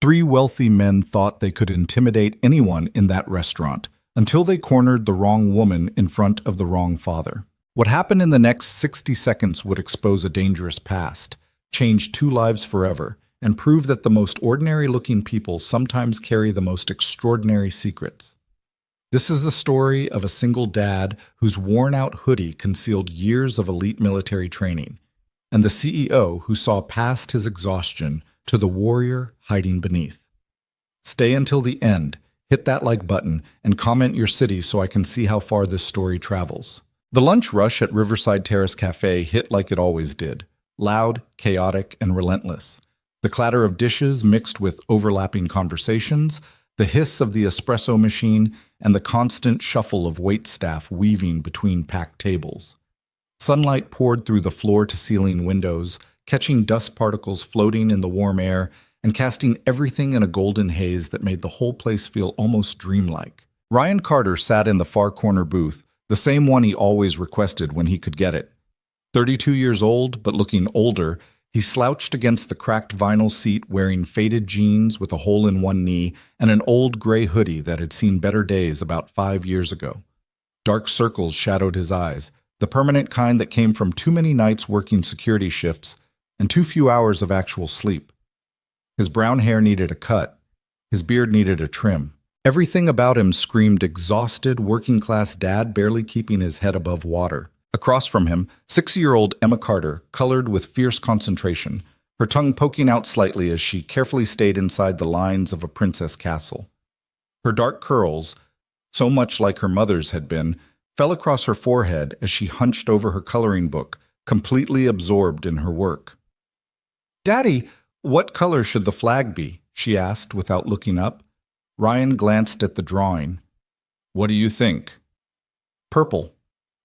Three wealthy men thought they could intimidate anyone in that restaurant until they cornered the wrong woman in front of the wrong father. What happened in the next 60 seconds would expose a dangerous past, change two lives forever, and prove that the most ordinary-looking people sometimes carry the most extraordinary secrets. This is the story of a single dad whose worn-out hoodie concealed years of elite military training, and the CEO who saw past his exhaustion to the warrior hiding beneath. Stay until the end, hit that like button, and comment your city so I can see how far this story travels. The lunch rush at Riverside Terrace Cafe hit like it always did, loud, chaotic, and relentless. The clatter of dishes mixed with overlapping conversations, the hiss of the espresso machine, and the constant shuffle of waitstaff weaving between packed tables. Sunlight poured through the floor-to-ceiling windows, catching dust particles floating in the warm air and casting everything in a golden haze that made the whole place feel almost dreamlike. Ryan Carter sat in the far corner booth, the same one he always requested when he could get it. 32 years old, but looking older, he slouched against the cracked vinyl seat wearing faded jeans with a hole in one knee and an old gray hoodie that had seen better days about 5 years ago. Dark circles shadowed his eyes, the permanent kind that came from too many nights working security shifts and too few hours of actual sleep. His brown hair needed a cut. His beard needed a trim. Everything about him screamed exhausted, working-class dad barely keeping his head above water. Across from him, 6-year-old Emma Carter, colored with fierce concentration, her tongue poking out slightly as she carefully stayed inside the lines of a princess castle. Her dark curls, so much like her mother's had been, fell across her forehead as she hunched over her coloring book, completely absorbed in her work. "Daddy, what color should the flag be?" she asked without looking up. Ryan glanced at the drawing. "What do you think?" "Purple.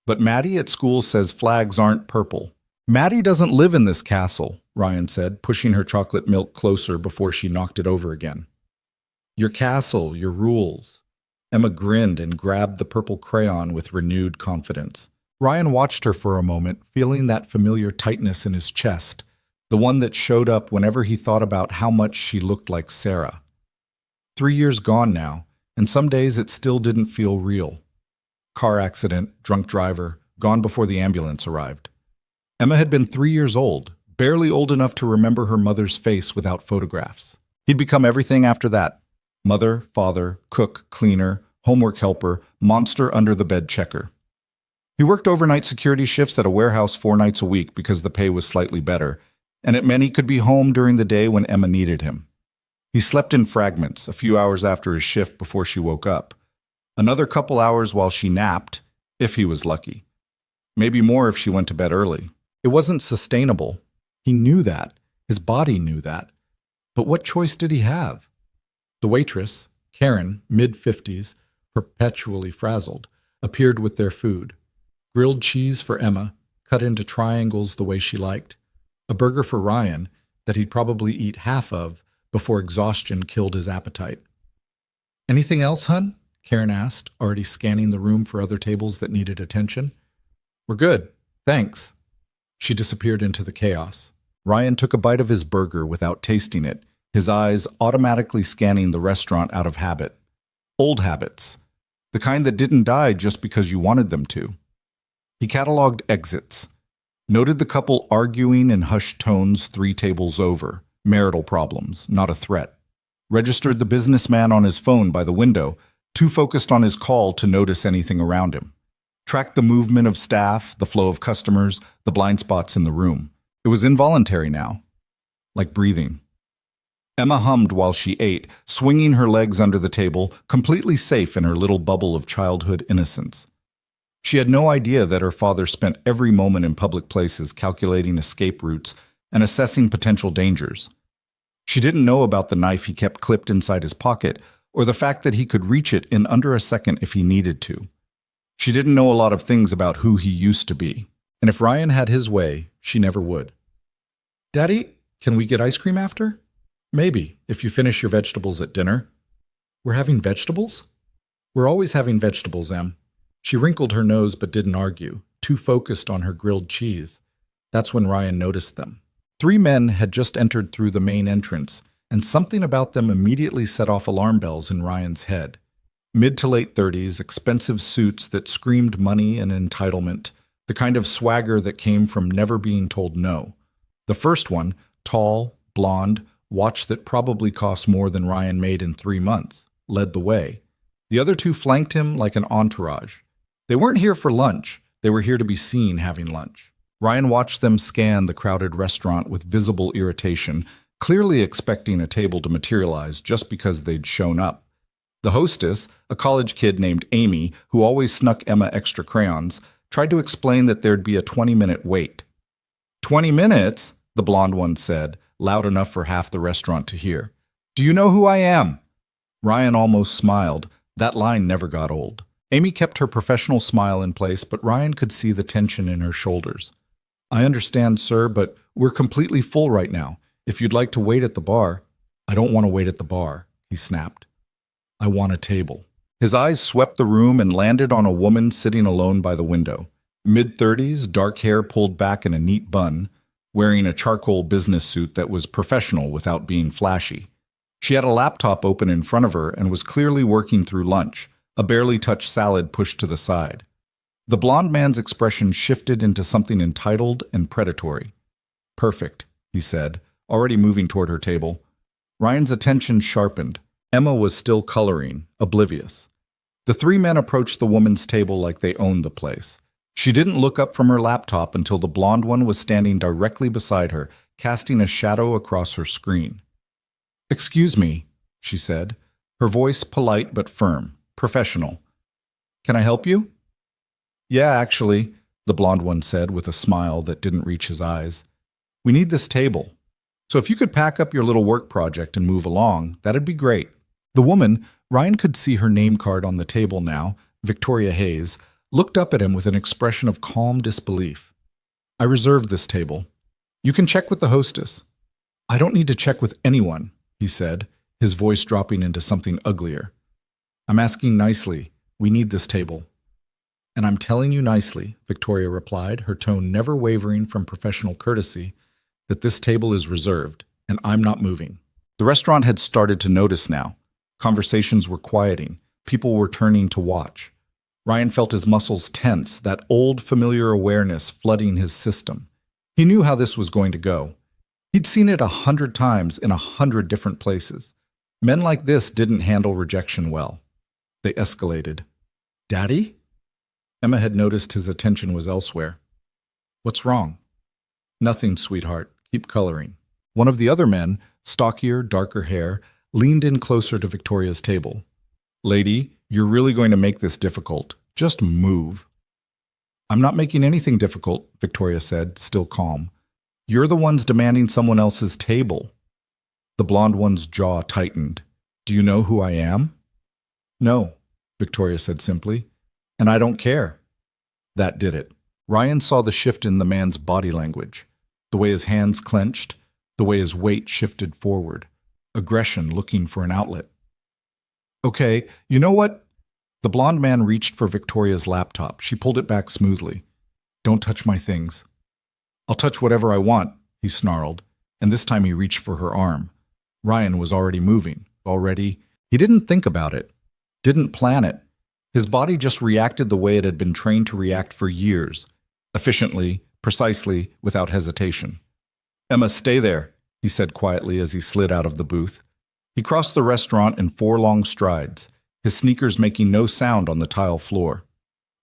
But Maddie at school says flags aren't purple." "Maddie doesn't live in this castle," Ryan said, pushing her chocolate milk closer before she knocked it over again. "Your castle, your rules." Emma grinned and grabbed the purple crayon with renewed confidence. Ryan watched her for a moment, feeling that familiar tightness in his chest, the one that showed up whenever he thought about how much she looked like Sarah. 3 years gone now, and some days it still didn't feel real. Car accident, drunk driver, gone before the ambulance arrived. Emma had been 3 years old, barely old enough to remember her mother's face without photographs. He'd become everything after that. Mother, father, cook, cleaner, homework helper, monster under the bed checker. He worked overnight security shifts at a warehouse 4 nights a week because the pay was slightly better, and it meant he could be home during the day when Emma needed him. He slept in fragments, a few hours after his shift before she woke up. Another couple hours while she napped, if he was lucky. Maybe more if she went to bed early. It wasn't sustainable. He knew that. His body knew that. But what choice did he have? The waitress, Karen, mid-50s, perpetually frazzled, appeared with their food. Grilled cheese for Emma, cut into triangles the way she liked. A burger for Ryan that he'd probably eat half of before exhaustion killed his appetite. "Anything else, hun?" Karen asked, already scanning the room for other tables that needed attention. "We're good, thanks." She disappeared into the chaos. Ryan took a bite of his burger without tasting it, his eyes automatically scanning the restaurant out of habit. Old habits. The kind that didn't die just because you wanted them to. He cataloged exits. Noted the couple arguing in hushed tones 3 tables over. Marital problems, not a threat. Registered the businessman on his phone by the window, too focused on his call to notice anything around him. Tracked the movement of staff, the flow of customers, the blind spots in the room. It was involuntary now, like breathing. Emma hummed while she ate, swinging her legs under the table, completely safe in her little bubble of childhood innocence. She had no idea that her father spent every moment in public places calculating escape routes and assessing potential dangers. She didn't know about the knife he kept clipped inside his pocket, or the fact that he could reach it in under a second if he needed to. She didn't know a lot of things about who he used to be, and if Ryan had his way, she never would. "Daddy, can we get ice cream after?" "Maybe, if you finish your vegetables at dinner." "We're having vegetables?" "We're always having vegetables, Em." She wrinkled her nose but didn't argue, too focused on her grilled cheese. That's when Ryan noticed them. 3 men had just entered through the main entrance, and something about them immediately set off alarm bells in Ryan's head. Mid to late 30s, expensive suits that screamed money and entitlement, the kind of swagger that came from never being told no. The first one, tall, blonde, watch that probably cost more than Ryan made in 3 months, led the way. The other two flanked him like an entourage. They weren't here for lunch, they were here to be seen having lunch. Ryan watched them scan the crowded restaurant with visible irritation, clearly expecting a table to materialize just because they'd shown up. The hostess, a college kid named Amy, who always snuck Emma extra crayons, tried to explain that there'd be a 20-minute wait. 20 minutes? The blonde one said, loud enough for half the restaurant to hear. Do you know who I am? Ryan almost smiled. That line never got old. Amy kept her professional smile in place, but Ryan could see the tension in her shoulders. I understand, sir, but we're completely full right now. If you'd like to wait at the bar. I don't want to wait at the bar, he snapped. I want a table. His eyes swept the room and landed on a woman sitting alone by the window. Mid-30s, dark hair pulled back in a neat bun, wearing a charcoal business suit that was professional without being flashy. She had a laptop open in front of her and was clearly working through lunch, a barely touched salad pushed to the side. The blonde man's expression shifted into something entitled and predatory. Perfect, he said, already moving toward her table. Ryan's attention sharpened. Emma was still coloring, oblivious. The three men approached the woman's table like they owned the place. She didn't look up from her laptop until the blonde one was standing directly beside her, casting a shadow across her screen. Excuse me, she said, her voice polite but firm, professional. Can I help you? Yeah, actually, the blonde one said with a smile that didn't reach his eyes. We need this table. So if you could pack up your little work project and move along, that'd be great. The woman, Ryan could see her name card on the table now, Victoria Hayes, looked up at him with an expression of calm disbelief. I reserved this table. You can check with the hostess. I don't need to check with anyone, he said, his voice dropping into something uglier. I'm asking nicely. We need this table. And I'm telling you nicely, Victoria replied, her tone never wavering from professional courtesy, that this table is reserved, and I'm not moving. The restaurant had started to notice now. Conversations were quieting. People were turning to watch. Ryan felt his muscles tense, that old familiar awareness flooding his system. He knew how this was going to go. He'd seen it 100 times in 100 different places. Men like this didn't handle rejection well. They escalated. Daddy? Emma had noticed his attention was elsewhere. What's wrong? Nothing, sweetheart. Keep coloring. One of the other men, stockier, darker hair, leaned in closer to Victoria's table. Lady, you're really going to make this difficult. Just move. I'm not making anything difficult, Victoria said, still calm. You're the ones demanding someone else's table. The blonde one's jaw tightened. Do you know who I am? No, Victoria said simply. And I don't care. That did it. Ryan saw the shift in the man's body language, the way his hands clenched, the way his weight shifted forward, aggression looking for an outlet. Okay, you know what? The blonde man reached for Victoria's laptop. She pulled it back smoothly. Don't touch my things. I'll touch whatever I want, he snarled, and this time he reached for her arm. Ryan was already moving. He didn't think about it, didn't plan it. His body just reacted the way it had been trained to react for years, efficiently, precisely, without hesitation. Emma, stay there, he said quietly as he slid out of the booth. He crossed the restaurant in 4 long strides, his sneakers making no sound on the tile floor.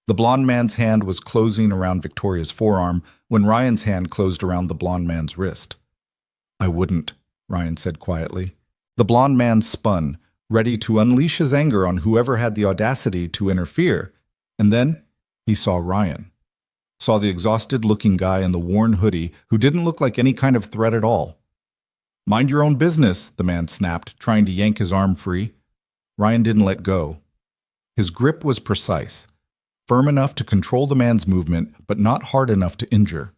The blonde man's hand was closing around Victoria's forearm when Ryan's hand closed around the blonde man's wrist. I wouldn't, Ryan said quietly. The blonde man spun, ready to unleash his anger on whoever had the audacity to interfere, and then he saw Ryan. Saw the exhausted-looking guy in the worn hoodie who didn't look like any kind of threat at all. Mind your own business, the man snapped, trying to yank his arm free. Ryan didn't let go. His grip was precise, firm enough to control the man's movement, but not hard enough to injure.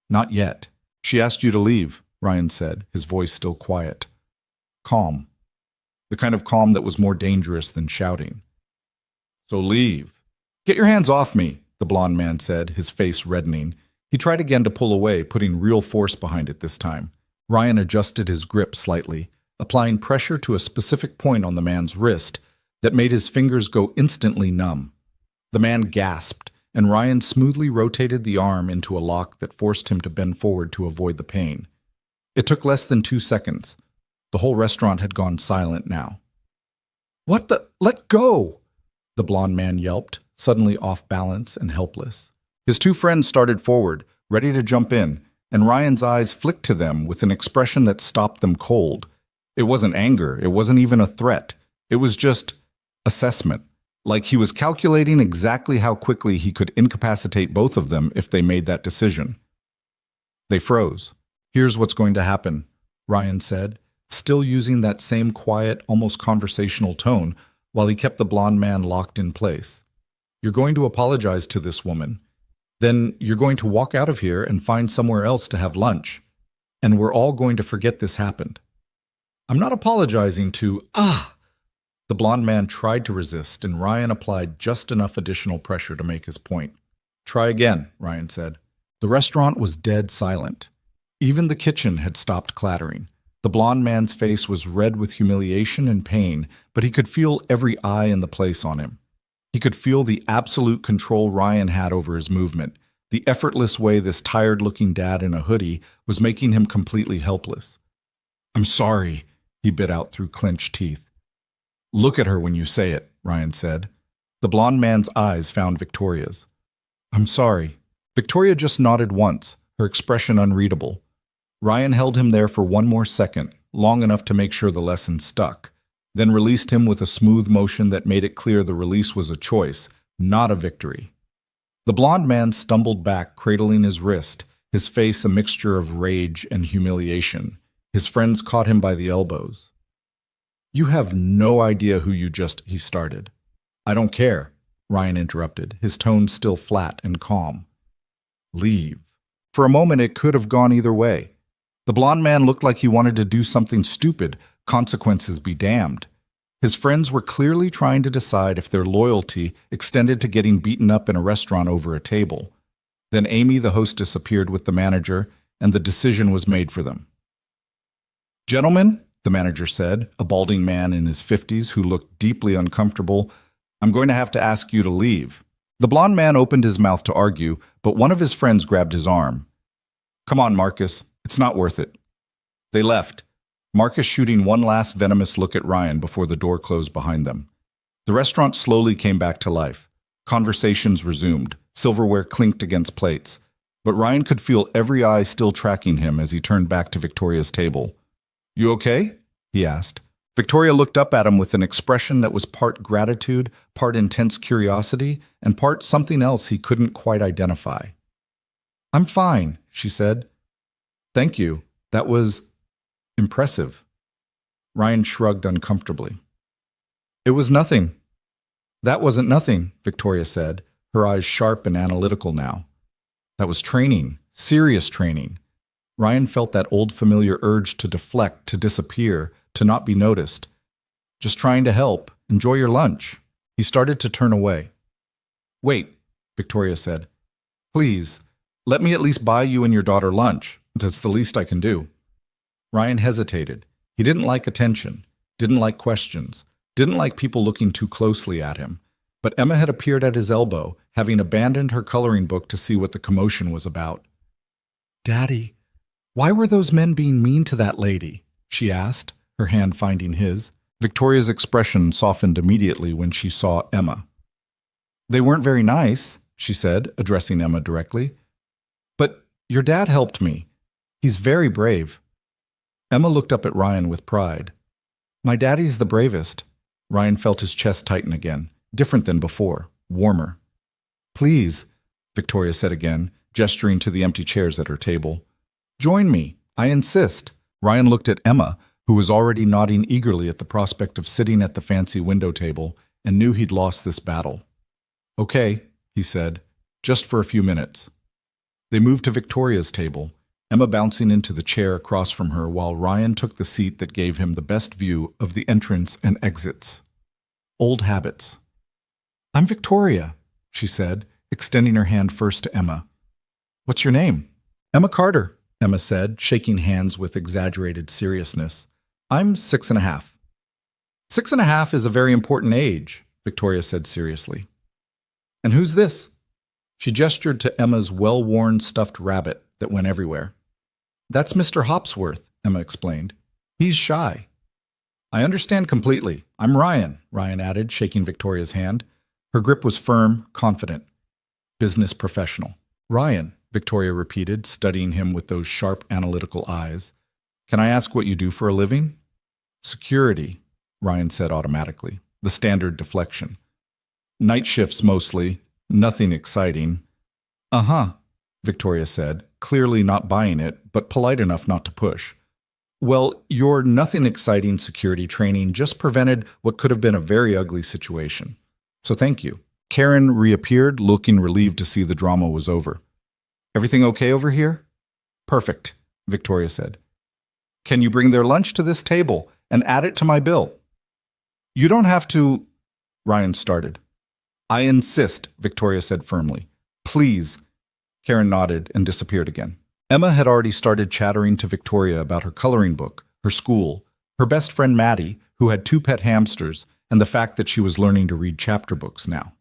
Not yet. She asked you to leave, Ryan said, his voice still quiet. Calm. The kind of calm that was more dangerous than shouting. So leave. Get your hands off me, the blonde man said, his face reddening. He tried again to pull away, putting real force behind it this time. Ryan adjusted his grip slightly, applying pressure to a specific point on the man's wrist that made his fingers go instantly numb. The man gasped, and Ryan smoothly rotated the arm into a lock that forced him to bend forward to avoid the pain. It took less than 2 seconds. The whole restaurant had gone silent now. "What the? Let go!" the blond man yelped, suddenly off balance and helpless. His 2 friends started forward, ready to jump in, and Ryan's eyes flicked to them with an expression that stopped them cold. It wasn't anger, it wasn't even a threat. It was just assessment, like he was calculating exactly how quickly he could incapacitate both of them if they made that decision. They froze. "Here's what's going to happen," Ryan said, still using that same quiet, almost conversational tone while he kept the blond man locked in place. "You're going to apologize to this woman. Then you're going to walk out of here and find somewhere else to have lunch. And we're all going to forget this happened." "I'm not apologizing to—" The blond man tried to resist, and Ryan applied just enough additional pressure to make his point. "Try again," Ryan said. The restaurant was dead silent. Even the kitchen had stopped clattering. The blond man's face was red with humiliation and pain, but he could feel every eye in the place on him. He could feel the absolute control Ryan had over his movement, the effortless way this tired-looking dad in a hoodie was making him completely helpless. "I'm sorry," he bit out through clenched teeth. "Look at her when you say it," Ryan said. The blond man's eyes found Victoria's. "I'm sorry." Victoria just nodded once, her expression unreadable. Ryan held him there for 1 more second, long enough to make sure the lesson stuck, then released him with a smooth motion that made it clear the release was a choice, not a victory. The blond man stumbled back, cradling his wrist, his face a mixture of rage and humiliation. His friends caught him by the elbows. "You have no idea who you just—" he started. "I don't care," Ryan interrupted, his tone still flat and calm. "Leave." For a moment it could have gone either way. The blond man looked like he wanted to do something stupid, consequences be damned. His friends were clearly trying to decide if their loyalty extended to getting beaten up in a restaurant over a table. Then Amy, the hostess, appeared with the manager, and the decision was made for them. "Gentlemen," the manager said, a balding man in his 50s who looked deeply uncomfortable, "I'm going to have to ask you to leave." The blond man opened his mouth to argue, but one of his friends grabbed his arm. "Come on, Marcus. It's not worth it." They left, Marcus shooting one last venomous look at Ryan before the door closed behind them. The restaurant slowly came back to life. Conversations resumed. Silverware clinked against plates. But Ryan could feel every eye still tracking him as he turned back to Victoria's table. "You okay?" he asked. Victoria looked up at him with an expression that was part gratitude, part intense curiosity, and part something else he couldn't quite identify. "I'm fine," she said. "Thank you. That was impressive." Ryan shrugged uncomfortably. "It was nothing." "That wasn't nothing," Victoria said, her eyes sharp and analytical now. "That was training, serious training." Ryan felt that old familiar urge to deflect, to disappear, to not be noticed. "Just trying to help. Enjoy your lunch." He started to turn away. "Wait," Victoria said. "Please, let me at least buy you and your daughter lunch. That's the least I can do." Ryan hesitated. He didn't like attention, didn't like questions, didn't like people looking too closely at him. But Emma had appeared at his elbow, having abandoned her coloring book to see what the commotion was about. "Daddy, why were those men being mean to that lady?" she asked, her hand finding his. Victoria's expression softened immediately when she saw Emma. "They weren't very nice," she said, addressing Emma directly. "But your dad helped me. He's very brave." Emma looked up at Ryan with pride. "My daddy's the bravest." Ryan felt his chest tighten again, different than before, warmer. "Please," Victoria said again, gesturing to the empty chairs at her table. "Join me. I insist." Ryan looked at Emma, who was already nodding eagerly at the prospect of sitting at the fancy window table, and knew he'd lost this battle. "Okay," he said, "just for a few minutes." They moved to Victoria's table, Emma bouncing into the chair across from her while Ryan took the seat that gave him the best view of the entrance and exits. Old habits. "I'm Victoria," she said, extending her hand first to Emma. "What's your name?" "Emma Carter," Emma said, shaking hands with exaggerated seriousness. I'm 6.5. 6.5 is a very important age, Victoria said seriously. And who's this? She gestured to Emma's well-worn stuffed rabbit that went everywhere. That's Mr. Hopsworth, Emma explained. He's shy. I understand completely. I'm Ryan, Ryan added, shaking Victoria's hand. Her grip was firm, confident. Business professional. Ryan, Victoria repeated, studying him with those sharp, analytical eyes. Can I ask what you do for a living? Security, Ryan said automatically, the standard deflection. Night shifts mostly, nothing exciting. Uh-huh, Victoria said, clearly not buying it, but polite enough not to push. Well, your nothing exciting security training just prevented what could have been a very ugly situation. So thank you. Karen reappeared, looking relieved to see the drama was over. Everything okay over here? Perfect, Victoria said. Can you bring their lunch to this table and add it to my bill? You don't have to, Ryan started. I insist, Victoria said firmly. Please. Karen nodded and disappeared again. Emma had already started chattering to Victoria about her coloring book, her school, her best friend Maddie, who had 2 pet hamsters, and the fact that she was learning to read chapter books now.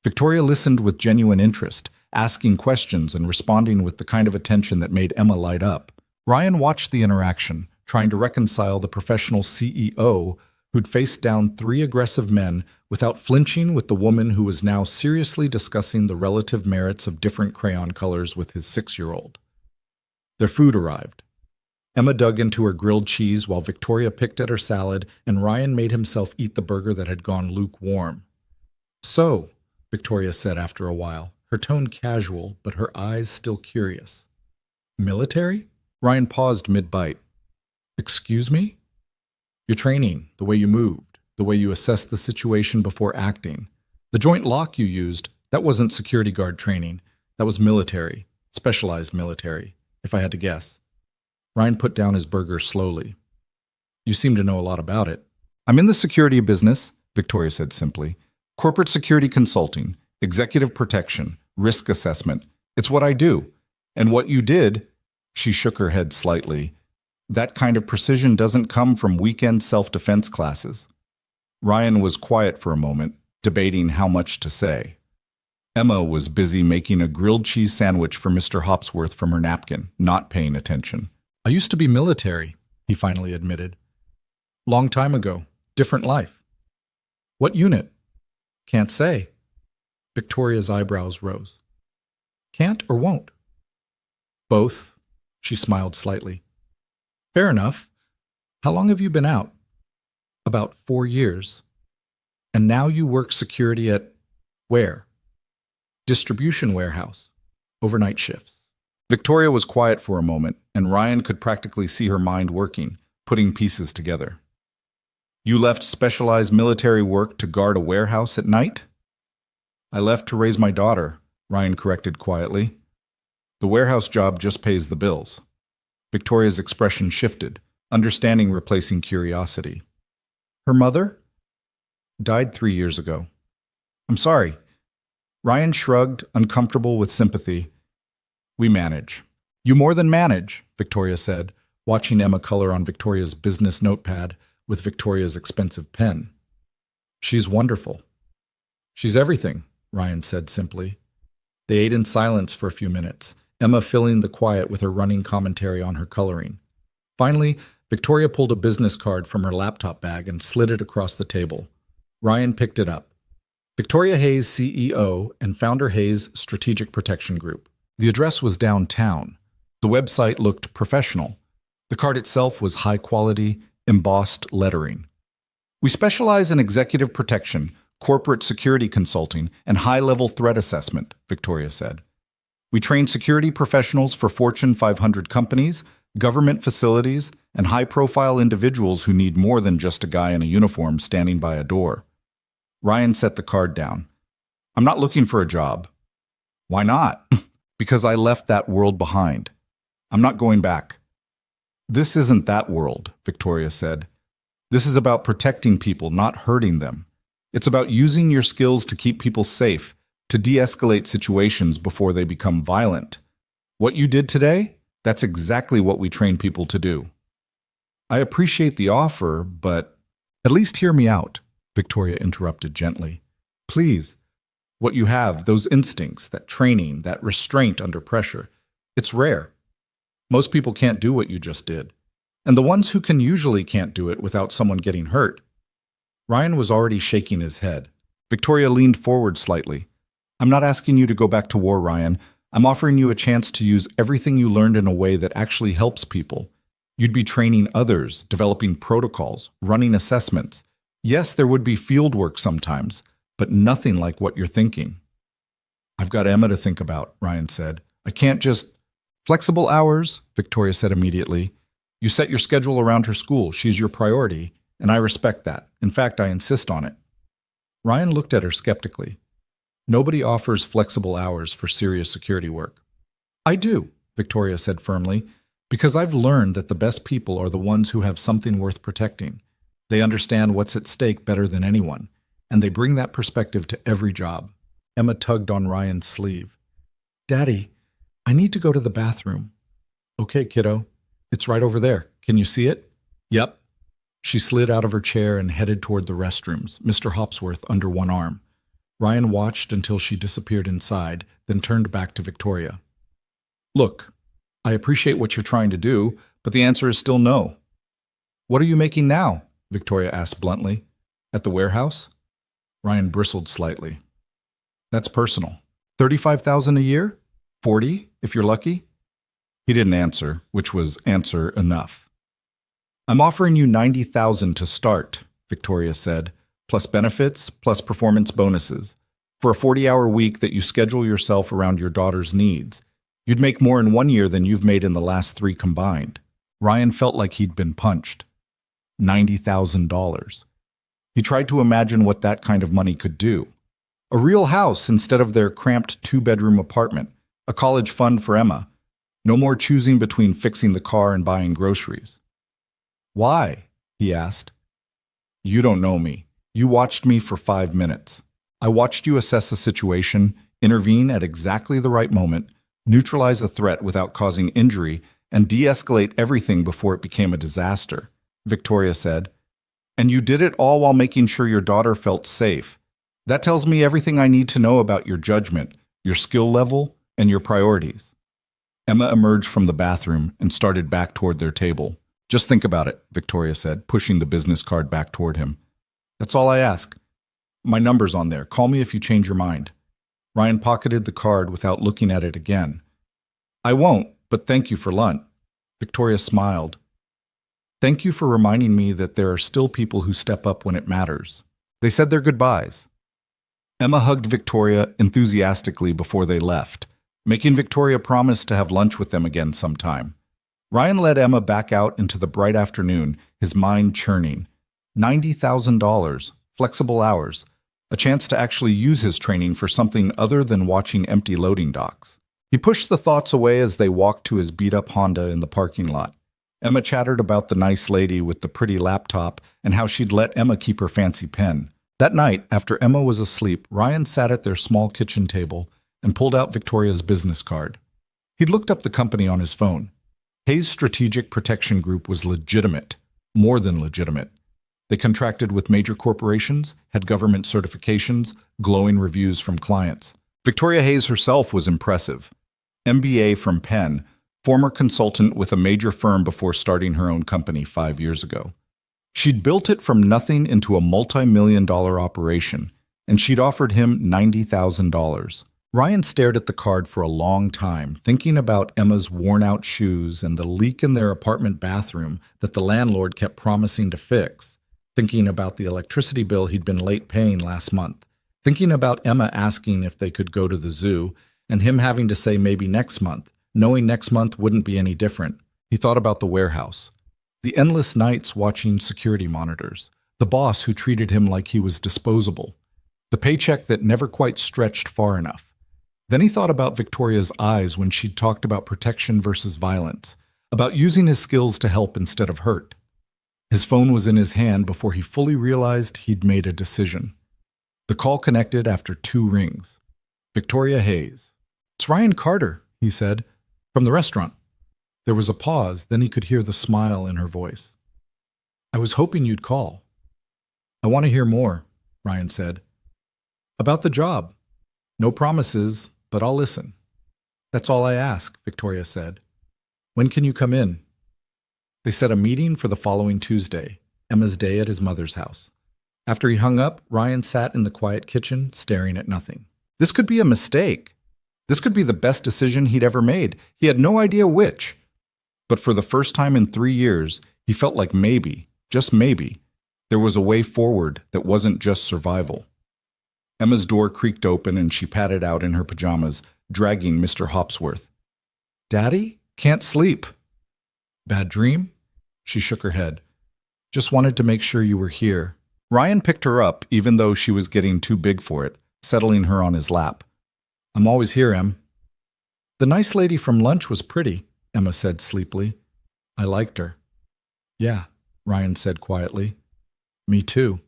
Victoria listened with genuine interest, asking questions and responding with the kind of attention that made Emma light up. Ryan watched the interaction, trying to reconcile the professional CEO who'd faced down 3 aggressive men without flinching with the woman who was now seriously discussing the relative merits of different crayon colors with his 6-year-old. Their food arrived. Emma dug into her grilled cheese while Victoria picked at her salad, and Ryan made himself eat the burger that had gone lukewarm. So, Victoria said after a while, her tone casual, but her eyes still curious. Military? Ryan paused mid-bite. Excuse me? Your training, the way you moved, the way you assessed the situation before acting. The joint lock you used, that wasn't security guard training. That was military, specialized military, if I had to guess. Ryan put down his burger slowly. You seem to know a lot about it. I'm in the security business, Victoria said simply. Corporate security consulting, executive protection, risk assessment. It's what I do. And what you did, she shook her head slightly, that kind of precision doesn't come from weekend self-defense classes. Ryan was quiet for a moment, debating how much to say. Emma was busy making a grilled cheese sandwich for Mr. Hopsworth from her napkin, not paying attention. I used to be military, he finally admitted. Long time ago. Different life. What unit? Can't say. Victoria's eyebrows rose. Can't or won't? Both, she smiled slightly. Fair enough. How long have you been out? About 4 years. And now you work security at where? Distribution warehouse. Overnight shifts. Victoria was quiet for a moment, and Ryan could practically see her mind working, putting pieces together. You left specialized military work to guard a warehouse at night? I left to raise my daughter, Ryan corrected quietly. The warehouse job just pays the bills. Victoria's expression shifted, understanding replacing curiosity. Her mother? Died 3 years ago. I'm sorry. Ryan shrugged, uncomfortable with sympathy. We manage. You more than manage, Victoria said, watching Emma color on Victoria's business notepad with Victoria's expensive pen. She's wonderful. She's everything, Ryan said simply. They ate in silence for a few minutes, Emma filling the quiet with her running commentary on her coloring. Finally, Victoria pulled a business card from her laptop bag and slid it across the table. Ryan picked it up. Victoria Hayes, CEO, and Founder Hayes Strategic Protection Group. The address was downtown. The website looked professional. The card itself was high-quality, embossed lettering. We specialize in executive protection, corporate security consulting, and high-level threat assessment, Victoria said. We train security professionals for Fortune 500 companies, government facilities, and high-profile individuals who need more than just a guy in a uniform standing by a door. Ryan set the card down. I'm not looking for a job. Why not? Because I left that world behind. I'm not going back. This isn't that world, Victoria said. This is about protecting people, not hurting them. It's about using your skills to keep people safe, to de-escalate situations before they become violent. What you did today, that's exactly what we train people to do. I appreciate the offer, but at least hear me out, Victoria interrupted gently. Please, what you have, those instincts, that training, that restraint under pressure, it's rare. Most people can't do what you just did. And the ones who can usually can't do it without someone getting hurt. Ryan was already shaking his head. Victoria leaned forward slightly. I'm not asking you to go back to war, Ryan. I'm offering you a chance to use everything you learned in a way that actually helps people. You'd be training others, developing protocols, running assessments. Yes, there would be field work sometimes, but nothing like what you're thinking. I've got Emma to think about, Ryan said. I can't just... Flexible hours, Victoria said immediately. You set your schedule around her school. She's your priority, and I respect that. In fact, I insist on it. Ryan looked at her skeptically. Nobody offers flexible hours for serious security work. I do, Victoria said firmly, because I've learned that the best people are the ones who have something worth protecting. They understand what's at stake better than anyone, and they bring that perspective to every job. Emma tugged on Ryan's sleeve. Daddy, I need to go to the bathroom. Okay, kiddo. It's right over there. Can you see it? Yep. She slid out of her chair and headed toward the restrooms, Mr. Hopsworth under one arm. Ryan watched until she disappeared inside, then turned back to Victoria. Look, I appreciate what you're trying to do, but the answer is still no. What are you making now? Victoria asked bluntly. At the warehouse? Ryan bristled slightly. That's personal. $35,000 a year? 40, if you're lucky? He didn't answer, which was answer enough. I'm offering you $90,000 to start, Victoria said, plus benefits, plus performance bonuses, for a 40-hour week that you schedule yourself around your daughter's needs. You'd make more in 1 year than you've made in the last 3 combined. Ryan felt like he'd been punched. $90,000. He tried to imagine what that kind of money could do. A real house instead of their cramped 2-bedroom apartment. A college fund for Emma. No more choosing between fixing the car and buying groceries. Why? He asked. You don't know me. You watched me for 5 minutes. I watched you assess a situation, intervene at exactly the right moment, neutralize a threat without causing injury, and de-escalate everything before it became a disaster, Victoria said. And you did it all while making sure your daughter felt safe. That tells me everything I need to know about your judgment, your skill level, and your priorities. Emma emerged from the bathroom and started back toward their table. Just think about it, Victoria said, pushing the business card back toward him. That's all I ask. My number's on there. Call me if you change your mind. Ryan pocketed the card without looking at it again. I won't, but thank you for lunch. Victoria smiled. Thank you for reminding me that there are still people who step up when it matters. They said their goodbyes. Emma hugged Victoria enthusiastically before they left, making Victoria promise to have lunch with them again sometime. Ryan led Emma back out into the bright afternoon, his mind churning. $90,000, flexible hours, a chance to actually use his training for something other than watching empty loading docks. He pushed the thoughts away as they walked to his beat-up Honda in the parking lot. Emma chattered about the nice lady with the pretty laptop and how she'd let Emma keep her fancy pen. That night, after Emma was asleep, Ryan sat at their small kitchen table and pulled out Victoria's business card. He'd looked up the company on his phone. Hayes Strategic Protection Group was legitimate, more than legitimate. They contracted with major corporations, had government certifications, glowing reviews from clients. Victoria Hayes herself was impressive. MBA from Penn, former consultant with a major firm before starting her own company 5 years ago. She'd built it from nothing into a multi-million-dollar operation, and she'd offered him $90,000. Ryan stared at the card for a long time, thinking about Emma's worn-out shoes and the leak in their apartment bathroom that the landlord kept promising to fix, thinking about the electricity bill he'd been late paying last month, thinking about Emma asking if they could go to the zoo, and him having to say maybe next month, knowing next month wouldn't be any different. He thought about the warehouse, the endless nights watching security monitors, the boss who treated him like he was disposable, the paycheck that never quite stretched far enough. Then he thought about Victoria's eyes when she'd talked about protection versus violence, about using his skills to help instead of hurt. His phone was in his hand before he fully realized he'd made a decision. The call connected after 2 rings. Victoria Hayes. It's Ryan Carter, he said, from the restaurant. There was a pause, then he could hear the smile in her voice. I was hoping you'd call. I want to hear more, Ryan said. About the job. No promises, but I'll listen. That's all I ask, Victoria said. When can you come in? They set a meeting for the following Tuesday, Emma's day at his mother's house. After he hung up, Ryan sat in the quiet kitchen, staring at nothing. This could be a mistake. This could be the best decision he'd ever made. He had no idea which. But for the first time in 3 years, he felt like maybe, just maybe, there was a way forward that wasn't just survival. Emma's door creaked open and she padded out in her pajamas, dragging Mr. Hopsworth. Daddy? Can't sleep. Bad dream? She shook her head. Just wanted to make sure you were here. Ryan picked her up, even though she was getting too big for it, settling her on his lap. I'm always here, Em. The nice lady from lunch was pretty, Emma said sleepily. I liked her. Yeah, Ryan said quietly. Me too.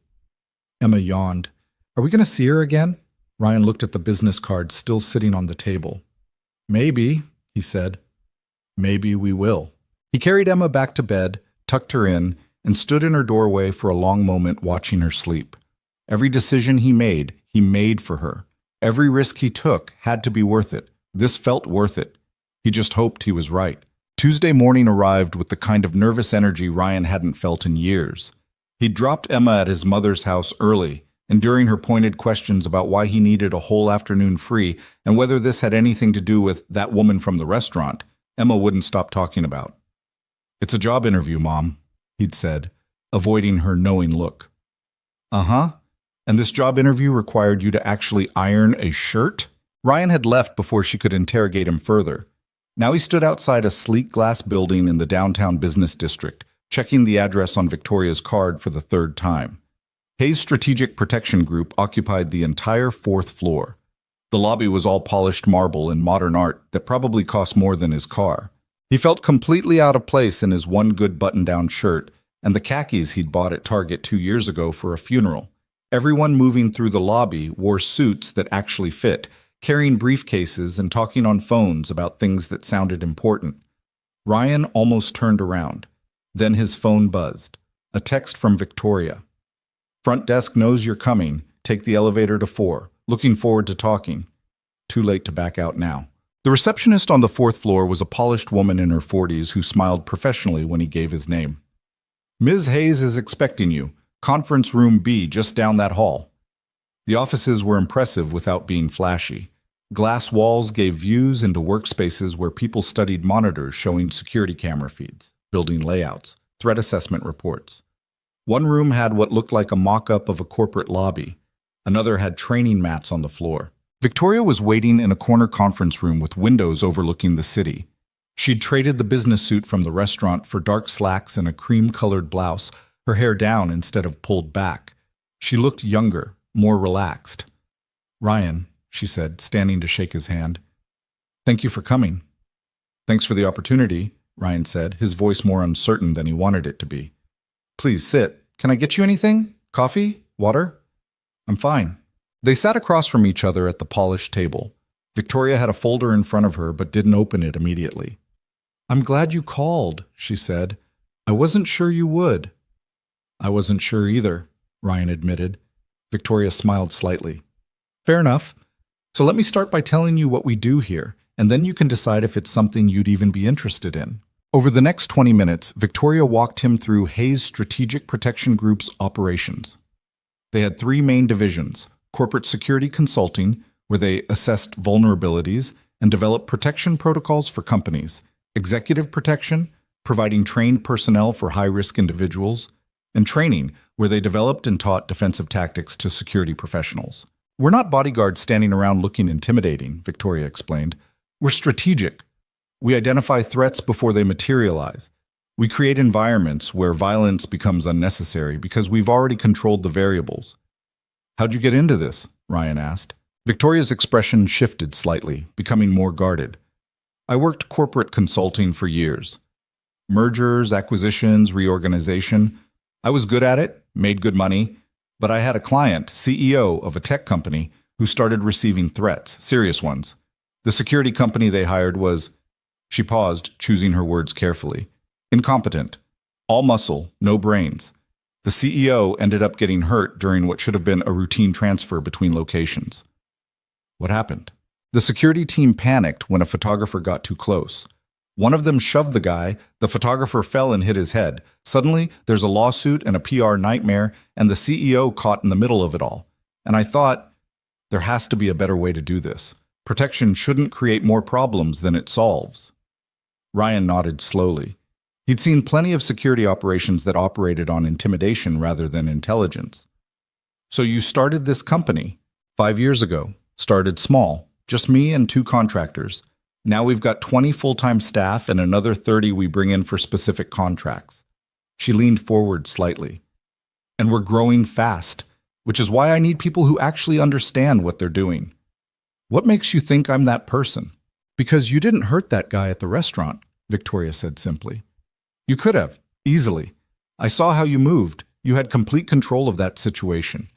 Emma yawned. Are we going to see her again? Ryan looked at the business card still sitting on the table. Maybe, he said. Maybe we will. He carried Emma back to bed, tucked her in, and stood in her doorway for a long moment watching her sleep. Every decision he made for her. Every risk he took had to be worth it. This felt worth it. He just hoped he was right. Tuesday morning arrived with the kind of nervous energy Ryan hadn't felt in years. He dropped Emma at his mother's house early, and during her pointed questions about why he needed a whole afternoon free and whether this had anything to do with that woman from the restaurant, Emma wouldn't stop talking about. It's a job interview, Mom, he'd said, avoiding her knowing look. Uh-huh. And this job interview required you to actually iron a shirt? Ryan had left before she could interrogate him further. Now he stood outside a sleek glass building in the downtown business district, checking the address on Victoria's card for the 3rd time. Hayes Strategic Protection Group occupied the entire 4th floor. The lobby was all polished marble and modern art that probably cost more than his car. He felt completely out of place in his one good button-down shirt and the khakis he'd bought at Target 2 years ago for a funeral. Everyone moving through the lobby wore suits that actually fit, carrying briefcases and talking on phones about things that sounded important. Ryan almost turned around. Then his phone buzzed. A text from Victoria. Front desk knows you're coming. Take the elevator to 4. Looking forward to talking. Too late to back out now. The receptionist on the 4th floor was a polished woman in her 40s who smiled professionally when he gave his name. Ms. Hayes is expecting you. Conference room B just down that hall. The offices were impressive without being flashy. Glass walls gave views into workspaces where people studied monitors showing security camera feeds, building layouts, threat assessment reports. One room had what looked like a mock-up of a corporate lobby. Another had training mats on the floor. Victoria was waiting in a corner conference room with windows overlooking the city. She'd traded the business suit from the restaurant for dark slacks and a cream-colored blouse, her hair down instead of pulled back. She looked younger, more relaxed. Ryan, she said, standing to shake his hand. Thank you for coming. Thanks for the opportunity, Ryan said, his voice more uncertain than he wanted it to be. Please sit. Can I get you anything? Coffee? Water? I'm fine. They sat across from each other at the polished table. Victoria had a folder in front of her but didn't open it immediately. I'm glad you called, she said. I wasn't sure you would. I wasn't sure either, Ryan admitted. Victoria smiled slightly. Fair enough. So let me start by telling you what we do here, and then you can decide if it's something you'd even be interested in. Over the next 20 minutes, Victoria walked him through Hayes Strategic Protection Group's operations. They had 3 main divisions: corporate security consulting, where they assessed vulnerabilities and developed protection protocols for companies; executive protection, providing trained personnel for high-risk individuals; and training, where they developed and taught defensive tactics to security professionals. We're not bodyguards standing around looking intimidating, Victoria explained. We're strategic. We identify threats before they materialize. We create environments where violence becomes unnecessary because we've already controlled the variables. How'd you get into this? Ryan asked. Victoria's expression shifted slightly, becoming more guarded. I worked corporate consulting for years. Mergers, acquisitions, reorganization. I was good at it, made good money, but I had a client, CEO of a tech company, who started receiving threats, serious ones. The security company they hired was, she paused, choosing her words carefully, incompetent. All muscle, no brains. The CEO ended up getting hurt during what should have been a routine transfer between locations. What happened? The security team panicked when a photographer got too close. One of them shoved the guy, the photographer fell and hit his head. Suddenly, there's a lawsuit and a PR nightmare, and the CEO caught in the middle of it all. And I thought, there has to be a better way to do this. Protection shouldn't create more problems than it solves. Ryan nodded slowly. He'd seen plenty of security operations that operated on intimidation rather than intelligence. So you started this company 5 years ago, started small, just me and 2 contractors. Now we've got 20 full-time staff and another 30 we bring in for specific contracts. She leaned forward slightly. And we're growing fast, which is why I need people who actually understand what they're doing. What makes you think I'm that person? Because you didn't hurt that guy at the restaurant, Victoria said simply. You could have, easily. I saw how you moved. You had complete control of that situation.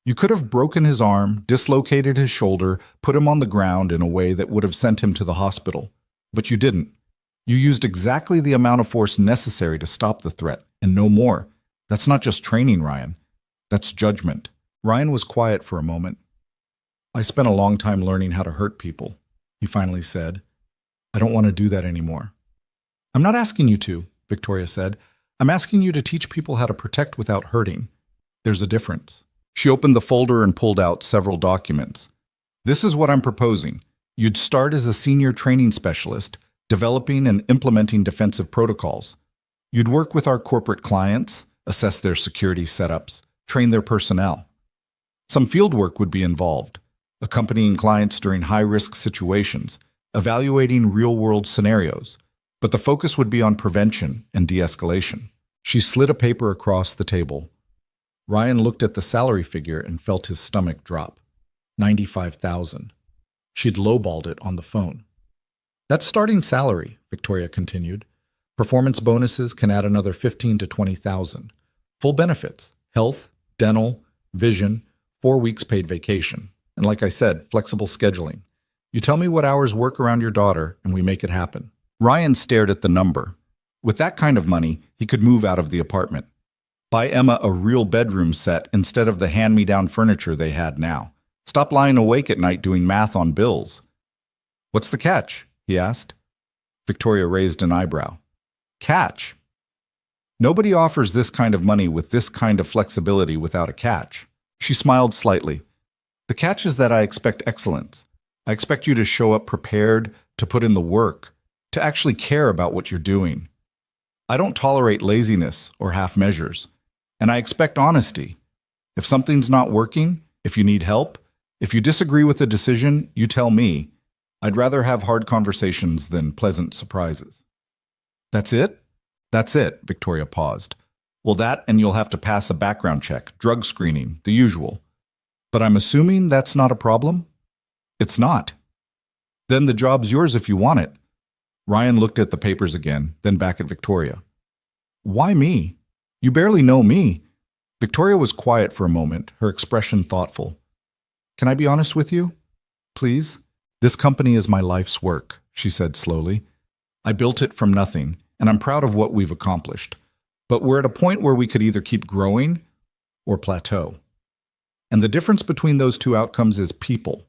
You could have broken his arm, dislocated his shoulder, put him on the ground in a way that would have sent him to the hospital. But you didn't. You used exactly the amount of force necessary to stop the threat, and no more. That's not just training, Ryan. That's judgment. Ryan was quiet for a moment. I spent a long time learning how to hurt people, he finally said. I don't want to do that anymore. I'm not asking you to, Victoria said. I'm asking you to teach people how to protect without hurting. There's a difference. She opened the folder and pulled out several documents. This is what I'm proposing. You'd start as a senior training specialist, developing and implementing defensive protocols. You'd work with our corporate clients, assess their security setups, train their personnel. Some field work would be involved, accompanying clients during high-risk situations, evaluating real-world scenarios, but the focus would be on prevention and de-escalation. She slid a paper across the table. Ryan looked at the salary figure and felt his stomach drop. $95,000. She'd lowballed it on the phone. That's starting salary, Victoria continued. Performance bonuses can add another $15,000 to $20,000. Full benefits, health, dental, vision, 4 weeks paid vacation. And like I said, flexible scheduling. You tell me what hours work around your daughter and we make it happen. Ryan stared at the number. With that kind of money, he could move out of the apartment. Buy Emma a real bedroom set instead of the hand-me-down furniture they had now. Stop lying awake at night doing math on bills. What's the catch? He asked. Victoria raised an eyebrow. Catch? Nobody offers this kind of money with this kind of flexibility without a catch. She smiled slightly. The catch is that I expect excellence. I expect you to show up prepared, to put in the work, to actually care about what you're doing. I don't tolerate laziness or half measures. And I expect honesty. If something's not working, if you need help, if you disagree with a decision, you tell me. I'd rather have hard conversations than pleasant surprises. That's it? That's it, Victoria paused. Well, that and you'll have to pass a background check, drug screening, the usual. But I'm assuming that's not a problem? It's not. Then the job's yours if you want it. Ryan looked at the papers again, then back at Victoria. Why me? You barely know me. Victoria was quiet for a moment, her expression thoughtful. Can I be honest with you? Please? This company is my life's work, she said slowly. I built it from nothing, and I'm proud of what we've accomplished. But we're at a point where we could either keep growing or plateau. And the difference between those two outcomes is people.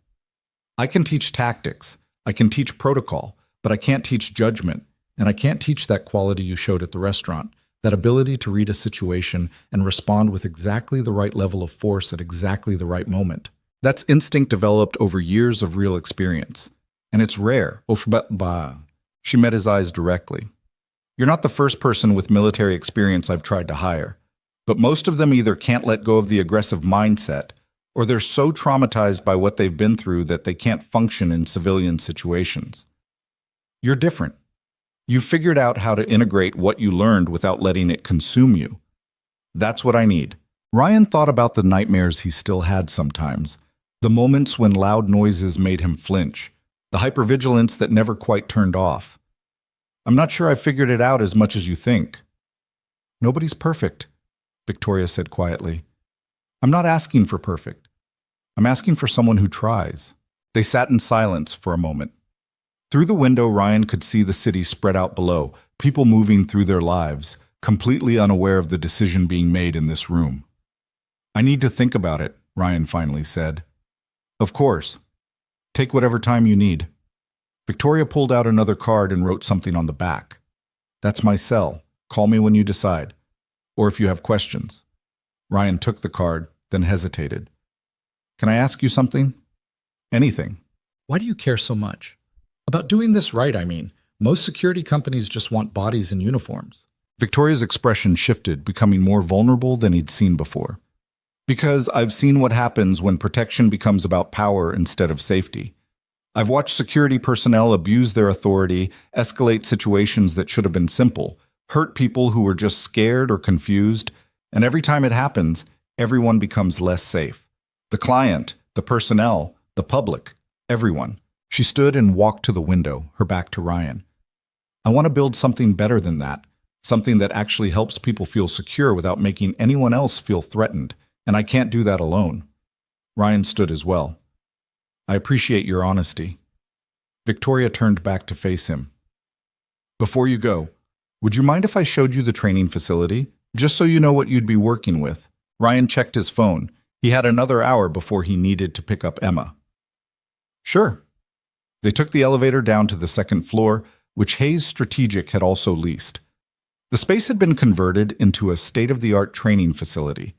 I can teach tactics, I can teach protocol, but I can't teach judgment, and I can't teach that quality you showed at the restaurant. That ability to read a situation and respond with exactly the right level of force at exactly the right moment. That's instinct developed over years of real experience. And it's rare. She met his eyes directly. You're not the first person with military experience I've tried to hire, but most of them either can't let go of the aggressive mindset, or they're so traumatized by what they've been through that they can't function in civilian situations. You're different. You figured out how to integrate what you learned without letting it consume you. That's what I need. Ryan thought about the nightmares he still had sometimes, the moments when loud noises made him flinch, the hypervigilance that never quite turned off. I'm not sure I figured it out as much as you think. Nobody's perfect, Victoria said quietly. I'm not asking for perfect. I'm asking for someone who tries. They sat in silence for a moment. Through the window, Ryan could see the city spread out below, people moving through their lives, completely unaware of the decision being made in this room. "I need to think about it," Ryan finally said. "Of course. Take whatever time you need." Victoria pulled out another card and wrote something on the back. "That's my cell. Call me when you decide. Or if you have questions." Ryan took the card, then hesitated. "Can I ask you something?" "Anything." Why do you care so much? About doing this right, I mean. Most security companies just want bodies in uniforms. Victoria's expression shifted, becoming more vulnerable than he'd seen before. "Because I've seen what happens when protection becomes about power instead of safety. I've watched security personnel abuse their authority, escalate situations that should have been simple, hurt people who were just scared or confused, and every time it happens, everyone becomes less safe. The client, the personnel, the public, everyone." She stood and walked to the window, her back to Ryan. "I want to build something better than that, something that actually helps people feel secure without making anyone else feel threatened, and I can't do that alone." Ryan stood as well. "I appreciate your honesty." Victoria turned back to face him. "Before you go, would you mind if I showed you the training facility, just so you know what you'd be working with?" Ryan checked his phone. He had another hour before he needed to pick up Emma. "Sure." They took the elevator down to the second floor, which Hayes Strategic had also leased. The space had been converted into a state-of-the-art training facility.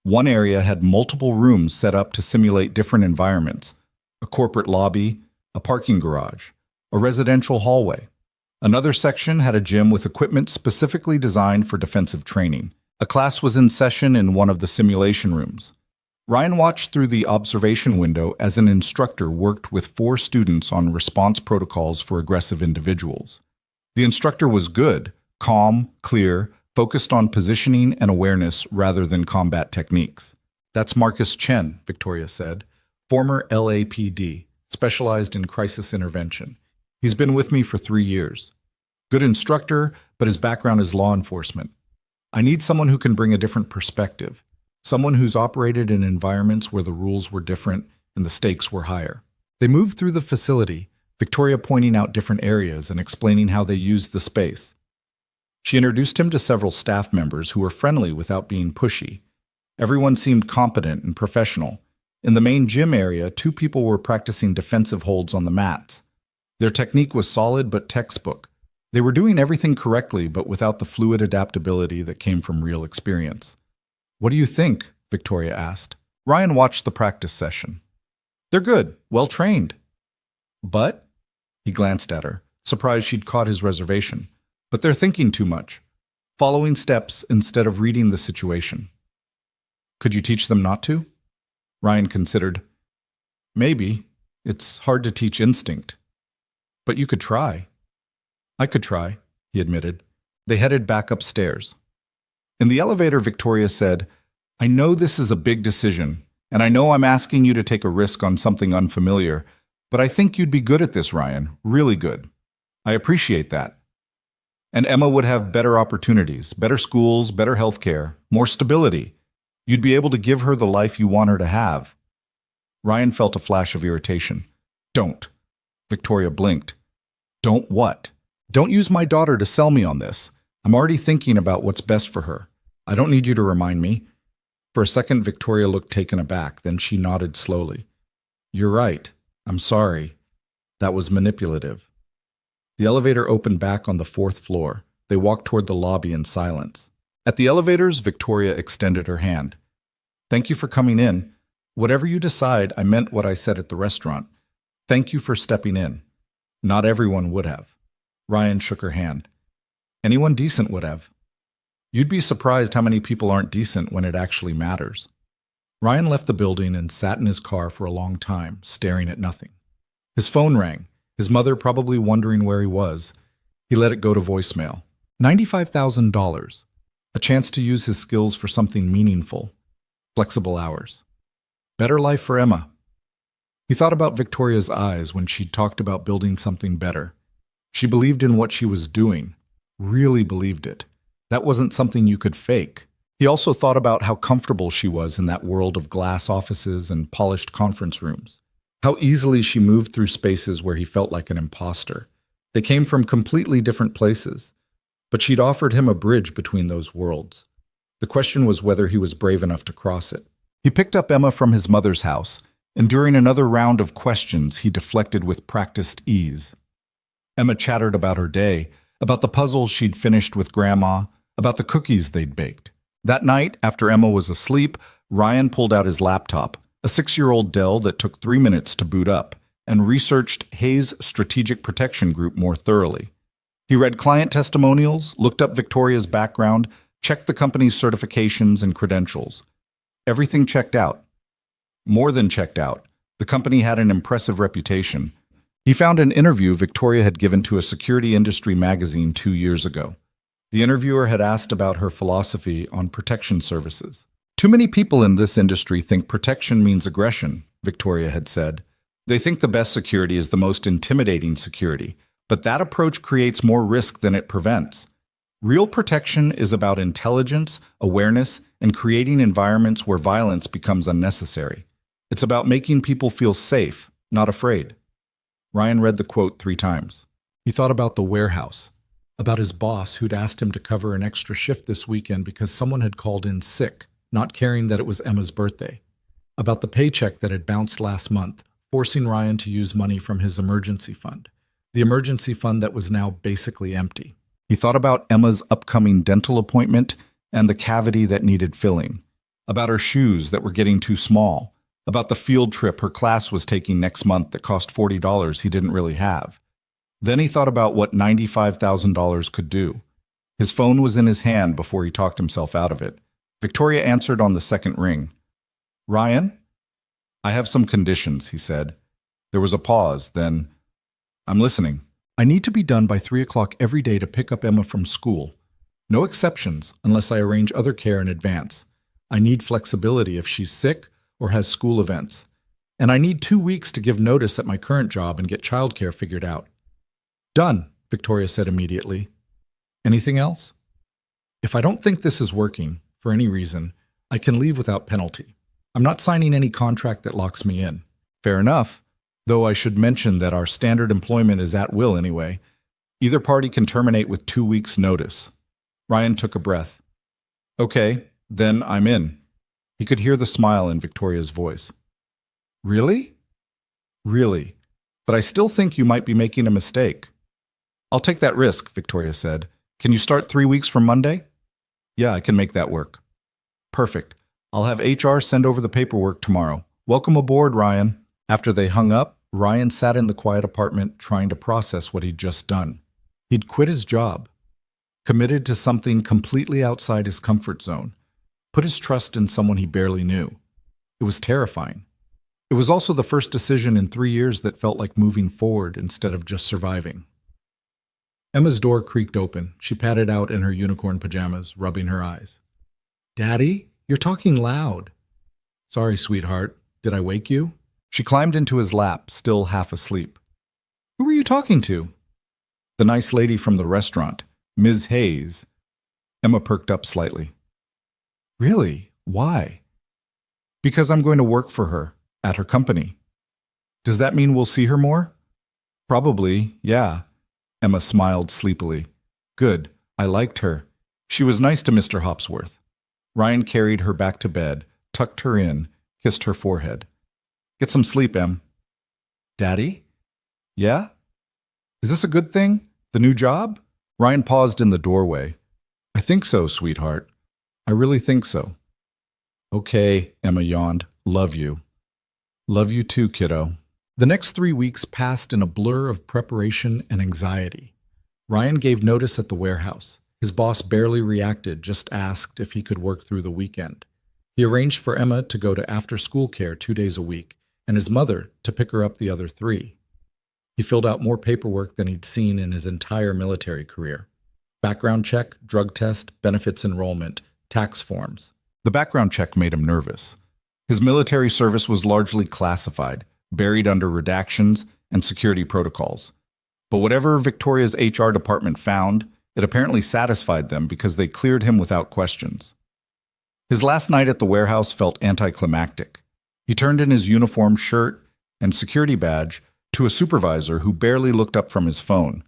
One area had multiple rooms set up to simulate different environments: a corporate lobby, a parking garage, a residential hallway. Another section had a gym with equipment specifically designed for defensive training. A class was in session in one of the simulation rooms. Ryan watched through the observation window as an instructor worked with 4 students on response protocols for aggressive individuals. The instructor was good, calm, clear, focused on positioning and awareness rather than combat techniques. "That's Marcus Chen," Victoria said, "former LAPD, specialized in crisis intervention. He's been with me for 3 years. Good instructor, but his background is law enforcement. I need someone who can bring a different perspective. Someone who's operated in environments where the rules were different and the stakes were higher." They moved through the facility, Victoria pointing out different areas and explaining how they used the space. She introduced him to several staff members who were friendly without being pushy. Everyone seemed competent and professional. In the main gym area, 2 people were practicing defensive holds on the mats. Their technique was solid but textbook. They were doing everything correctly but without the fluid adaptability that came from real experience. "What do you think?" Victoria asked. Ryan watched the practice session. "They're good, well-trained." "But?" He glanced at her, surprised she'd caught his reservation. "But they're thinking too much, following steps instead of reading the situation." "Could you teach them not to?" Ryan considered. "Maybe. It's hard to teach instinct. But you could try." "I could try," he admitted. They headed back upstairs. In the elevator, Victoria said, "I know this is a big decision, and I know I'm asking you to take a risk on something unfamiliar, but I think you'd be good at this, Ryan, really good. I appreciate that. And Emma would have better opportunities, better schools, better healthcare, more stability. You'd be able to give her the life you want her to have." Ryan felt a flash of irritation. "Don't." Victoria blinked. "Don't what?" "Don't use my daughter to sell me on this. I'm already thinking about what's best for her. I don't need you to remind me." For a second, Victoria looked taken aback, then she nodded slowly. "You're right. I'm sorry. That was manipulative." The elevator opened back on the 4th floor. They walked toward the lobby in silence. At the elevators, Victoria extended her hand. "Thank you for coming in. Whatever you decide, I meant what I said at the restaurant. Thank you for stepping in. Not everyone would have." Ryan shook her hand. "Anyone decent would have. You'd be surprised how many people aren't decent when it actually matters." Ryan left the building and sat in his car for a long time, staring at nothing. His phone rang, his mother probably wondering where he was. He let it go to voicemail. $95,000. A chance to use his skills for something meaningful. Flexible hours. Better life for Emma. He thought about Victoria's eyes when she'd talked about building something better. She believed in what she was doing. Really believed it. That wasn't something you could fake. He also thought about how comfortable she was in that world of glass offices and polished conference rooms. How easily she moved through spaces where he felt like an imposter. They came from completely different places. but she'd offered him a bridge between those worlds. The question was whether he was brave enough to cross it. He picked up Emma from his mother's house, and during another round of questions, he deflected with practiced ease. Emma chattered about her day, about the puzzles she'd finished with Grandma, about the cookies they'd baked. That night, after Emma was asleep, Ryan pulled out his laptop, a 6-year-old Dell that took 3 minutes to boot up, and researched Hayes Strategic Protection Group more thoroughly. He read client testimonials, looked up Victoria's background, checked the company's certifications and credentials. Everything checked out. More than checked out. The company had an impressive reputation. He found an interview Victoria had given to a security industry magazine 2 years ago. The interviewer had asked about her philosophy on protection services. Too many people in this industry think protection means aggression, Victoria had said. They think the best security is the most intimidating security, but that approach creates more risk than it prevents. Real protection is about intelligence, awareness, and creating environments where violence becomes unnecessary. It's about making people feel safe, not afraid. Ryan read the quote 3 times. He thought about the warehouse, about his boss who'd asked him to cover an extra shift this weekend because someone had called in sick, not caring that it was Emma's birthday, about the paycheck that had bounced last month, forcing Ryan to use money from his emergency fund, the emergency fund that was now basically empty. He thought about Emma's upcoming dental appointment and the cavity that needed filling, about her shoes that were getting too small, about the field trip her class was taking next month that cost $40 he didn't really have. Then he thought about what $95,000 could do. His phone was in his hand before he talked himself out of it. Victoria answered on the second ring. "Ryan? I have some conditions," he said. There was a pause, then, "I'm listening. I need to be done by 3 o'clock every day to pick up Emma from school. No exceptions unless I arrange other care in advance. I need flexibility if she's sick or has school events. And I need 2 weeks to give notice at my current job and get childcare figured out." "Done," Victoria said immediately. "Anything else?" "If I don't think this is working, for any reason, I can leave without penalty. I'm not signing any contract that locks me in." "Fair enough. Though I should mention that our standard employment is at will anyway. Either party can terminate with 2 weeks' notice." Ryan took a breath. "Okay, then I'm in." He could hear the smile in Victoria's voice. "Really?" "Really. But I still think you might be making a mistake." "I'll take that risk," Victoria said. "Can you start 3 weeks from Monday?" "Yeah, I can make that work." "Perfect. I'll have HR send over the paperwork tomorrow. Welcome aboard, Ryan." After they hung up, Ryan sat in the quiet apartment trying to process what he'd just done. He'd quit his job, committed to something completely outside his comfort zone, put his trust in someone he barely knew. It was terrifying. It was also the first decision in 3 years that felt like moving forward instead of just surviving. Emma's door creaked open. She padded out in her unicorn pajamas, rubbing her eyes. "Daddy, you're talking loud." "Sorry, sweetheart. Did I wake you?" She climbed into his lap, still half asleep. "Who were you talking to?" "The nice lady from the restaurant, Ms. Hayes." Emma perked up slightly. "Really? Why?" "Because I'm going to work for her, at her company." "Does that mean we'll see her more?" "Probably, yeah." Emma smiled sleepily. "Good. I liked her. She was nice to Mr. Hopsworth." Ryan carried her back to bed, tucked her in, kissed her forehead. "Get some sleep, Em." "Daddy?" "Yeah? Is this a good thing? The new job?" Ryan paused in the doorway. "I think so, sweetheart. I really think so." "Okay," Emma yawned. "Love you." "Love you too, kiddo." The next 3 weeks passed in a blur of preparation and anxiety. Ryan gave notice at the warehouse. His boss barely reacted, just asked if he could work through the weekend. He arranged for Emma to go to after-school care 2 days a week, and his mother to pick her up the other 3. He filled out more paperwork than he'd seen in his entire military career. Background check, drug test, benefits enrollment, tax forms. The background check made him nervous. His military service was largely classified, buried under redactions and security protocols. But whatever Victoria's HR department found, it apparently satisfied them because they cleared him without questions. His last night at the warehouse felt anticlimactic. He turned in his uniform shirt and security badge to a supervisor who barely looked up from his phone.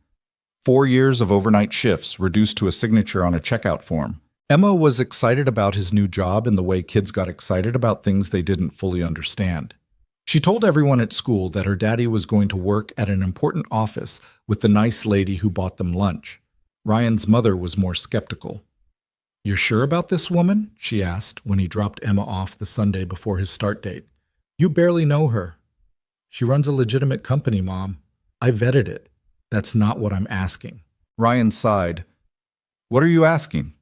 4 years of overnight shifts reduced to a signature on a checkout form. Emma was excited about his new job in the way kids got excited about things they didn't fully understand. She told everyone at school that her daddy was going to work at an important office with the nice lady who bought them lunch. Ryan's mother was more skeptical. "You're sure about this woman?" she asked when he dropped Emma off the Sunday before his start date. "You barely know her." "She runs a legitimate company, Mom. I vetted it. That's not what I'm asking." Ryan sighed. "What are you asking?"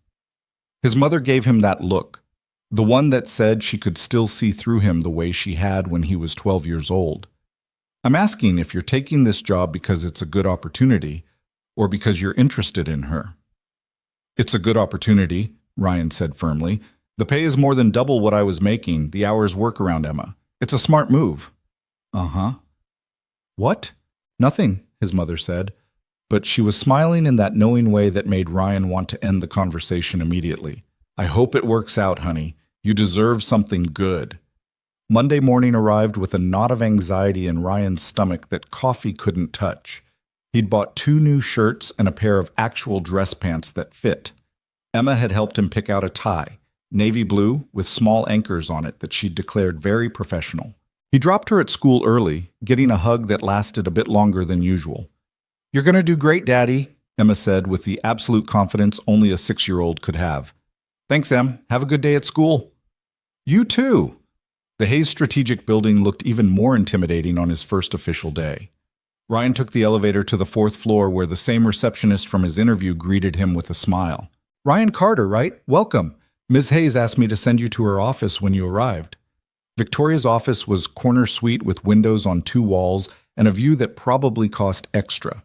His mother gave him that look, the one that said she could still see through him the way she had when he was 12 years old. "I'm asking if you're taking this job because it's a good opportunity or because you're interested in her." "It's a good opportunity," Ryan said firmly. "The pay is more than double what I was making, the hours work around Emma. It's a smart move." "Uh-huh." "What?" "Nothing," his mother said, but she was smiling in that knowing way that made Ryan want to end the conversation immediately. "I hope it works out, honey. You deserve something good." Monday morning arrived with a knot of anxiety in Ryan's stomach that coffee couldn't touch. He'd bought 2 new shirts and a pair of actual dress pants that fit. Emma had helped him pick out a tie, navy blue with small anchors on it that she'd declared very professional. He dropped her at school early, getting a hug that lasted a bit longer than usual. "You're going to do great, Daddy," Emma said with the absolute confidence only a 6-year-old could have. "Thanks, Em. Have a good day at school." "You too." The Hayes Strategic Building looked even more intimidating on his first official day. Ryan took the elevator to the 4th floor where the same receptionist from his interview greeted him with a smile. "Ryan Carter, right? Welcome. Ms. Hayes asked me to send you to her office when you arrived." Victoria's office was corner suite with windows on 2 walls and a view that probably cost extra.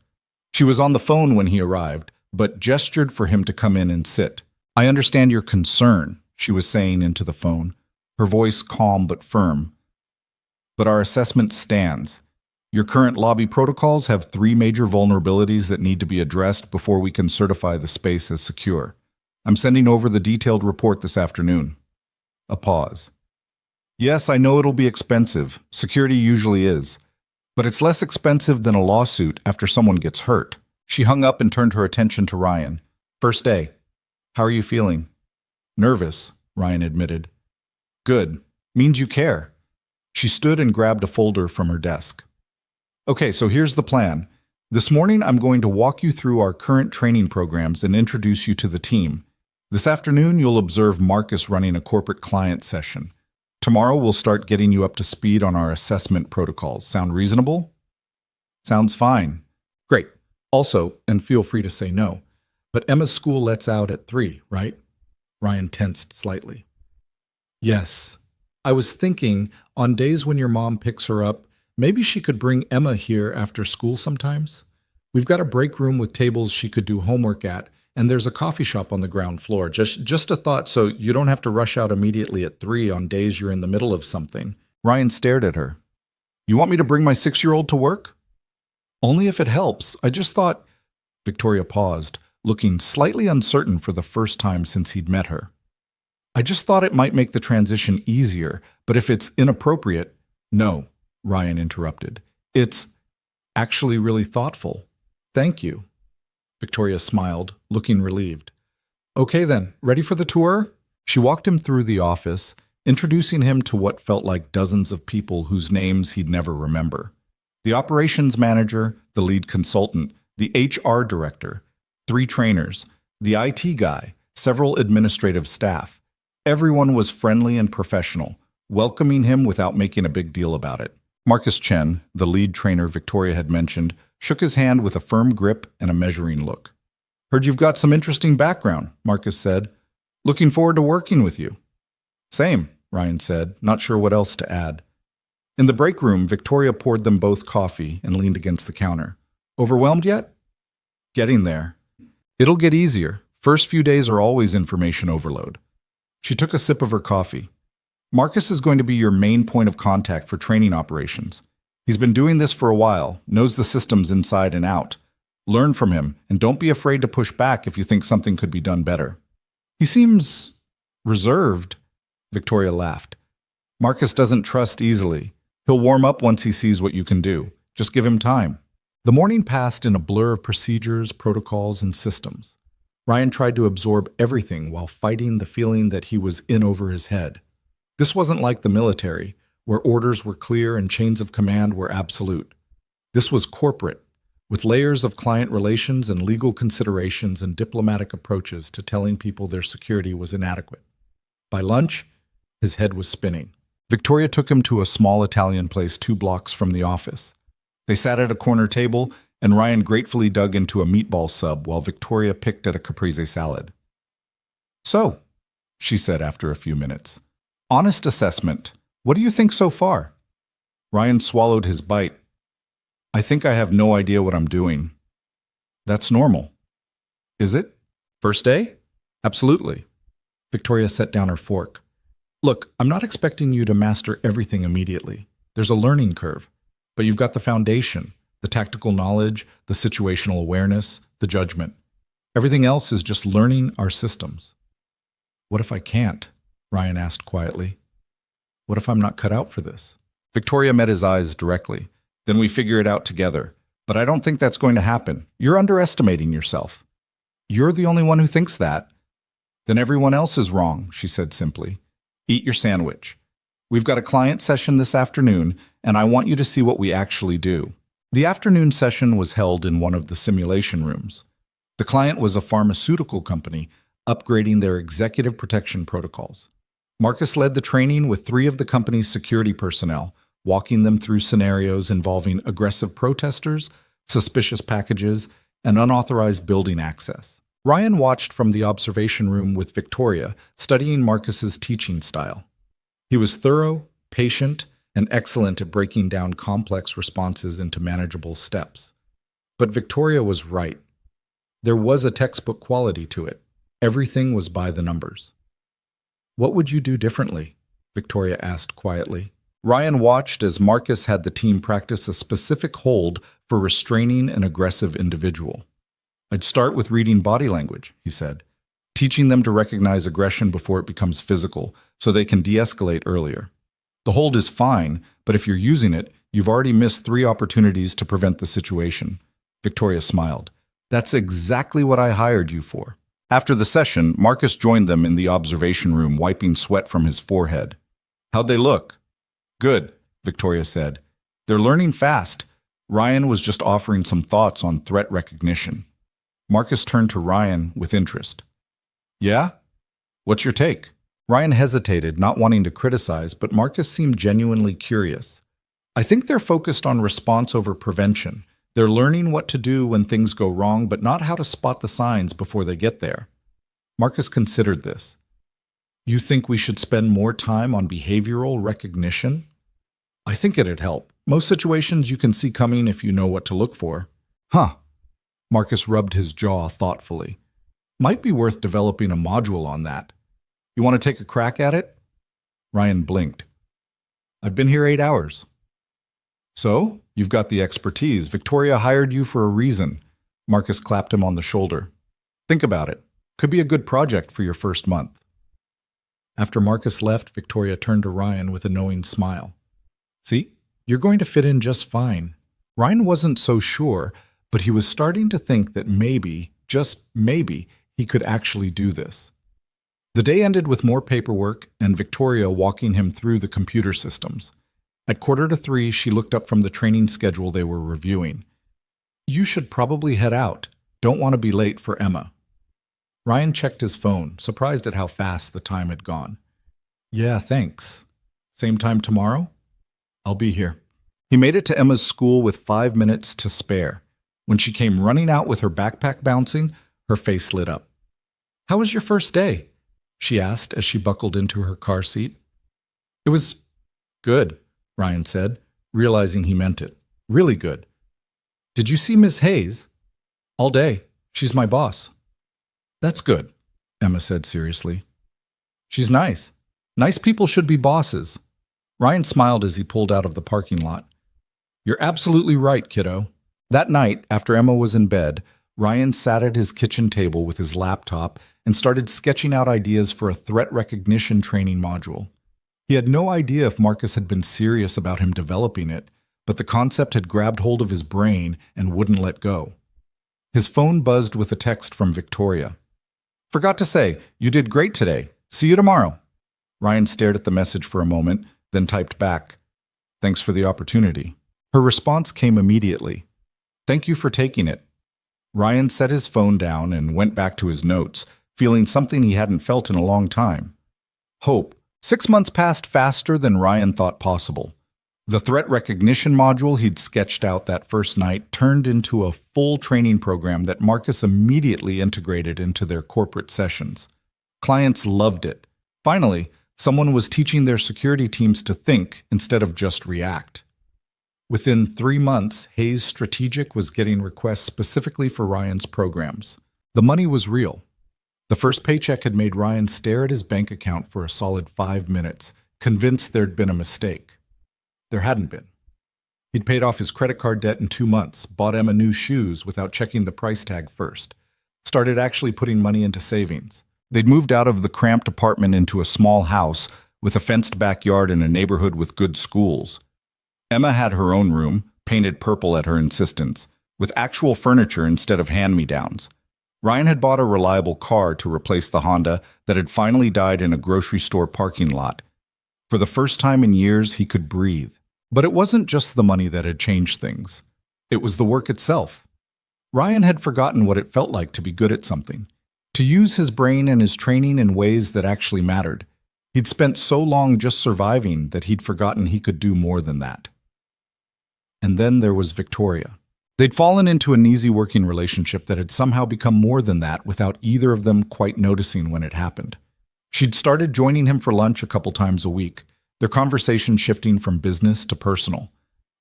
She was on the phone when he arrived, but gestured for him to come in and sit. "I understand your concern," she was saying into the phone, her voice calm but firm. "But our assessment stands. Your current lobby protocols have 3 major vulnerabilities that need to be addressed before we can certify the space as secure. I'm sending over the detailed report this afternoon." A pause. "Yes, I know it'll be expensive. Security usually is. But it's less expensive than a lawsuit after someone gets hurt." She hung up and turned her attention to Ryan. "First day. How are you feeling?" "Nervous," Ryan admitted. "Good. Means you care." She stood and grabbed a folder from her desk. "Okay, so here's the plan. This morning I'm going to walk you through our current training programs and introduce you to the team. This afternoon you'll observe Marcus running a corporate client session. Tomorrow we'll start getting you up to speed on our assessment protocols. Sound reasonable?" "Sounds fine." "Great. Also, and feel free to say no, but Emma's school lets out at 3, right?" Ryan tensed slightly. "Yes. I was thinking, on days when your mom picks her up, maybe she could bring Emma here after school sometimes. We've got a break room with tables she could do homework at, and there's a coffee shop on the ground floor. Just a thought, so you don't have to rush out immediately at 3 on days you're in the middle of something." Ryan stared at her. "You want me to bring my 6-year-old to work?" "Only if it helps. I just thought—" Victoria paused, looking slightly uncertain for the first time since he'd met her. "I just thought it might make the transition easier, but if it's inappropriate—" "No," Ryan interrupted. "It's actually really thoughtful. Thank you." Victoria smiled, looking relieved. "Okay then, ready for the tour?" She walked him through the office, introducing him to what felt like dozens of people whose names he'd never remember. The operations manager, the lead consultant, the HR director, 3 trainers, the IT guy, several administrative staff. Everyone was friendly and professional, welcoming him without making a big deal about it. Marcus Chen, the lead trainer Victoria had mentioned, shook his hand with a firm grip and a measuring look. "Heard you've got some interesting background," Marcus said. "Looking forward to working with you." "Same," Ryan said, not sure what else to add. In the break room, Victoria poured them both coffee and leaned against the counter. "Overwhelmed yet?" "Getting there. It'll get easier. First few days are always information overload." She took a sip of her coffee. "Marcus is going to be your main point of contact for training operations. He's been doing this for a while, knows the systems inside and out. Learn from him, and don't be afraid to push back if you think something could be done better." "He seems reserved," Victoria laughed. "Marcus doesn't trust easily. He'll warm up once he sees what you can do. Just give him time." The morning passed in a blur of procedures, protocols, and systems. Ryan tried to absorb everything while fighting the feeling that he was in over his head. This wasn't like the military, where orders were clear and chains of command were absolute. This was corporate, with layers of client relations and legal considerations and diplomatic approaches to telling people their security was inadequate. By lunch, his head was spinning. Victoria took him to a small Italian place 2 blocks from the office. They sat at a corner table, and Ryan gratefully dug into a meatball sub while Victoria picked at a caprese salad. "So," she said after a few minutes, "honest assessment. What do you think so far?" Ryan swallowed his bite. "I think I have no idea what I'm doing." "That's normal." "Is it? First day?" "Absolutely." Victoria set down her fork. "Look, I'm not expecting you to master everything immediately. There's a learning curve. But you've got the foundation, the tactical knowledge, the situational awareness, the judgment. Everything else is just learning our systems." "What if I can't?" Ryan asked quietly. "What if I'm not cut out for this?" Victoria met his eyes directly. "Then we figure it out together. But I don't think that's going to happen. You're underestimating yourself." "You're the only one who thinks that." "Then everyone else is wrong," she said simply. "Eat your sandwich. We've got a client session this afternoon, and I want you to see what we actually do." The afternoon session was held in one of the simulation rooms. The client was a pharmaceutical company upgrading their executive protection protocols. Marcus led the training with 3 of the company's security personnel, walking them through scenarios involving aggressive protesters, suspicious packages, and unauthorized building access. Ryan watched from the observation room with Victoria, studying Marcus's teaching style. He was thorough, patient, and excellent at breaking down complex responses into manageable steps. But Victoria was right. There was a textbook quality to it. Everything was by the numbers. "What would you do differently?" Victoria asked quietly. Ryan watched as Marcus had the team practice a specific hold for restraining an aggressive individual. "I'd start with reading body language," he said, "teaching them to recognize aggression before it becomes physical so they can de-escalate earlier. The hold is fine, but if you're using it, you've already missed 3 opportunities to prevent the situation." Victoria smiled. "That's exactly what I hired you for." After the session, Marcus joined them in the observation room, wiping sweat from his forehead. "How'd they look?" "Good," Victoria said. "They're learning fast." Ryan was just offering some thoughts on threat recognition. Marcus turned to Ryan with interest. "Yeah? What's your take?" Ryan hesitated, not wanting to criticize, but Marcus seemed genuinely curious. "I think they're focused on response over prevention. They're learning what to do when things go wrong, but not how to spot the signs before they get there." Marcus considered this. "You think we should spend more time on behavioral recognition?" "I think it'd help. Most situations you can see coming if you know what to look for." "Huh." Marcus rubbed his jaw thoughtfully. "Might be worth developing a module on that. You want to take a crack at it?" Ryan blinked. "I've been here 8 hours." "So, you've got the expertise. Victoria hired you for a reason." Marcus clapped him on the shoulder. "Think about it. Could be a good project for your first month." After Marcus left, Victoria turned to Ryan with a knowing smile. "See, you're going to fit in just fine." Ryan wasn't so sure, but he was starting to think that maybe, just maybe, he could actually do this. The day ended with more paperwork and Victoria walking him through the computer systems. At 2:45, she looked up from the training schedule they were reviewing. "You should probably head out. Don't want to be late for Emma." Ryan checked his phone, surprised at how fast the time had gone. "Yeah, thanks. Same time tomorrow?" "I'll be here." He made it to Emma's school with 5 minutes to spare. When she came running out with her backpack bouncing, her face lit up. "How was your first day?" she asked as she buckled into her car seat. "It was good," Ryan said, realizing he meant it. "Really good." "Did you see Miss Hayes?" "All day. She's my boss." "That's good," Emma said seriously. "She's nice. Nice people should be bosses." Ryan smiled as he pulled out of the parking lot. "You're absolutely right, kiddo." That night, after Emma was in bed, Ryan sat at his kitchen table with his laptop and started sketching out ideas for a threat recognition training module. He had no idea if Marcus had been serious about him developing it, but the concept had grabbed hold of his brain and wouldn't let go. His phone buzzed with a text from Victoria. "Forgot to say, you did great today. See you tomorrow." Ryan stared at the message for a moment, then typed back, "Thanks for the opportunity." Her response came immediately. "Thank you for taking it." Ryan set his phone down and went back to his notes, feeling something he hadn't felt in a long time. Hope. 6 months passed faster than Ryan thought possible. The threat recognition module he'd sketched out that first night turned into a full training program that Marcus immediately integrated into their corporate sessions. Clients loved it. Finally, someone was teaching their security teams to think instead of just react. Within 3 months, Hayes Strategic was getting requests specifically for Ryan's programs. The money was real. The first paycheck had made Ryan stare at his bank account for a solid 5 minutes, convinced there'd been a mistake. There hadn't been. He'd paid off his credit card debt in 2 months, bought Emma new shoes without checking the price tag first, started actually putting money into savings. They'd moved out of the cramped apartment into a small house with a fenced backyard in a neighborhood with good schools. Emma had her own room, painted purple at her insistence, with actual furniture instead of hand-me-downs. Ryan had bought a reliable car to replace the Honda that had finally died in a grocery store parking lot. For the first time in years, he could breathe. But it wasn't just the money that had changed things. It was the work itself. Ryan had forgotten what it felt like to be good at something, to use his brain and his training in ways that actually mattered. He'd spent so long just surviving that he'd forgotten he could do more than that. And then there was Victoria. They'd fallen into an easy working relationship that had somehow become more than that without either of them quite noticing when it happened. She'd started joining him for lunch a couple times a week, their conversation shifting from business to personal.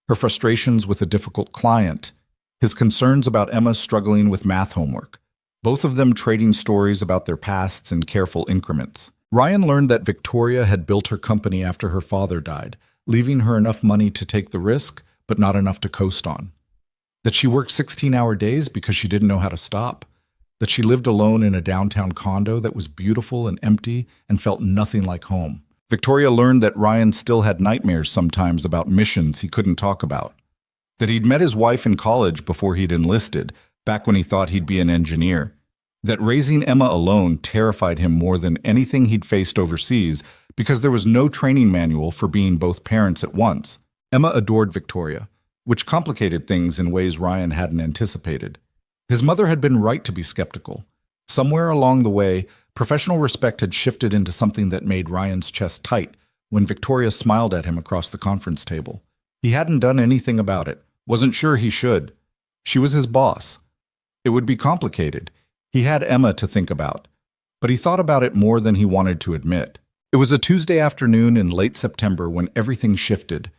Her frustrations with a difficult client, his concerns about Emma struggling with math homework, both of them trading stories about their pasts in careful increments. Ryan learned that Victoria had built her company after her father died, leaving her enough money to take the risk, but not enough to coast on. That she worked 16-hour days because she didn't know how to stop. That she lived alone in a downtown condo that was beautiful and empty and felt nothing like home. Victoria learned that Ryan still had nightmares sometimes about missions he couldn't talk about. That he'd met his wife in college before he'd enlisted, back when he thought he'd be an engineer. That raising Emma alone terrified him more than anything he'd faced overseas because there was no training manual for being both parents at once. Emma adored Victoria, which complicated things in ways Ryan hadn't anticipated. His mother had been right to be skeptical. Somewhere along the way, professional respect had shifted into something that made Ryan's chest tight when Victoria smiled at him across the conference table. He hadn't done anything about it, wasn't sure he should. She was his boss. It would be complicated. He had Emma to think about, but he thought about it more than he wanted to admit. It was a Tuesday afternoon in late September when everything shifted.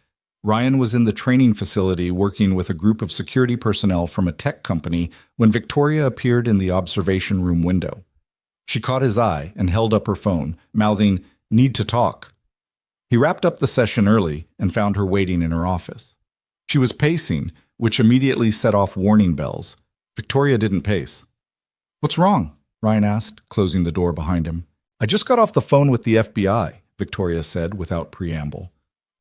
Ryan was in the training facility working with a group of security personnel from a tech company when Victoria appeared in the observation room window. She caught his eye and held up her phone, mouthing, "Need to talk." He wrapped up the session early and found her waiting in her office. She was pacing, which immediately set off warning bells. Victoria didn't pace. "What's wrong?" Ryan asked, closing the door behind him. "I just got off the phone with the FBI," Victoria said without preamble.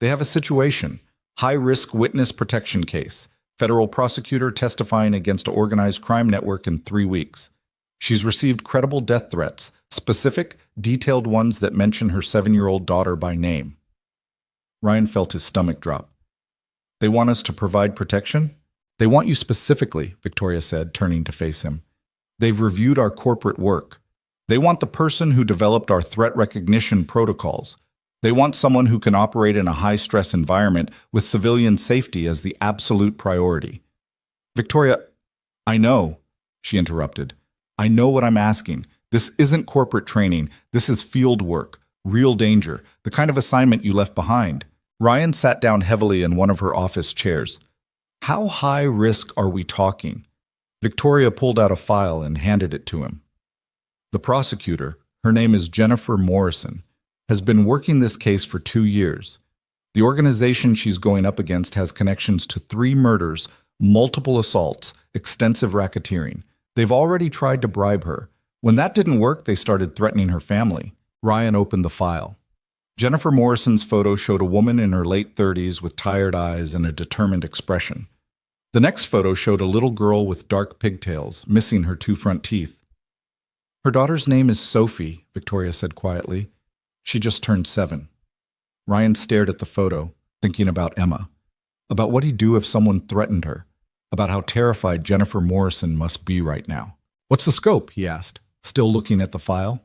"They have a situation. High-risk witness protection case. Federal prosecutor testifying against an organized crime network in 3 weeks. She's received credible death threats, specific, detailed ones that mention her 7-year-old daughter by name." Ryan felt his stomach drop. "They want us to provide protection?" "They want you specifically," Victoria said, turning to face him. "They've reviewed our corporate work. They want the person who developed our threat recognition protocols. They want someone who can operate in a high-stress environment with civilian safety as the absolute priority." "Victoria, I know," she interrupted. "I know what I'm asking. This isn't corporate training. This is field work, real danger, the kind of assignment you left behind." Ryan sat down heavily in one of her office chairs. "How high risk are we talking?" Victoria pulled out a file and handed it to him. "The prosecutor, her name is Jennifer Morrison, has been working this case for 2 years. The organization she's going up against has connections to 3 murders, multiple assaults, extensive racketeering. They've already tried to bribe her. When that didn't work, they started threatening her family." Ryan opened the file. Jennifer Morrison's photo showed a woman in her late 30s with tired eyes and a determined expression. The next photo showed a little girl with dark pigtails, missing her two front teeth. Her daughter's name is Sophie, Victoria said quietly. She just turned 7. Ryan stared at the photo, thinking about Emma, about what he'd do if someone threatened her, about how terrified Jennifer Morrison must be right now. What's the scope? He asked, still looking at the file.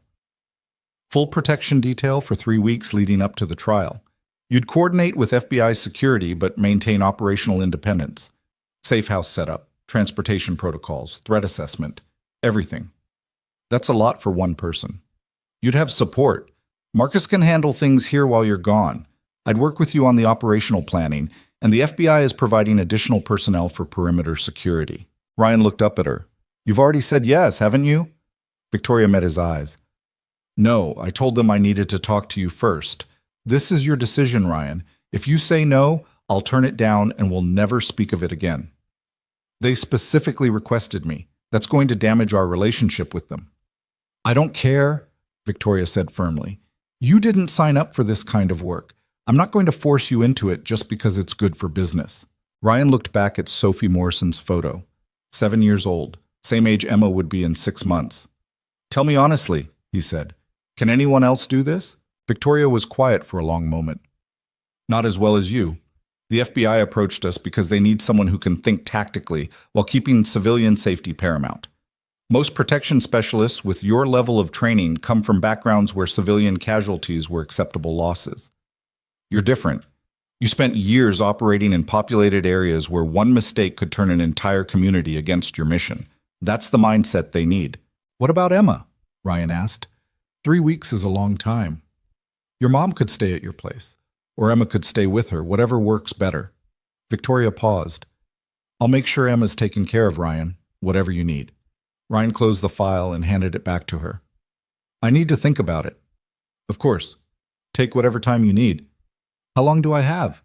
Full protection detail for 3 weeks leading up to the trial. You'd coordinate with FBI security but maintain operational independence. Safe house setup, transportation protocols, threat assessment, everything. That's a lot for one person. You'd have support. Marcus can handle things here while you're gone. I'd work with you on the operational planning, and the FBI is providing additional personnel for perimeter security. Ryan looked up at her. You've already said yes, haven't you? Victoria met his eyes. No, I told them I needed to talk to you first. This is your decision, Ryan. If you say no, I'll turn it down and we'll never speak of it again. They specifically requested me. That's going to damage our relationship with them. I don't care, Victoria said firmly. You didn't sign up for this kind of work. I'm not going to force you into it just because it's good for business. Ryan looked back at Sophie Morrison's photo. 7 years old, same age Emma would be in 6 months. Tell me honestly, he said. Can anyone else do this? Victoria was quiet for a long moment. Not as well as you. The FBI approached us because they need someone who can think tactically while keeping civilian safety paramount. Most protection specialists with your level of training come from backgrounds where civilian casualties were acceptable losses. You're different. You spent years operating in populated areas where one mistake could turn an entire community against your mission. That's the mindset they need. What about Emma? Ryan asked. 3 weeks is a long time. Your mom could stay at your place, or Emma could stay with her, whatever works better. Victoria paused. I'll make sure Emma's taken care of, Ryan, whatever you need. Ryan closed the file and handed it back to her. I need to think about it. Of course. Take whatever time you need. How long do I have?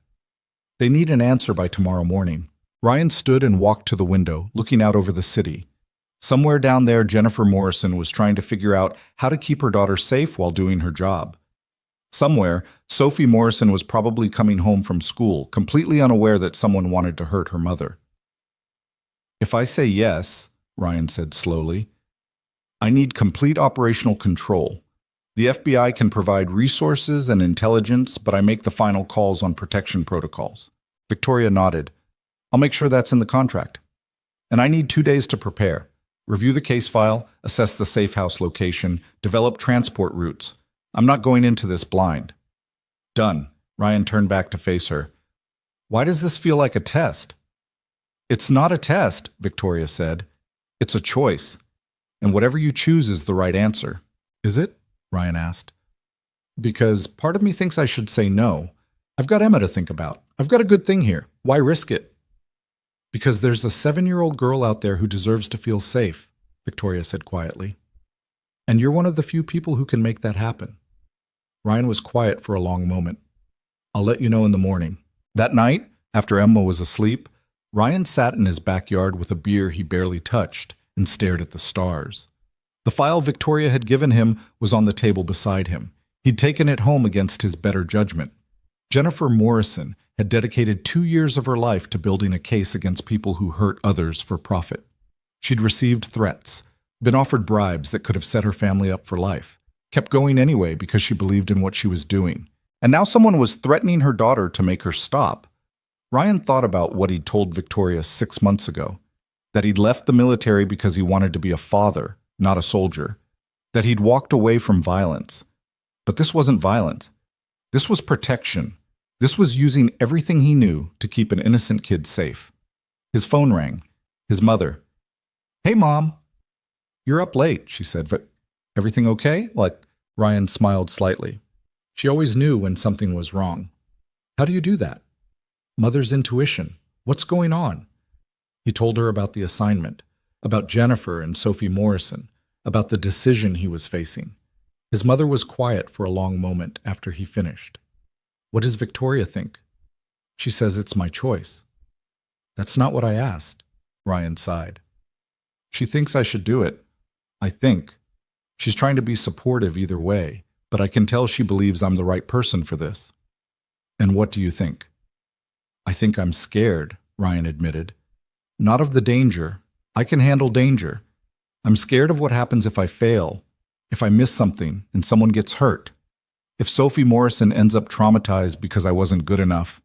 They need an answer by tomorrow morning. Ryan stood and walked to the window, looking out over the city. Somewhere down there, Jennifer Morrison was trying to figure out how to keep her daughter safe while doing her job. Somewhere, Sophie Morrison was probably coming home from school, completely unaware that someone wanted to hurt her mother. If I say yes, Ryan said slowly, I need complete operational control. The FBI can provide resources and intelligence, but I make the final calls on protection protocols. Victoria nodded. I'll make sure that's in the contract. And I need 2 days to prepare. Review the case file, assess the safe house location, develop transport routes. I'm not going into this blind. Done. Ryan turned back to face her. Why does this feel like a test? It's not a test, Victoria said. It's a choice. And whatever you choose is the right answer. Is it? Ryan asked. Because part of me thinks I should say no. I've got Emma to think about. I've got a good thing here. Why risk it? Because there's a 7-year-old girl out there who deserves to feel safe, Victoria said quietly. And you're one of the few people who can make that happen. Ryan was quiet for a long moment. I'll let you know in the morning. That night, after Emma was asleep, Ryan sat in his backyard with a beer he barely touched and stared at the stars. The file Victoria had given him was on the table beside him. He'd taken it home against his better judgment. Jennifer Morrison had dedicated 2 years of her life to building a case against people who hurt others for profit. She'd received threats, been offered bribes that could have set her family up for life, kept going anyway because she believed in what she was doing. And now someone was threatening her daughter to make her stop. Ryan thought about what he'd told Victoria 6 months ago, that he'd left the military because he wanted to be a father, not a soldier, that he'd walked away from violence. But this wasn't violence. This was protection. This was using everything he knew to keep an innocent kid safe. His phone rang. His mother. Hey, Mom. You're up late, she said. But everything okay? Ryan smiled slightly. She always knew when something was wrong. How do you do that? Mother's intuition. What's going on? He told her about the assignment, about Jennifer and Sophie Morrison, about the decision he was facing. His mother was quiet for a long moment after he finished. What does Victoria think? She says it's my choice. That's not what I asked, Ryan sighed. She thinks I should do it. I think. She's trying to be supportive either way, but I can tell she believes I'm the right person for this. And what do you think? I think I'm scared, Ryan admitted. Not of the danger. I can handle danger. I'm scared of what happens if I fail, if I miss something and someone gets hurt. If Sophie Morrison ends up traumatized because I wasn't good enough.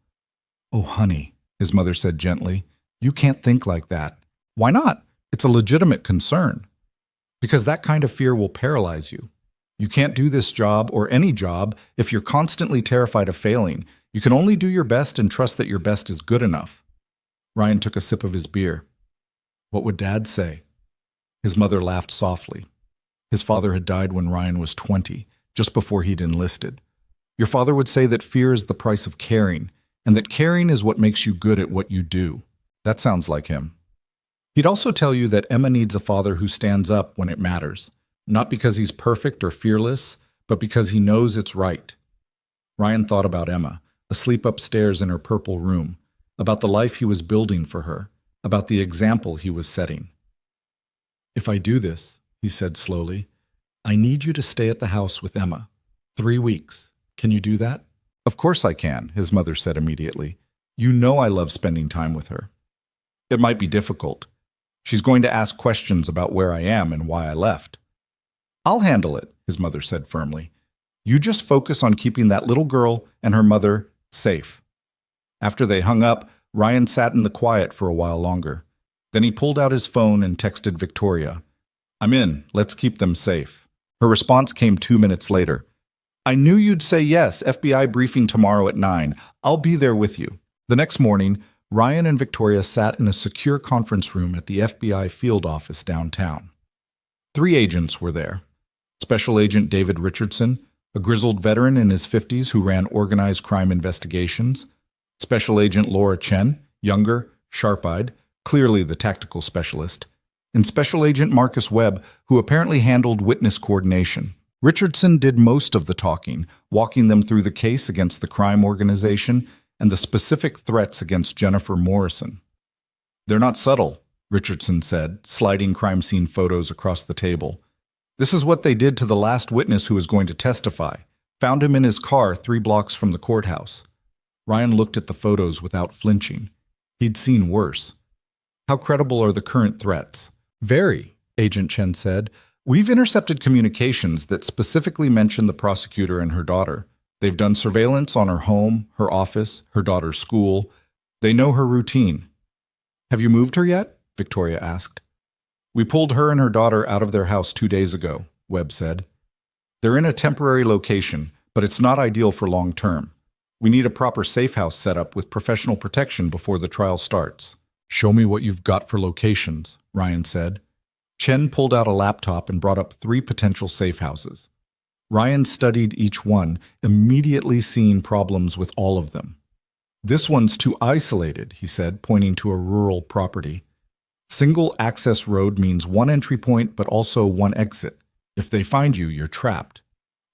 Oh, honey, his mother said gently, you can't think like that. Why not? It's a legitimate concern. Because that kind of fear will paralyze you. You can't do this job or any job if you're constantly terrified of failing. You can only do your best and trust that your best is good enough. Ryan took a sip of his beer. What would Dad say? His mother laughed softly. His father had died when Ryan was 20, just before he'd enlisted. Your father would say that fear is the price of caring, and that caring is what makes you good at what you do. That sounds like him. He'd also tell you that Emma needs a father who stands up when it matters, not because he's perfect or fearless, but because he knows it's right. Ryan thought about Emma, asleep upstairs in her purple room, about the life he was building for her, about the example he was setting. If I do this, he said slowly, I need you to stay at the house with Emma. 3 weeks. Can you do that? Of course I can, his mother said immediately. You know I love spending time with her. It might be difficult. She's going to ask questions about where I am and why I left. I'll handle it, his mother said firmly. You just focus on keeping that little girl and her mother safe. After they hung up, Ryan sat in the quiet for a while longer. Then he pulled out his phone and texted Victoria. I'm in. Let's keep them safe. Her response came 2 minutes later. I knew you'd say yes. FBI briefing tomorrow at 9. I'll be there with you. The next morning, Ryan and Victoria sat in a secure conference room at the FBI field office downtown. 3 agents were there. Special Agent David Richardson, a grizzled veteran in his 50s who ran organized crime investigations. Special Agent Laura Chen, younger, sharp-eyed, clearly the tactical specialist. And Special Agent Marcus Webb, who apparently handled witness coordination. Richardson did most of the talking, walking them through the case against the crime organization and the specific threats against Jennifer Morrison. They're not subtle, Richardson said, sliding crime scene photos across the table. This is what they did to the last witness who was going to testify. Found him in his car 3 blocks from the courthouse. Ryan looked at the photos without flinching. He'd seen worse. How credible are the current threats? Very, Agent Chen said. We've intercepted communications that specifically mention the prosecutor and her daughter. They've done surveillance on her home, her office, her daughter's school. They know her routine. Have you moved her yet? Victoria asked. We pulled her and her daughter out of their house 2 days ago, Webb said. They're in a temporary location, but it's not ideal for long term. We need a proper safe house set up with professional protection before the trial starts. Show me what you've got for locations, Ryan said. Chen pulled out a laptop and brought up 3 potential safe houses. Ryan studied each one, immediately seeing problems with all of them. This one's too isolated, he said, pointing to a rural property. Single access road means 1 entry point but also 1 exit. If they find you, you're trapped.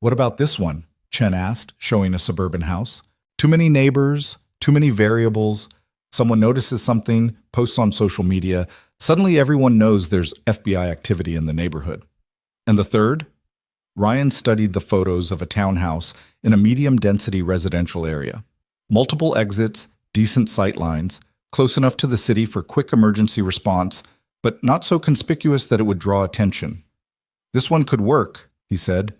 What about this one? Chen asked, showing a suburban house. Too many neighbors, too many variables. Someone notices something, posts on social media. Suddenly everyone knows there's FBI activity in the neighborhood. And the third? Ryan studied the photos of a townhouse in a medium-density residential area. Multiple exits, decent sight lines, close enough to the city for quick emergency response, but not so conspicuous that it would draw attention. This one could work, he said,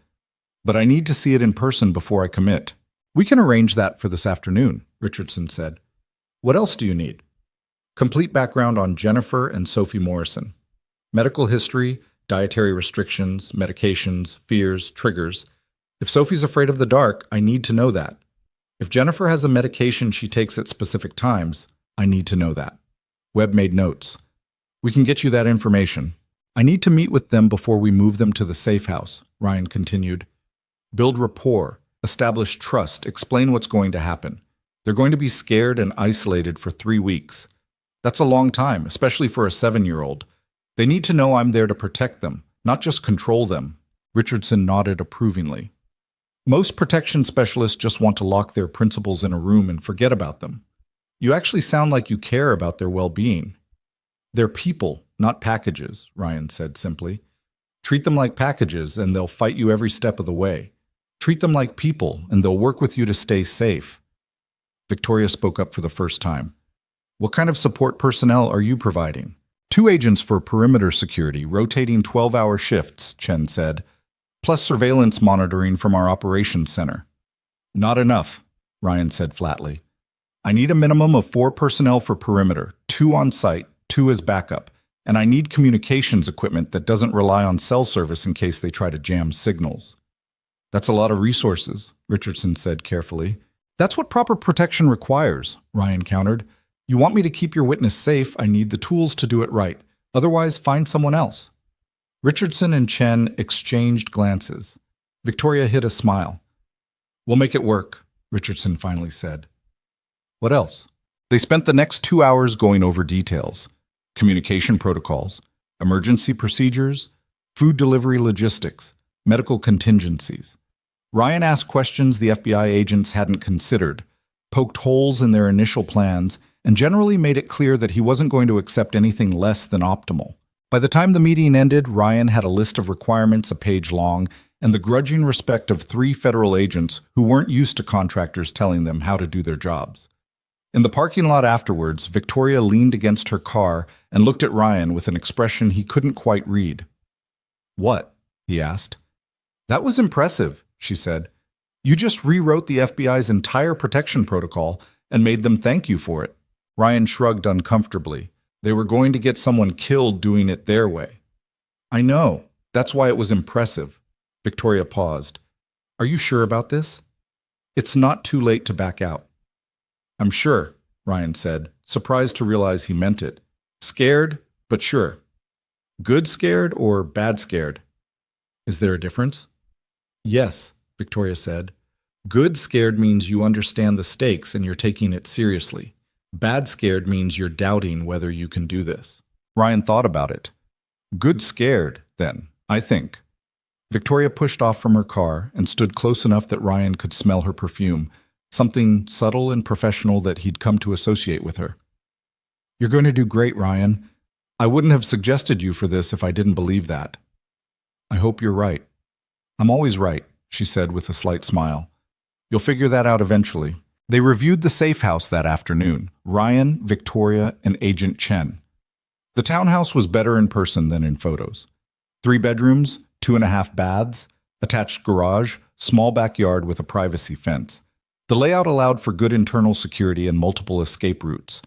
but I need to see it in person before I commit. We can arrange that for this afternoon, Richardson said. What else do you need? Complete background on Jennifer and Sophie Morrison. Medical history, dietary restrictions, medications, fears, triggers. If Sophie's afraid of the dark, I need to know that. If Jennifer has a medication she takes at specific times, I need to know that. Webb made notes. We can get you that information. I need to meet with them before we move them to the safe house, Ryan continued. Build rapport, establish trust, explain what's going to happen. They're going to be scared and isolated for 3 weeks. That's a long time, especially for a 7-year-old. They need to know I'm there to protect them, not just control them. Richardson nodded approvingly. Most protection specialists just want to lock their principals in a room and forget about them. You actually sound like you care about their well-being. They're people, not packages, Ryan said simply. Treat them like packages and they'll fight you every step of the way. Treat them like people, and they'll work with you to stay safe. Victoria spoke up for the first time. What kind of support personnel are you providing? 2 agents for perimeter security, rotating 12-hour shifts, Chen said, plus surveillance monitoring from our operations center. Not enough, Ryan said flatly. I need a minimum of 4 personnel for perimeter, 2 on site, 2 as backup, and I need communications equipment that doesn't rely on cell service in case they try to jam signals. That's a lot of resources, Richardson said carefully. That's what proper protection requires, Ryan countered. You want me to keep your witness safe, I need the tools to do it right. Otherwise, find someone else. Richardson and Chen exchanged glances. Victoria hid a smile. We'll make it work, Richardson finally said. What else? They spent the next 2 hours going over details. Communication protocols, emergency procedures, food delivery logistics, medical contingencies. Ryan asked questions the FBI agents hadn't considered, poked holes in their initial plans, and generally made it clear that he wasn't going to accept anything less than optimal. By the time the meeting ended, Ryan had a list of requirements a page long and the grudging respect of 3 federal agents who weren't used to contractors telling them how to do their jobs. In the parking lot afterwards, Victoria leaned against her car and looked at Ryan with an expression he couldn't quite read. What? He asked. That was impressive, she said. You just rewrote the FBI's entire protection protocol and made them thank you for it. Ryan shrugged uncomfortably. They were going to get someone killed doing it their way. I know. That's why it was impressive. Victoria paused. Are you sure about this? It's not too late to back out. I'm sure, Ryan said, surprised to realize he meant it. Scared, but sure. Good scared or bad scared? Is there a difference? Yes, Victoria said. Good scared means you understand the stakes and you're taking it seriously. Bad scared means you're doubting whether you can do this. Ryan thought about it. Good scared, then, I think. Victoria pushed off from her car and stood close enough that Ryan could smell her perfume, something subtle and professional that he'd come to associate with her. You're going to do great, Ryan. I wouldn't have suggested you for this if I didn't believe that. I hope you're right. I'm always right, she said with a slight smile. You'll figure that out eventually. They reviewed the safe house that afternoon, Ryan, Victoria, and Agent Chen. The townhouse was better in person than in photos. 3 bedrooms, 2.5 baths, attached garage, small backyard with a privacy fence. The layout allowed for good internal security and multiple escape routes.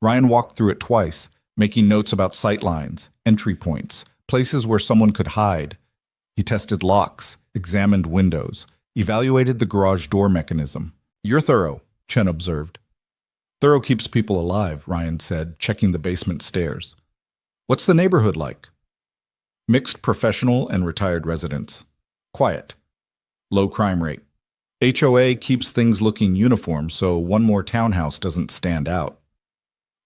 Ryan walked through it twice, making notes about sight lines, entry points, places where someone could hide. He tested locks, examined windows, evaluated the garage door mechanism. You're thorough, Chen observed. Thorough keeps people alive, Ryan said, checking the basement stairs. What's the neighborhood like? Mixed professional and retired residents. Quiet. Low crime rate. HOA keeps things looking uniform so one more townhouse doesn't stand out.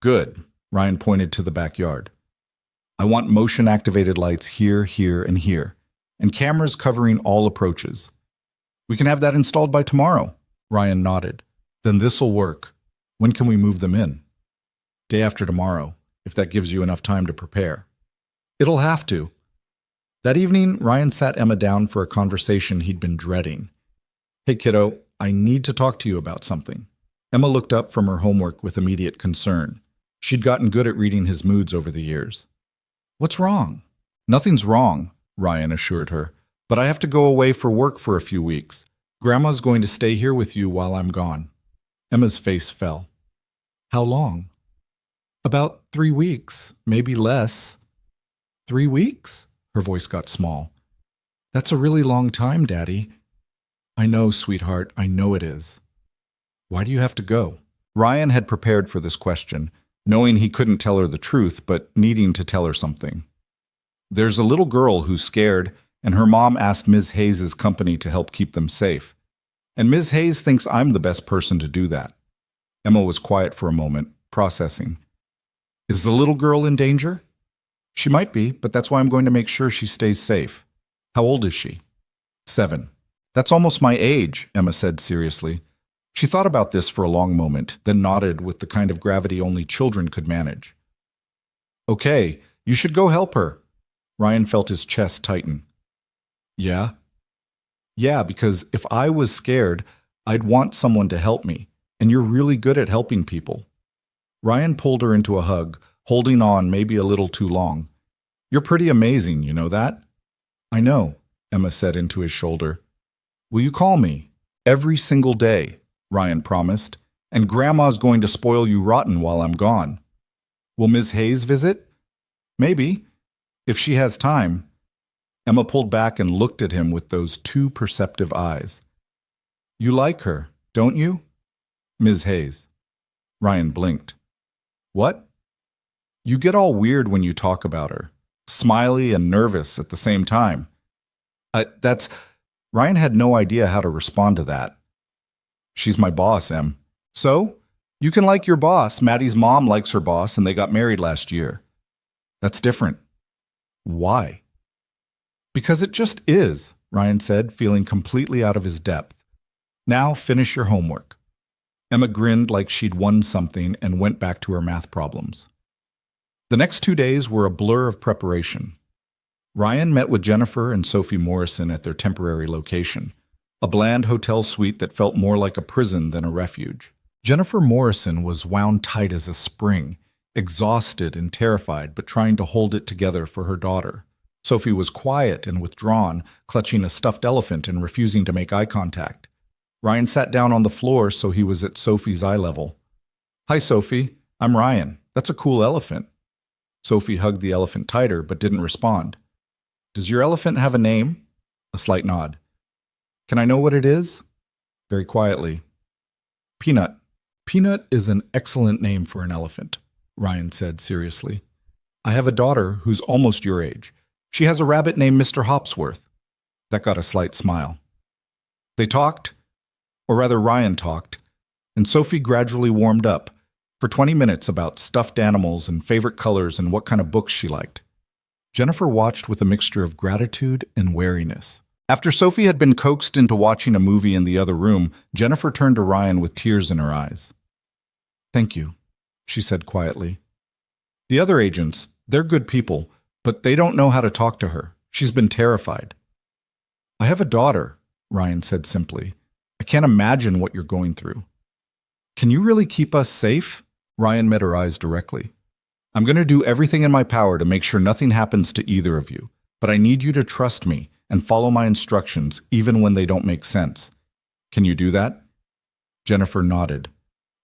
Good, Ryan pointed to the backyard. I want motion-activated lights here, here, and here, and cameras covering all approaches. We can have that installed by tomorrow. Ryan nodded. Then this'll work. When can we move them in? Day after tomorrow, if that gives you enough time to prepare. It'll have to. That evening, Ryan sat Emma down for a conversation he'd been dreading. Hey kiddo, I need to talk to you about something. Emma looked up from her homework with immediate concern. She'd gotten good at reading his moods over the years. What's wrong? Nothing's wrong, Ryan assured her, but I have to go away for work for a few weeks. Grandma's going to stay here with you while I'm gone. Emma's face fell. How long? About 3 weeks, maybe less. 3 weeks? Her voice got small. That's a really long time, Daddy. I know, sweetheart, I know it is. Why do you have to go? Ryan had prepared for this question, knowing he couldn't tell her the truth, but needing to tell her something. There's a little girl who's scared, and her mom asked Ms. Hayes' company to help keep them safe. And Ms. Hayes thinks I'm the best person to do that. Emma was quiet for a moment, processing. Is the little girl in danger? She might be, but that's why I'm going to make sure she stays safe. How old is she? 7. That's almost my age, Emma said seriously. She thought about this for a long moment, then nodded with the kind of gravity only children could manage. Okay, you should go help her. Ryan felt his chest tighten. Yeah? Yeah, because if I was scared, I'd want someone to help me, and you're really good at helping people. Ryan pulled her into a hug, holding on maybe a little too long. You're pretty amazing, you know that? I know, Emma said into his shoulder. Will you call me? Every single day, Ryan promised, and Grandma's going to spoil you rotten while I'm gone. Will Ms. Hayes visit? Maybe, if she has time. Emma pulled back and looked at him with those two perceptive eyes. You like her, don't you? Ms. Hayes. Ryan blinked. What? You get all weird when you talk about her, smiley and nervous at the same time. Ryan had no idea how to respond to that. She's my boss, Em. So? You can like your boss. Maddie's mom likes her boss, and they got married last year. That's different. Why? Because it just is, Ryan said, feeling completely out of his depth. Now finish your homework. Emma grinned like she'd won something and went back to her math problems. The next 2 days were a blur of preparation. Ryan met with Jennifer and Sophie Morrison at their temporary location, a bland hotel suite that felt more like a prison than a refuge. Jennifer Morrison was wound tight as a spring, exhausted and terrified, but trying to hold it together for her daughter. Sophie was quiet and withdrawn, clutching a stuffed elephant and refusing to make eye contact. Ryan sat down on the floor so he was at Sophie's eye level. Hi, Sophie. I'm Ryan. That's a cool elephant. Sophie hugged the elephant tighter, but didn't respond. Does your elephant have a name? A slight nod. Can I know what it is? Very quietly. Peanut. Peanut is an excellent name for an elephant, Ryan said seriously. I have a daughter who's almost your age. She has a rabbit named Mr. Hopsworth. That got a slight smile. They talked, or rather Ryan talked, and Sophie gradually warmed up for 20 minutes about stuffed animals and favorite colors and what kind of books she liked. Jennifer watched with a mixture of gratitude and wariness. After Sophie had been coaxed into watching a movie in the other room, Jennifer turned to Ryan with tears in her eyes. Thank you, she said quietly. The other agents, they're good people, but they don't know how to talk to her. She's been terrified. I have a daughter, Ryan said simply. I can't imagine what you're going through. Can you really keep us safe? Ryan met her eyes directly. I'm going to do everything in my power to make sure nothing happens to either of you, but I need you to trust me and follow my instructions even when they don't make sense. Can you do that? Jennifer nodded.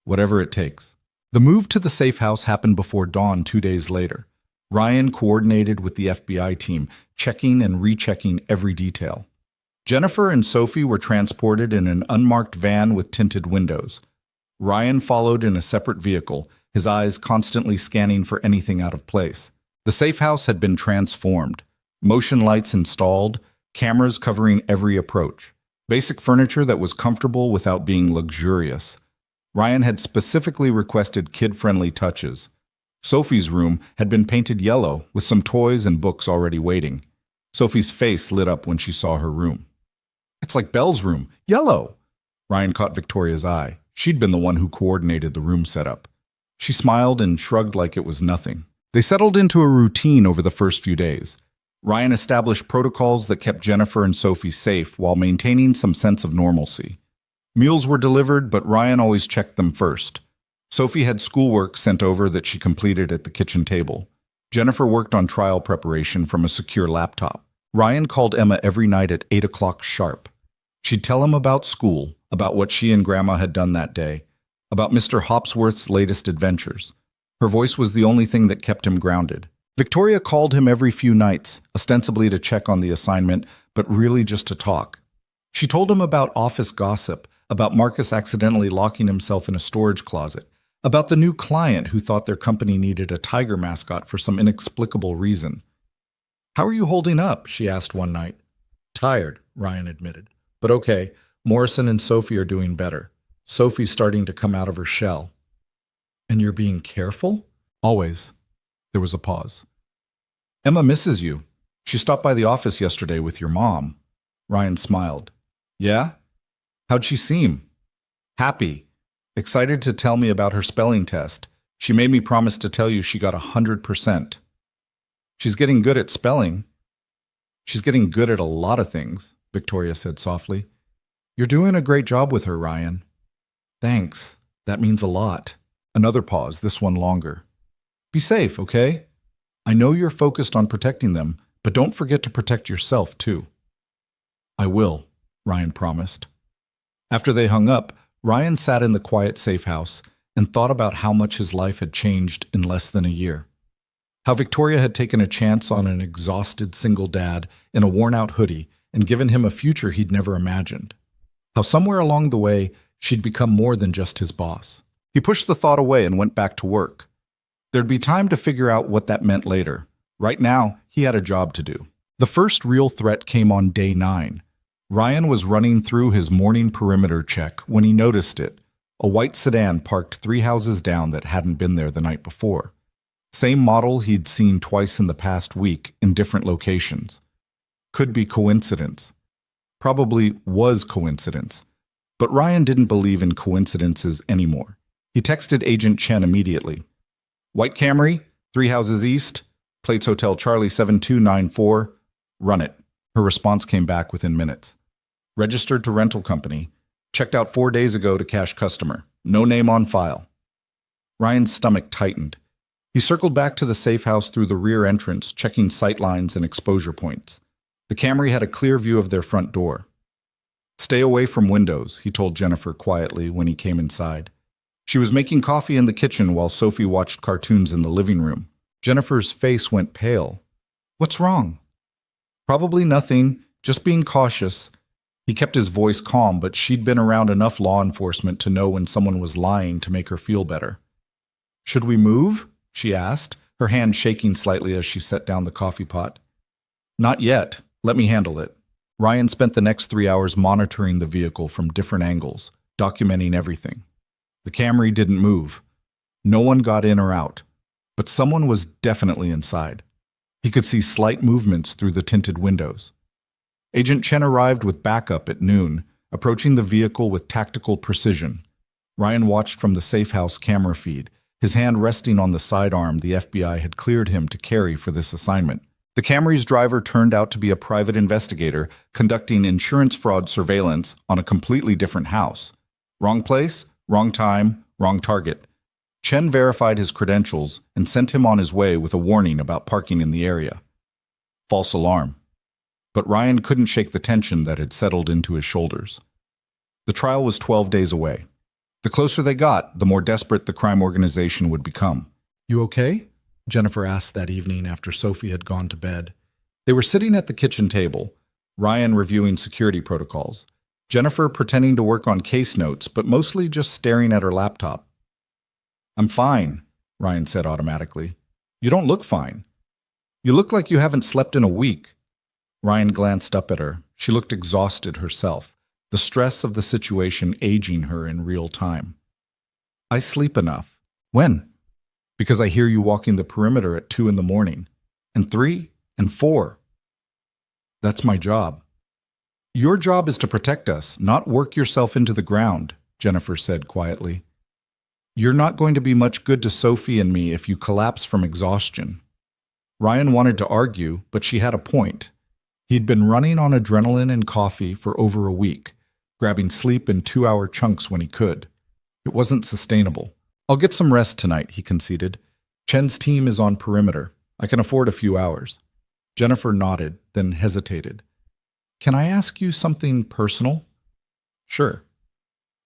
Whatever it takes. The move to the safe house happened before dawn 2 days later. Ryan coordinated with the FBI team, checking and rechecking every detail. Jennifer and Sophie were transported in an unmarked van with tinted windows. Ryan followed in a separate vehicle, his eyes constantly scanning for anything out of place. The safe house had been transformed. Motion lights installed, cameras covering every approach. Basic furniture that was comfortable without being luxurious. Ryan had specifically requested kid-friendly touches. Sophie's room had been painted yellow with some toys and books already waiting. Sophie's face lit up when she saw her room. It's like Belle's room. Yellow! Ryan caught Victoria's eye. She'd been the one who coordinated the room setup. She smiled and shrugged like it was nothing. They settled into a routine over the first few days. Ryan established protocols that kept Jennifer and Sophie safe while maintaining some sense of normalcy. Meals were delivered, but Ryan always checked them first. Sophie had schoolwork sent over that she completed at the kitchen table. Jennifer worked on trial preparation from a secure laptop. Ryan called Emma every night at 8 o'clock sharp. She'd tell him about school, about what she and Grandma had done that day, about Mr. Hopsworth's latest adventures. Her voice was the only thing that kept him grounded. Victoria called him every few nights, ostensibly to check on the assignment, but really just to talk. She told him about office gossip, about Marcus accidentally locking himself in a storage closet, about the new client who thought their company needed a tiger mascot for some inexplicable reason. How are you holding up? She asked one night. Tired, Ryan admitted. But okay, Morrison and Sophie are doing better. Sophie's starting to come out of her shell. And you're being careful? Always. There was a pause. Emma misses you. She stopped by the office yesterday with your mom. Ryan smiled. Yeah? How'd she seem? Happy. Excited to tell me about her spelling test. She made me promise to tell you she got 100%. She's getting good at spelling. She's getting good at a lot of things. Victoria said softly. You're doing a great job with her, Ryan. Thanks. That means a lot. Another pause, this one longer. Be safe, okay? I know you're focused on protecting them, but don't forget to protect yourself, too. I will, Ryan promised. After they hung up, Ryan sat in the quiet safe house and thought about how much his life had changed in less than a year. How Victoria had taken a chance on an exhausted single dad in a worn-out hoodie and given him a future he'd never imagined. How somewhere along the way, she'd become more than just his boss. He pushed the thought away and went back to work. There'd be time to figure out what that meant later. Right now, he had a job to do. The first real threat came on day 9. Ryan was running through his morning perimeter check when he noticed it, a white sedan parked 3 houses down that hadn't been there the night before. Same model he'd seen twice in the past week in different locations. Could be coincidence. Probably was coincidence. But Ryan didn't believe in coincidences anymore. He texted Agent Chen immediately. White Camry, 3 houses east, Plates Hotel Charlie 7294, run it. Her response came back within minutes. Registered to rental company. Checked out 4 days ago to cash customer. No name on file. Ryan's stomach tightened. He circled back to the safe house through the rear entrance, checking sight lines and exposure points. The Camry had a clear view of their front door. Stay away from windows, he told Jennifer quietly when he came inside. She was making coffee in the kitchen while Sophie watched cartoons in the living room. Jennifer's face went pale. What's wrong? Probably nothing, just being cautious. He kept his voice calm, but she'd been around enough law enforcement to know when someone was lying to make her feel better. Should we move? She asked, her hand shaking slightly as she set down the coffee pot. Not yet. Let me handle it. Ryan spent the next 3 hours monitoring the vehicle from different angles, documenting everything. The Camry didn't move. No one got in or out, but someone was definitely inside. He could see slight movements through the tinted windows. Agent Chen arrived with backup at noon, approaching the vehicle with tactical precision. Ryan watched from the safe house camera feed, his hand resting on the sidearm the FBI had cleared him to carry for this assignment. The Camry's driver turned out to be a private investigator conducting insurance fraud surveillance on a completely different house. Wrong place, wrong time, wrong target. Chen verified his credentials and sent him on his way with a warning about parking in the area. False alarm. But Ryan couldn't shake the tension that had settled into his shoulders. The trial was 12 days away. The closer they got, the more desperate the crime organization would become. You okay? Jennifer asked that evening after Sophie had gone to bed. They were sitting at the kitchen table, Ryan reviewing security protocols, Jennifer pretending to work on case notes, but mostly just staring at her laptop. I'm fine, Ryan said automatically. You don't look fine. You look like you haven't slept in a week. Ryan glanced up at her. She looked exhausted herself, the stress of the situation aging her in real time. I sleep enough. When? Because I hear you walking the perimeter at 2 in the morning, and 3, and 4. That's my job. Your job is to protect us, not work yourself into the ground, Jennifer said quietly. You're not going to be much good to Sophie and me if you collapse from exhaustion. Ryan wanted to argue, but she had a point. He'd been running on adrenaline and coffee for over a week, grabbing sleep in 2-hour chunks when he could. It wasn't sustainable. I'll get some rest tonight, he conceded. Chen's team is on perimeter. I can afford a few hours. Jennifer nodded, then hesitated. Can I ask you something personal? Sure.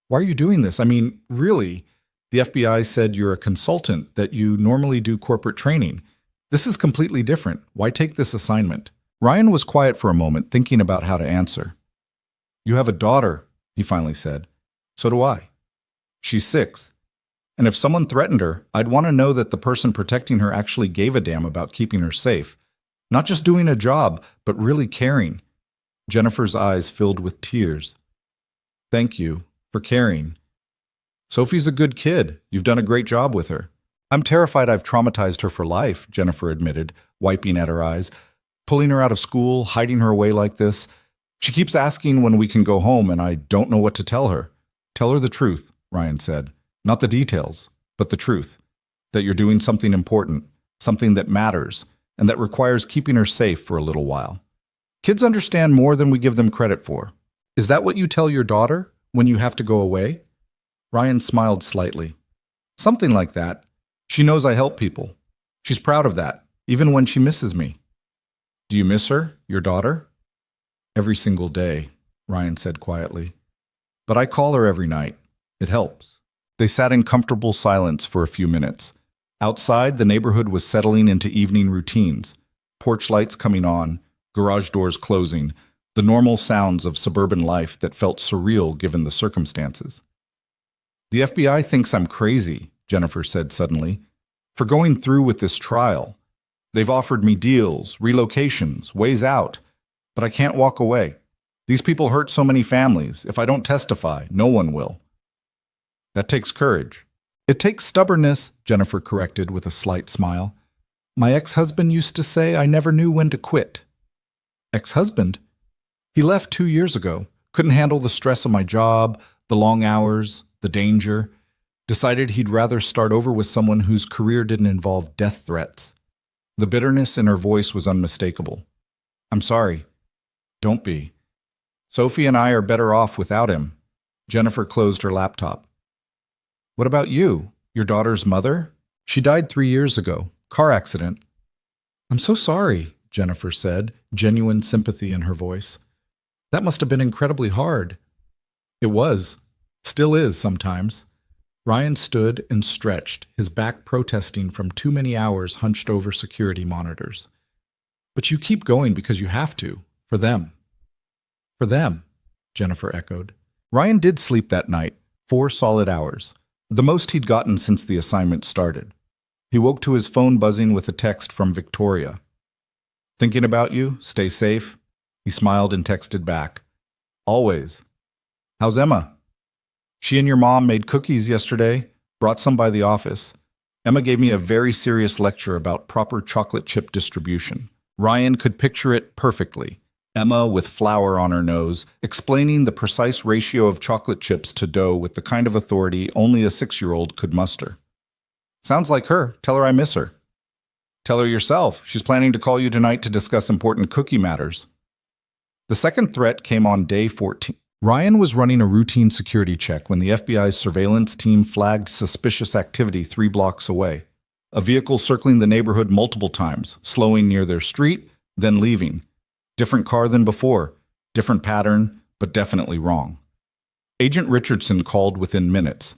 Why are you doing this? I mean, really, the FBI said you're a consultant, that you normally do corporate training. This is completely different. Why take this assignment? Ryan was quiet for a moment, thinking about how to answer. You have a daughter, he finally said. So do I. She's 6. And if someone threatened her, I'd want to know that the person protecting her actually gave a damn about keeping her safe. Not just doing a job, but really caring. Jennifer's eyes filled with tears. Thank you for caring. Sophie's a good kid. You've done a great job with her. I'm terrified I've traumatized her for life, Jennifer admitted, wiping at her eyes. Pulling her out of school, hiding her away like this. She keeps asking when we can go home, and I don't know what to tell her. Tell her the truth, Ryan said. Not the details, but the truth. That you're doing something important, something that matters, and that requires keeping her safe for a little while. Kids understand more than we give them credit for. Is that what you tell your daughter when you have to go away? Ryan smiled slightly. Something like that. She knows I help people. She's proud of that, even when she misses me. Do you miss her, your daughter? Every single day, Ryan said quietly. But I call her every night. It helps. They sat in comfortable silence for a few minutes. Outside, the neighborhood was settling into evening routines. Porch lights coming on, garage doors closing, the normal sounds of suburban life that felt surreal given the circumstances. The FBI thinks I'm crazy, Jennifer said suddenly, for going through with this trial. They've offered me deals, relocations, ways out, but I can't walk away. These people hurt so many families. If I don't testify, no one will. That takes courage. It takes stubbornness, Jennifer corrected with a slight smile. My ex-husband used to say I never knew when to quit. Ex-husband? He left 2 years ago, couldn't handle the stress of my job, the long hours, the danger, decided he'd rather start over with someone whose career didn't involve death threats. The bitterness in her voice was unmistakable. I'm sorry. Don't be. Sophie and I are better off without him. Jennifer closed her laptop. What about you? Your daughter's mother? She died 3 years ago. Car accident. I'm so sorry, Jennifer said, genuine sympathy in her voice. That must have been incredibly hard. It was. Still is sometimes. Ryan stood and stretched, his back protesting from too many hours hunched over security monitors. But you keep going because you have to. For them. For them, Jennifer echoed. Ryan did sleep that night, 4 solid hours, the most he'd gotten since the assignment started. He woke to his phone buzzing with a text from Victoria. Thinking about you, stay safe. He smiled and texted back. Always. How's Emma? She and your mom made cookies yesterday, brought some by the office. Emma gave me a very serious lecture about proper chocolate chip distribution. Ryan could picture it perfectly. Emma with flour on her nose, explaining the precise ratio of chocolate chips to dough with the kind of authority only a 6-year-old could muster. Sounds like her. Tell her I miss her. Tell her yourself. She's planning to call you tonight to discuss important cookie matters. The second threat came on day 14. Ryan was running a routine security check when the FBI's surveillance team flagged suspicious activity 3 blocks away. A vehicle circling the neighborhood multiple times, slowing near their street, then leaving. Different car than before, different pattern, but definitely wrong. Agent Richardson called within minutes.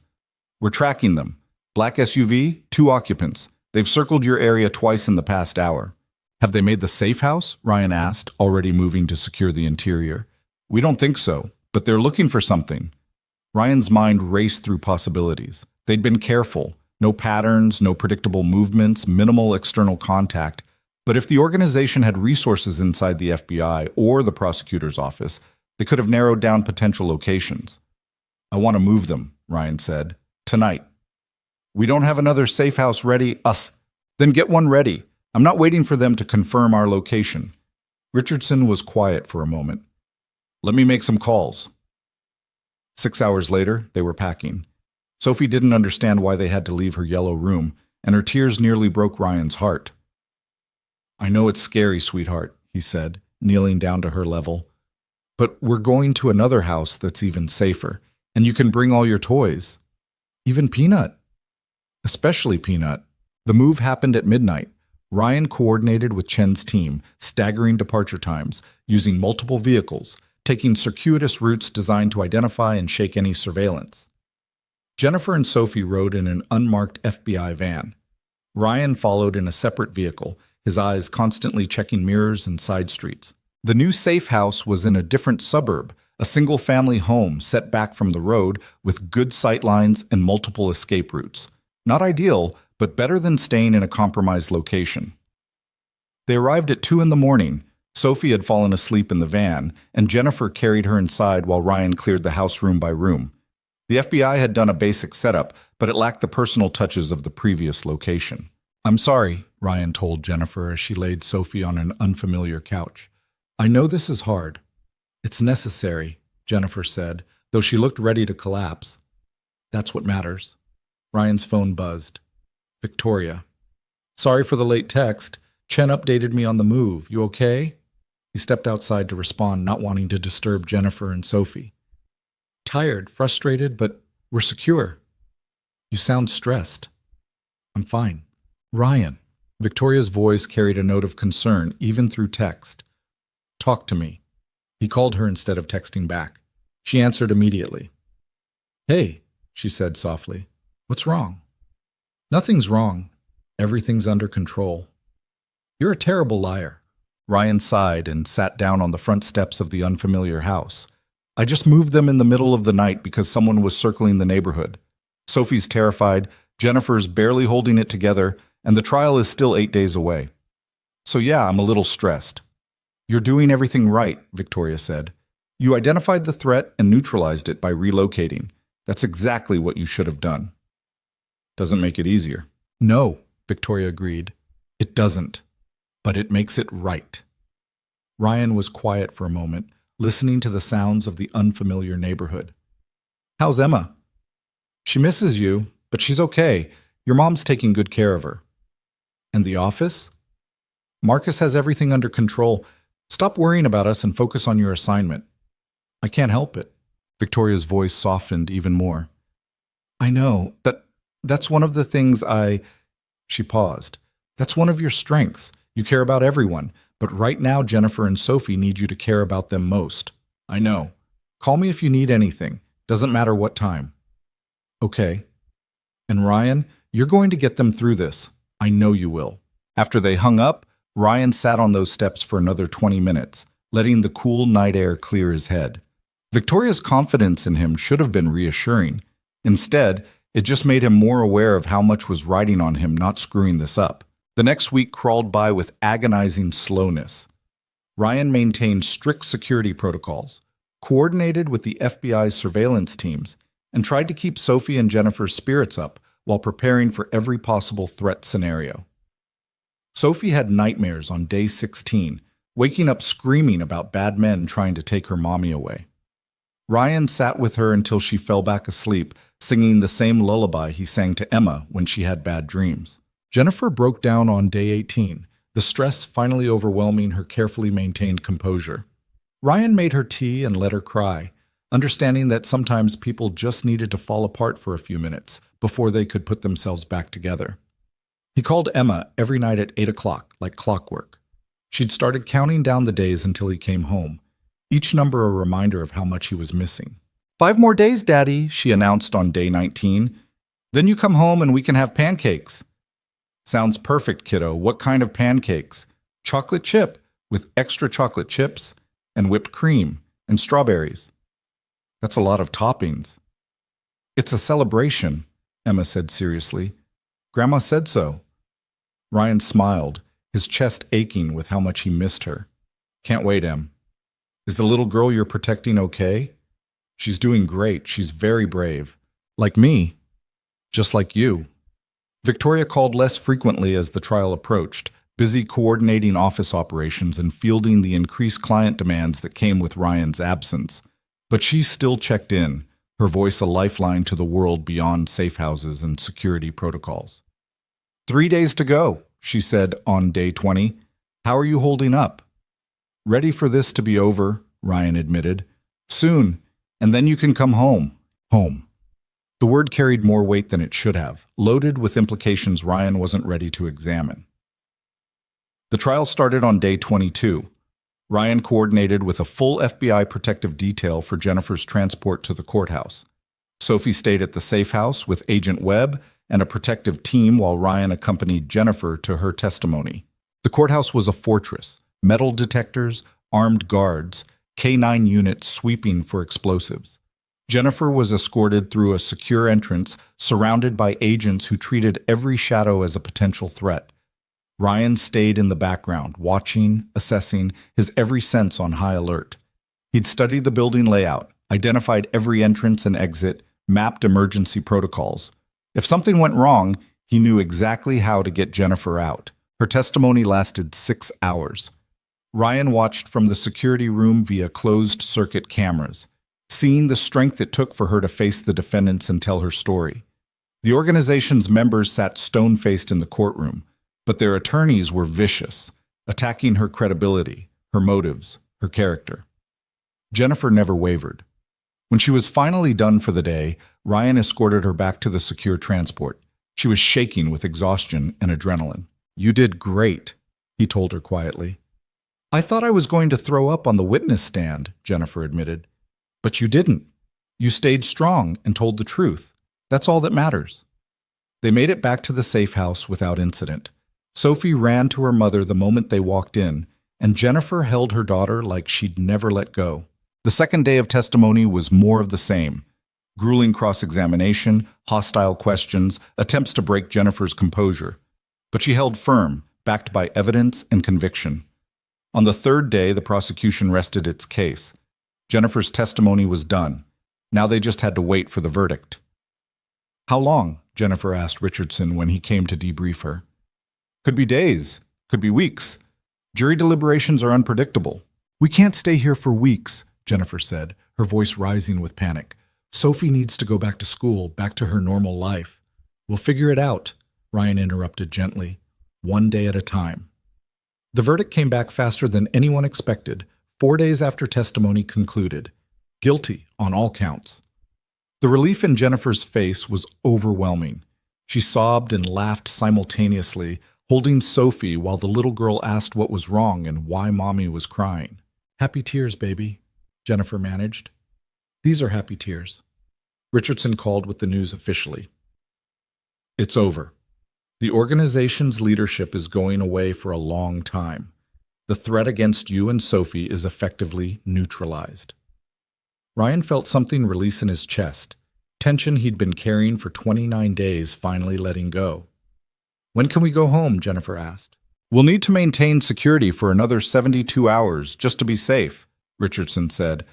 We're tracking them. Black SUV, 2 occupants. They've circled your area twice in the past hour. Have they made the safe house? Ryan asked, already moving to secure the interior. We don't think so, but they're looking for something. Ryan's mind raced through possibilities. They'd been careful. No patterns, no predictable movements, minimal external contact. But if the organization had resources inside the FBI or the prosecutor's office, they could have narrowed down potential locations. I want to move them, Ryan said. Tonight. We don't have another safe house ready. Us. Then get one ready. I'm not waiting for them to confirm our location. Richardson was quiet for a moment. Let me make some calls. 6 hours later, they were packing. Sophie didn't understand why they had to leave her yellow room, and her tears nearly broke Ryan's heart. I know it's scary, sweetheart, he said, kneeling down to her level. But we're going to another house that's even safer, and you can bring all your toys. Even Peanut. Especially Peanut. The move happened at midnight. Ryan coordinated with Chen's team, staggering departure times, using multiple vehicles, taking circuitous routes designed to identify and shake any surveillance. Jennifer and Sophie rode in an unmarked FBI van. Ryan followed in a separate vehicle, his eyes constantly checking mirrors and side streets. The new safe house was in a different suburb, a single-family home set back from the road with good sightlines and multiple escape routes. Not ideal, but better than staying in a compromised location. They arrived at 2 a.m. Sophie had fallen asleep in the van, and Jennifer carried her inside while Ryan cleared the house room by room. The FBI had done a basic setup, but it lacked the personal touches of the previous location. I'm sorry, Ryan told Jennifer as she laid Sophie on an unfamiliar couch. I know this is hard. It's necessary, Jennifer said, though she looked ready to collapse. That's what matters. Ryan's phone buzzed. Victoria. Sorry for the late text. Chen updated me on the move. You okay? He stepped outside to respond, not wanting to disturb Jennifer and Sophie. Tired, frustrated, but we're secure. You sound stressed. I'm fine. Ryan. Victoria's voice carried a note of concern, even through text. Talk to me. He called her instead of texting back. She answered immediately. Hey, she said softly. What's wrong? Nothing's wrong. Everything's under control. You're a terrible liar. Ryan sighed and sat down on the front steps of the unfamiliar house. I just moved them in the middle of the night because someone was circling the neighborhood. Sophie's terrified, Jennifer's barely holding it together, and the trial is still 8 days away. So yeah, I'm a little stressed. You're doing everything right, Victoria said. You identified the threat and neutralized it by relocating. That's exactly what you should have done. Doesn't make it easier. No, Victoria agreed. It doesn't, but it makes it right. Ryan was quiet for a moment, listening to the sounds of the unfamiliar neighborhood. How's Emma? She misses you, but she's okay. Your mom's taking good care of her. And the office? Marcus has everything under control. Stop worrying about us and focus on your assignment. I can't help it. Victoria's voice softened even more. I know. That's one of the things She paused. That's one of your strengths. You care about everyone, but right now Jennifer and Sophie need you to care about them most. I know. Call me if you need anything. Doesn't matter what time. Okay. And Ryan, you're going to get them through this. I know you will. After they hung up, Ryan sat on those steps for another 20 minutes, letting the cool night air clear his head. Victoria's confidence in him should have been reassuring. Instead, it just made him more aware of how much was riding on him not screwing this up. The next week crawled by with agonizing slowness. Ryan maintained strict security protocols, coordinated with the FBI's surveillance teams, and tried to keep Sophie and Jennifer's spirits up while preparing for every possible threat scenario. Sophie had nightmares on day 16, waking up screaming about bad men trying to take her mommy away. Ryan sat with her until she fell back asleep, singing the same lullaby he sang to Emma when she had bad dreams. Jennifer broke down on day 18, the stress finally overwhelming her carefully maintained composure. Ryan made her tea and let her cry, understanding that sometimes people just needed to fall apart for a few minutes before they could put themselves back together. He called Emma every night at 8 o'clock, like clockwork. She'd started counting down the days until he came home, each number a reminder of how much he was missing. 5 more days, Daddy, she announced on day 19. Then you come home and we can have pancakes. Sounds perfect, kiddo. What kind of pancakes? Chocolate chip, with extra chocolate chips, and whipped cream, and strawberries. That's a lot of toppings. It's a celebration, Emma said seriously. Grandma said so. Ryan smiled, his chest aching with how much he missed her. Can't wait, Em. Is the little girl you're protecting okay? She's doing great. She's very brave. Like me. Just like you. Victoria called less frequently as the trial approached, busy coordinating office operations and fielding the increased client demands that came with Ryan's absence. But she still checked in, her voice a lifeline to the world beyond safe houses and security protocols. 3 days to go, she said on day 20. How are you holding up? Ready for this to be over, Ryan admitted. Soon, and then you can come home. Home. The word carried more weight than it should have, loaded with implications Ryan wasn't ready to examine. The trial started on day 22. Ryan coordinated with a full FBI protective detail for Jennifer's transport to the courthouse. Sophie stayed at the safe house with Agent Webb and a protective team while Ryan accompanied Jennifer to her testimony. The courthouse was a fortress, metal detectors, armed guards, K-9 units sweeping for explosives. Jennifer was escorted through a secure entrance surrounded by agents who treated every shadow as a potential threat. Ryan stayed in the background, watching, assessing, his every sense on high alert. He'd studied the building layout, identified every entrance and exit, mapped emergency protocols. If something went wrong, he knew exactly how to get Jennifer out. Her testimony lasted 6 hours. Ryan watched from the security room via closed-circuit cameras, seeing the strength it took for her to face the defendants and tell her story. The organization's members sat stone-faced in the courtroom, but their attorneys were vicious, attacking her credibility, her motives, her character. Jennifer never wavered. When she was finally done for the day, Ryan escorted her back to the secure transport. She was shaking with exhaustion and adrenaline. "You did great," he told her quietly. "I thought I was going to throw up on the witness stand," Jennifer admitted. "But you didn't. You stayed strong and told the truth. That's all that matters." They made it back to the safe house without incident. Sophie ran to her mother the moment they walked in, and Jennifer held her daughter like she'd never let go. The second day of testimony was more of the same. Grueling cross-examination, hostile questions, attempts to break Jennifer's composure. But she held firm, backed by evidence and conviction. On the third day, the prosecution rested its case. Jennifer's testimony was done. Now they just had to wait for the verdict. "How long?" Jennifer asked Richardson when he came to debrief her. "Could be days, could be weeks. Jury deliberations are unpredictable." "We can't stay here for weeks," Jennifer said, her voice rising with panic. "Sophie needs to go back to school, back to her normal life." "We'll figure it out," Ryan interrupted gently. "One day at a time." The verdict came back faster than anyone expected, 4 days after testimony concluded. Guilty on all counts. The relief in Jennifer's face was overwhelming. She sobbed and laughed simultaneously, holding Sophie while the little girl asked what was wrong and why Mommy was crying. "Happy tears, baby," Jennifer managed. "These are happy tears." Richardson called with the news officially. "It's over. The organization's leadership is going away for a long time. The threat against you and Sophie is effectively neutralized." Ryan felt something release in his chest, tension he'd been carrying for 29 days finally letting go. "When can we go home?" Jennifer asked. "We'll need to maintain security for another 72 hours just to be safe," Richardson said.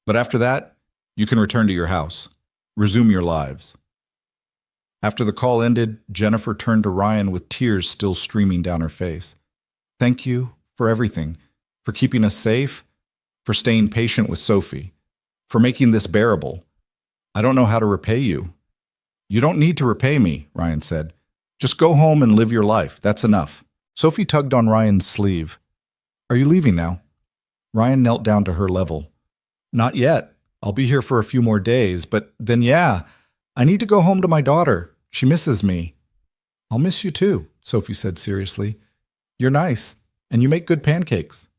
"But after that, you can return to your house. Resume your lives." After the call ended, Jennifer turned to Ryan with tears still streaming down her face. "Thank you for everything, for keeping us safe, for staying patient with Sophie, for making this bearable. I don't know how to repay you." "You don't need to repay me," Ryan said. "Just go home and live your life. That's enough." Sophie tugged on Ryan's sleeve. "Are you leaving now?" Ryan knelt down to her level. "Not yet. I'll be here for a few more days, but then I need to go home to my daughter. She misses me." "I'll miss you too," Sophie said seriously. "You're nice, and you make good pancakes."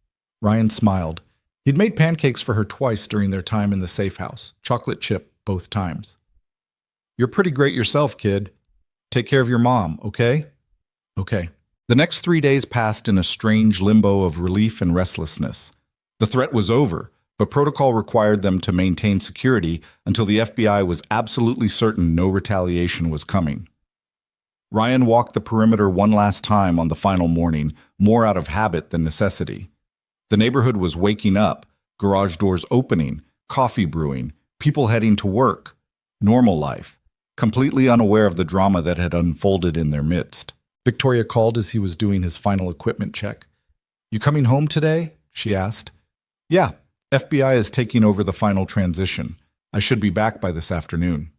Ryan smiled. He'd made pancakes for her twice during their time in the safe house, chocolate chip both times. "You're pretty great yourself, kid. Take care of your mom, okay?" "Okay." The next 3 days passed in a strange limbo of relief and restlessness. The threat was over, but protocol required them to maintain security until the FBI was absolutely certain no retaliation was coming. Ryan walked the perimeter one last time on the final morning, more out of habit than necessity. The neighborhood was waking up, garage doors opening, coffee brewing, people heading to work. Normal life, completely unaware of the drama that had unfolded in their midst. Victoria called as he was doing his final equipment check. "You coming home today?" she asked. "Yeah, FBI is taking over the final transition. I should be back by this afternoon."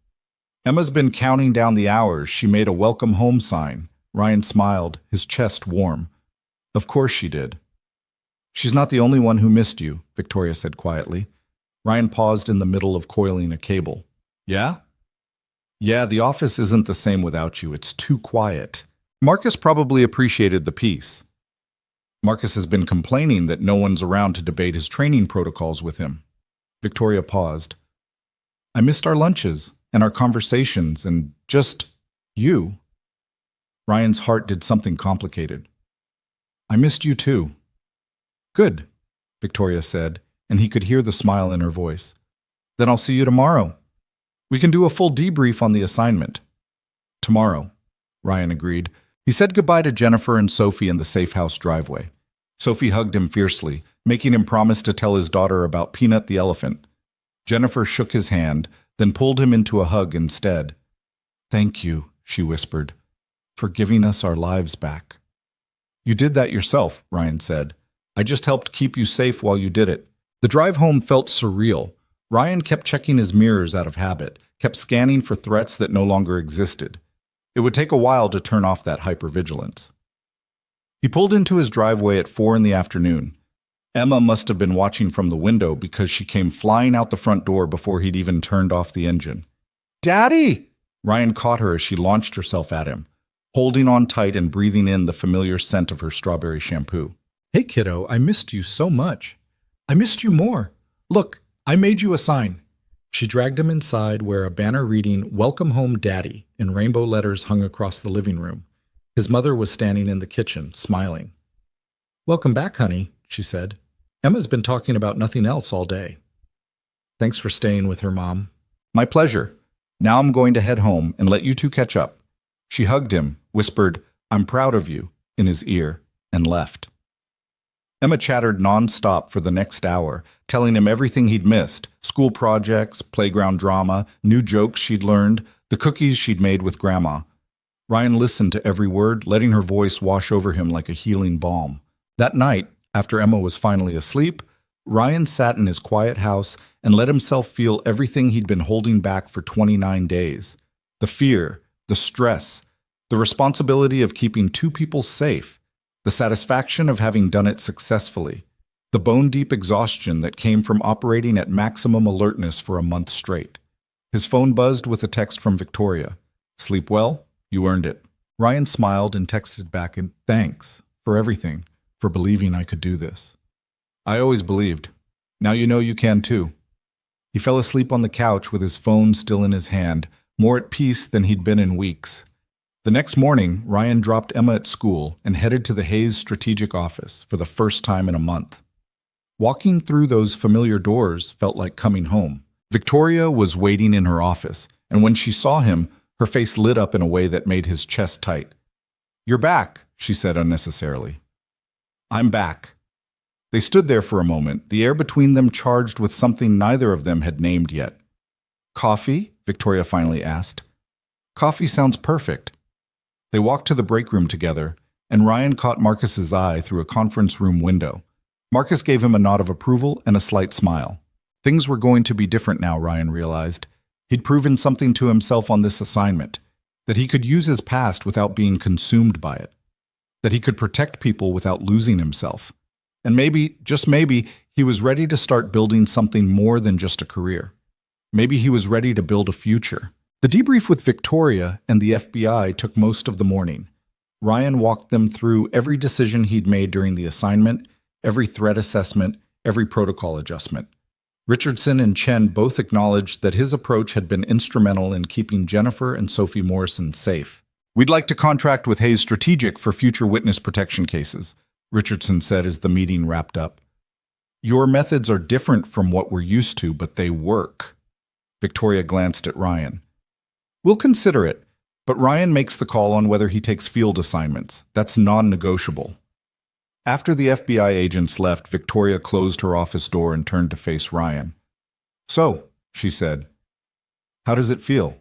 Emma's been counting down the hours. She made a welcome home sign. Ryan smiled, his chest warm. "Of course she did." "She's not the only one who missed you," Victoria said quietly. Ryan paused in the middle of coiling a cable. "Yeah?" "Yeah, the office isn't the same without you. It's too quiet. Marcus probably appreciated the peace. Marcus has been complaining that no one's around to debate his training protocols with him." Victoria paused. "I missed our lunches and our conversations and just you." Ryan's heart did something complicated. "I missed you too." "Good," Victoria said, and he could hear the smile in her voice. "Then I'll see you tomorrow. We can do a full debrief on the assignment." "Tomorrow," Ryan agreed. He said goodbye to Jennifer and Sophie in the safe house driveway. Sophie hugged him fiercely, making him promise to tell his daughter about Peanut the elephant. Jennifer shook his hand, then pulled him into a hug instead. "Thank you," she whispered, "for giving us our lives back." "You did that yourself," Ryan said. "I just helped keep you safe while you did it." The drive home felt surreal. Ryan kept checking his mirrors out of habit, kept scanning for threats that no longer existed. It would take a while to turn off that hypervigilance. He pulled into his driveway at 4 in the afternoon. Emma must have been watching from the window because she came flying out the front door before he'd even turned off the engine. "Daddy!" Ryan caught her as she launched herself at him, holding on tight and breathing in the familiar scent of her strawberry shampoo. Hey, kiddo, I missed you so much. I missed you more. Look, I made you a sign. She dragged him inside where a banner reading, "Welcome Home, Daddy," in rainbow letters hung across the living room. His mother was standing in the kitchen, smiling. "Welcome back, honey," she said. "Emma's been talking about nothing else all day." "Thanks for staying with her, Mom." "My pleasure. Now I'm going to head home and let you two catch up." She hugged him, whispered, "I'm proud of you," in his ear, and left. Emma chattered nonstop for the next hour, telling him everything he'd missed: school projects, playground drama, new jokes she'd learned, the cookies she'd made with Grandma. Ryan listened to every word, letting her voice wash over him like a healing balm. That night, after Emma was finally asleep, Ryan sat in his quiet house and let himself feel everything he'd been holding back for 29 days. The fear, the stress, the responsibility of keeping two people safe, the satisfaction of having done it successfully, the bone-deep exhaustion that came from operating at maximum alertness for a month straight. His phone buzzed with a text from Victoria. "Sleep well? You earned it." Ryan smiled and texted back, and "Thanks for everything, for believing I could do this. I always believed. Now you know you can too." He fell asleep on the couch with his phone still in his hand, more at peace than he'd been in weeks. The next morning, Ryan dropped Emma at school and headed to the Hayes strategic office for the first time in a month. Walking through those familiar doors felt like coming home. Victoria was waiting in her office, and when she saw him, her face lit up in a way that made his chest tight. "You're back," she said unnecessarily. "I'm back." They stood there for a moment, the air between them charged with something neither of them had named yet. "Coffee?" Victoria finally asked. "Coffee sounds perfect." They walked to the break room together, and Ryan caught Marcus's eye through a conference room window. Marcus gave him a nod of approval and a slight smile. Things were going to be different now, Ryan realized. He'd proven something to himself on this assignment, that he could use his past without being consumed by it, that he could protect people without losing himself. And maybe, just maybe, he was ready to start building something more than just a career. Maybe he was ready to build a future. The debrief with Victoria and the FBI took most of the morning. Ryan walked them through every decision he'd made during the assignment, every threat assessment, every protocol adjustment. Richardson and Chen both acknowledged that his approach had been instrumental in keeping Jennifer and Sophie Morrison safe. "We'd like to contract with Hayes Strategic for future witness protection cases," Richardson said as the meeting wrapped up. "Your methods are different from what we're used to, but they work." Victoria glanced at Ryan. "We'll consider it, but Ryan makes the call on whether he takes field assignments. That's non-negotiable." After the FBI agents left, Victoria closed her office door and turned to face Ryan. "So," she said, "how does it feel?"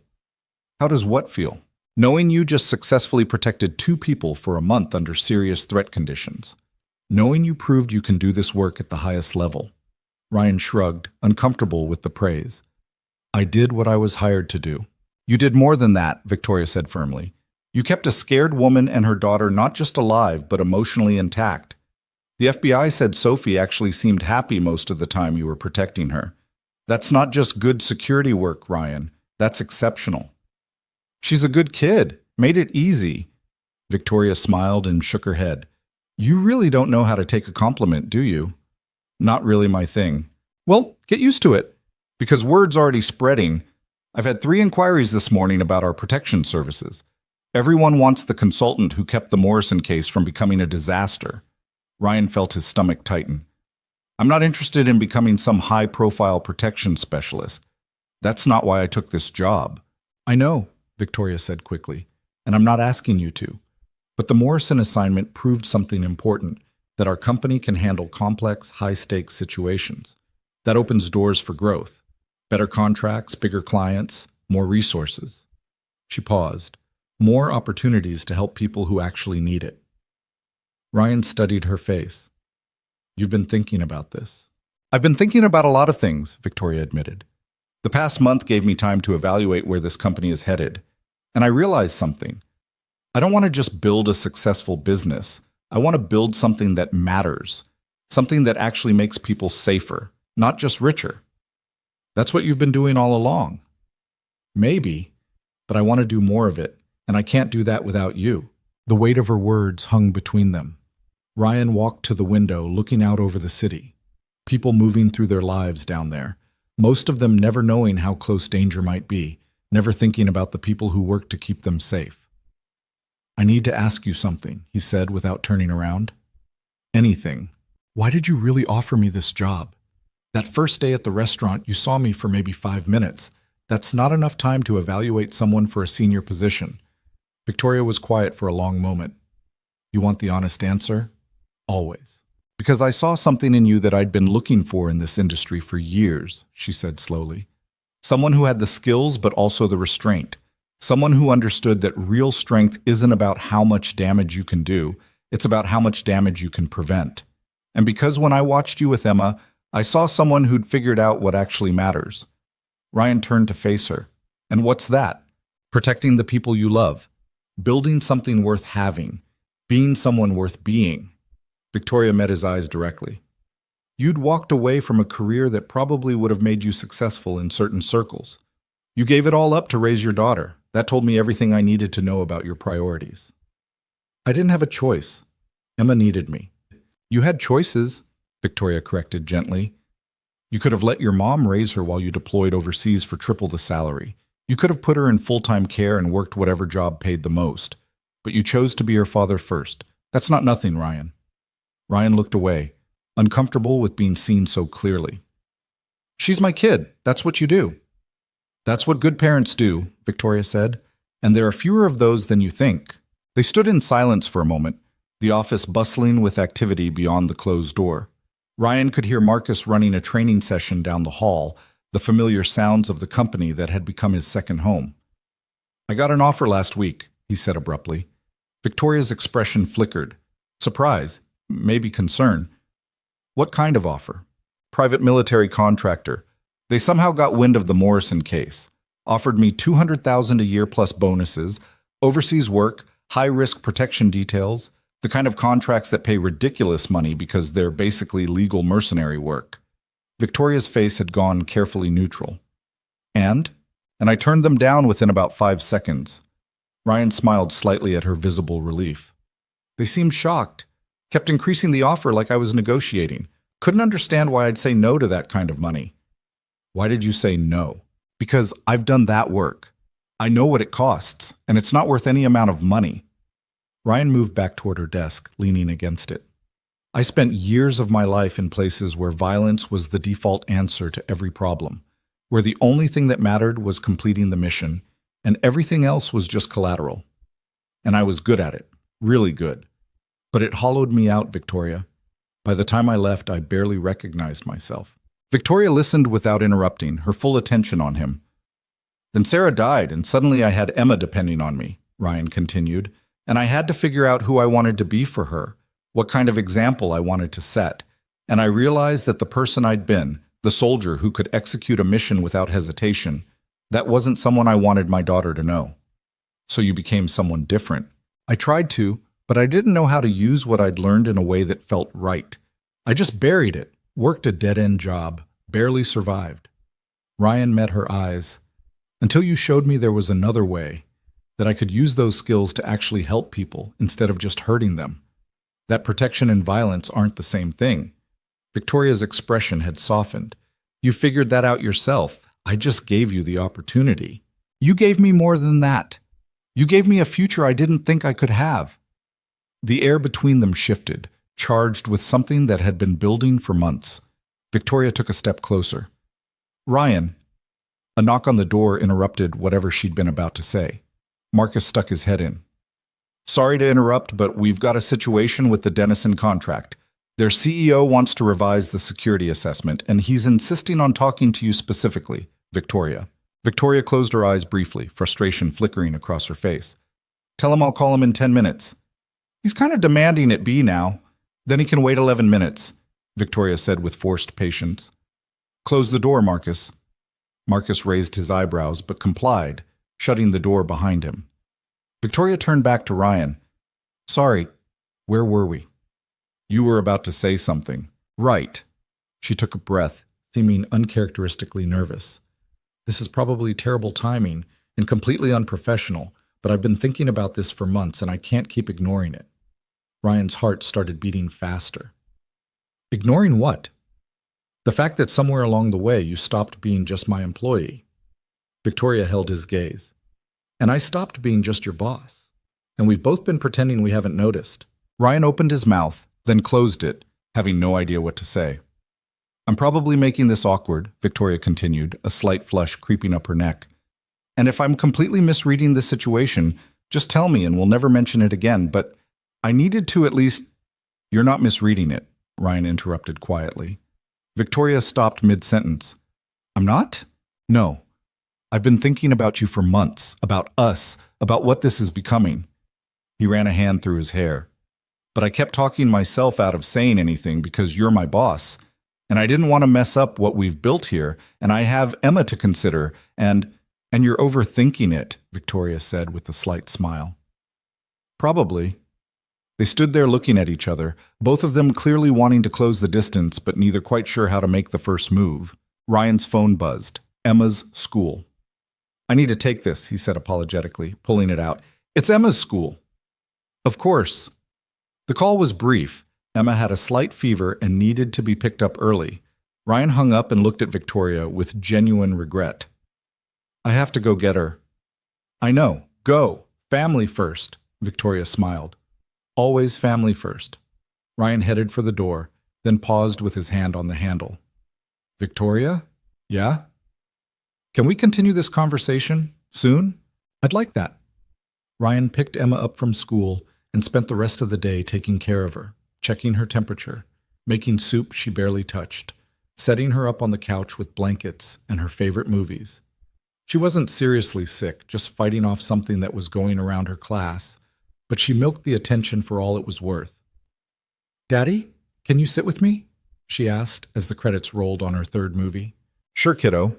"How does what feel?" "Knowing you just successfully protected two people for a month under serious threat conditions. Knowing you proved you can do this work at the highest level." Ryan shrugged, uncomfortable with the praise. "I did what I was hired to do." "You did more than that," Victoria said firmly. "You kept a scared woman and her daughter not just alive, but emotionally intact. The FBI said Sophie actually seemed happy most of the time you were protecting her. That's not just good security work, Ryan. That's exceptional." "She's a good kid. Made it easy." Victoria smiled and shook her head. "You really don't know how to take a compliment, do you?" "Not really my thing." "Well, get used to it, because word's already spreading. I've had 3 inquiries this morning about our protection services. Everyone wants the consultant who kept the Morrison case from becoming a disaster." Ryan felt his stomach tighten. "I'm not interested in becoming some high-profile protection specialist. That's not why I took this job." "I know," Victoria said quickly, "and I'm not asking you to. But the Morrison assignment proved something important, that our company can handle complex, high-stakes situations. That opens doors for growth. Better contracts, bigger clients, more resources." She paused. "More opportunities to help people who actually need it." Ryan studied her face. "You've been thinking about this." "I've been thinking about a lot of things," Victoria admitted. "The past month gave me time to evaluate where this company is headed. And I realized something. I don't want to just build a successful business. I want to build something that matters. Something that actually makes people safer, not just richer. That's what you've been doing all along. Maybe, but I want to do more of it, and I can't do that without you. The weight of her words hung between them. Ryan walked to the window, looking out over the city. People moving through their lives down there, most of them never knowing how close danger might be, never thinking about the people who work to keep them safe. I need to ask you something, he said without turning around. Anything. Why did you really offer me this job? That first day at the restaurant, you saw me for maybe 5 minutes. That's not enough time to evaluate someone for a senior position. Victoria was quiet for a long moment. You want the honest answer? Always. Because I saw something in you that I'd been looking for in this industry for years, she said slowly. Someone who had the skills but also the restraint. Someone who understood that real strength isn't about how much damage you can do, it's about how much damage you can prevent. And because when I watched you with Emma, I saw someone who'd figured out what actually matters. Ryan turned to face her. And what's that? Protecting the people you love. Building something worth having. Being someone worth being. Victoria met his eyes directly. You'd walked away from a career that probably would have made you successful in certain circles. You gave it all up to raise your daughter. That told me everything I needed to know about your priorities. I didn't have a choice. Emma needed me. You had choices, Victoria corrected gently. You could have let your mom raise her while you deployed overseas for triple the salary. You could have put her in full-time care and worked whatever job paid the most. But you chose to be her father first. That's not nothing, Ryan. Ryan looked away, uncomfortable with being seen so clearly. She's my kid. That's what you do. That's what good parents do, Victoria said, and there are fewer of those than you think. They stood in silence for a moment, the office bustling with activity beyond the closed door. Ryan could hear Marcus running a training session down the hall, the familiar sounds of the company that had become his second home. I got an offer last week, he said abruptly. Victoria's expression flickered. Surprise, maybe concern. What kind of offer? Private military contractor. They somehow got wind of the Morrison case, offered me $200,000 a year plus bonuses, overseas work, high-risk protection details, the kind of contracts that pay ridiculous money because they're basically legal mercenary work. Victoria's face had gone carefully neutral. And I turned them down within about 5 seconds. Ryan smiled slightly at her visible relief. They seemed shocked, kept increasing the offer like I was negotiating. Couldn't understand why I'd say no to that kind of money. Why did you say no? Because I've done that work. I know what it costs, and it's not worth any amount of money. Ryan moved back toward her desk, leaning against it. I spent years of my life in places where violence was the default answer to every problem, where the only thing that mattered was completing the mission, and everything else was just collateral. And I was good at it, really good. But it hollowed me out, Victoria. By the time I left, I barely recognized myself. Victoria listened without interrupting, her full attention on him. Then Sarah died, and suddenly I had Emma depending on me, Ryan continued, and I had to figure out who I wanted to be for her, what kind of example I wanted to set. And I realized that the person I'd been, the soldier who could execute a mission without hesitation, that wasn't someone I wanted my daughter to know. So you became someone different. I tried to, but I didn't know how to use what I'd learned in a way that felt right. I just buried it. Worked a dead-end job, barely survived. Ryan met her eyes. Until you showed me there was another way, that I could use those skills to actually help people instead of just hurting them. That protection and violence aren't the same thing. Victoria's expression had softened. You figured that out yourself. I just gave you the opportunity. You gave me more than that. You gave me a future I didn't think I could have. The air between them shifted, charged with something that had been building for months. Victoria took a step closer. Ryan. A knock on the door interrupted whatever she'd been about to say. Marcus stuck his head in. Sorry to interrupt, but we've got a situation with the Dennison contract. Their CEO wants to revise the security assessment, and he's insisting on talking to you specifically, Victoria. Victoria closed her eyes briefly, frustration flickering across her face. Tell him I'll call him in 10 minutes. He's kind of demanding it be now. Then he can wait 11 minutes, Victoria said with forced patience. Close the door, Marcus. Marcus raised his eyebrows but complied, shutting the door behind him. Victoria turned back to Ryan. Sorry, where were we? You were about to say something. Right. She took a breath, seeming uncharacteristically nervous. This is probably terrible timing and completely unprofessional, but I've been thinking about this for months and I can't keep ignoring it. Ryan's heart started beating faster. Ignoring what? The fact that somewhere along the way you stopped being just my employee. Victoria held his gaze. And I stopped being just your boss. And we've both been pretending we haven't noticed. Ryan opened his mouth, then closed it, having no idea what to say. I'm probably making this awkward, Victoria continued, a slight flush creeping up her neck. And if I'm completely misreading this situation, just tell me and we'll never mention it again, but I needed to at least— You're not misreading it, Ryan interrupted quietly. Victoria stopped mid-sentence. I'm not? No. I've been thinking about you for months, about us, about what this is becoming. He ran a hand through his hair. But I kept talking myself out of saying anything because you're my boss. And I didn't want to mess up what we've built here, and I have Emma to consider, and you're overthinking it, Victoria said with a slight smile. Probably. They stood there looking at each other, both of them clearly wanting to close the distance, but neither quite sure how to make the first move. Ryan's phone buzzed. Emma's school. I need to take this, he said apologetically, pulling it out. It's Emma's school. Of course. The call was brief. Emma had a slight fever and needed to be picked up early. Ryan hung up and looked at Victoria with genuine regret. I have to go get her. I know. Go. Family first, Victoria smiled. Always family first. Ryan headed for the door, then paused with his hand on the handle. Victoria? Yeah? Can we continue this conversation soon? I'd like that. Ryan picked Emma up from school and spent the rest of the day taking care of her, checking her temperature, making soup she barely touched, setting her up on the couch with blankets and her favorite movies. She wasn't seriously sick, just fighting off something that was going around her class, but she milked the attention for all it was worth. Daddy, can you sit with me? She asked as the credits rolled on her third movie. Sure, kiddo.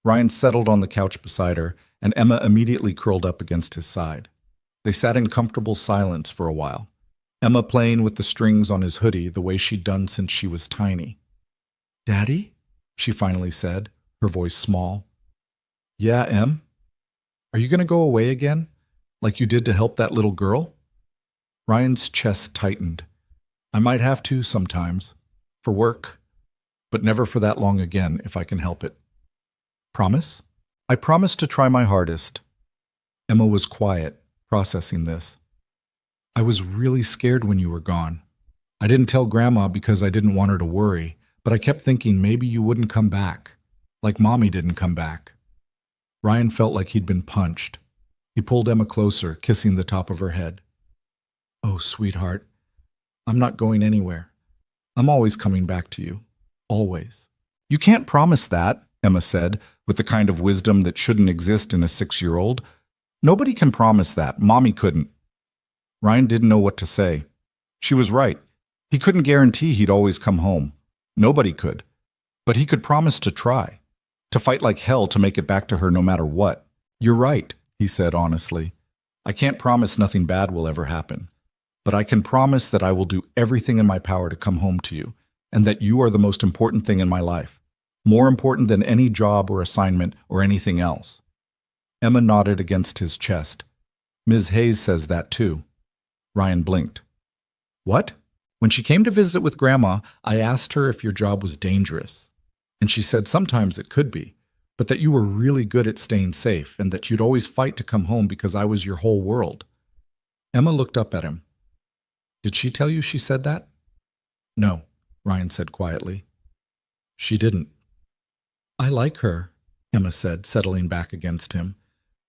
Ryan settled on the couch beside her, and Emma immediately curled up against his side. They sat in comfortable silence for a while, Emma playing with the strings on his hoodie the way she'd done since she was tiny. Daddy? She finally said, her voice small. Yeah, Em? Are you going to go away again? Like you did to help that little girl? Ryan's chest tightened. I might have to sometimes. For work. But never for that long again, if I can help it. Promise? I promise to try my hardest. Emma was quiet, processing this. I was really scared when you were gone. I didn't tell Grandma because I didn't want her to worry, but I kept thinking maybe you wouldn't come back. Like Mommy didn't come back. Ryan felt like he'd been punched. He pulled Emma closer, kissing the top of her head. Oh, sweetheart, I'm not going anywhere. I'm always coming back to you. Always. You can't promise that, Emma said, with the kind of wisdom that shouldn't exist in a 6-year-old. Nobody can promise that. Mommy couldn't. Ryan didn't know what to say. She was right. He couldn't guarantee he'd always come home. Nobody could. But he could promise to try. To fight like hell to make it back to her no matter what. You're right, he said honestly. I can't promise nothing bad will ever happen. But I can promise that I will do everything in my power to come home to you, and that you are the most important thing in my life. More important than any job or assignment or anything else. Emma nodded against his chest. Ms. Hayes says that too. Ryan blinked. What? When she came to visit with Grandma, I asked her if your job was dangerous. And she said sometimes it could be, but that you were really good at staying safe and that you'd always fight to come home because I was your whole world. Emma looked up at him. Did she tell you she said that? No, Ryan said quietly. She didn't. I like her, Emma said, settling back against him.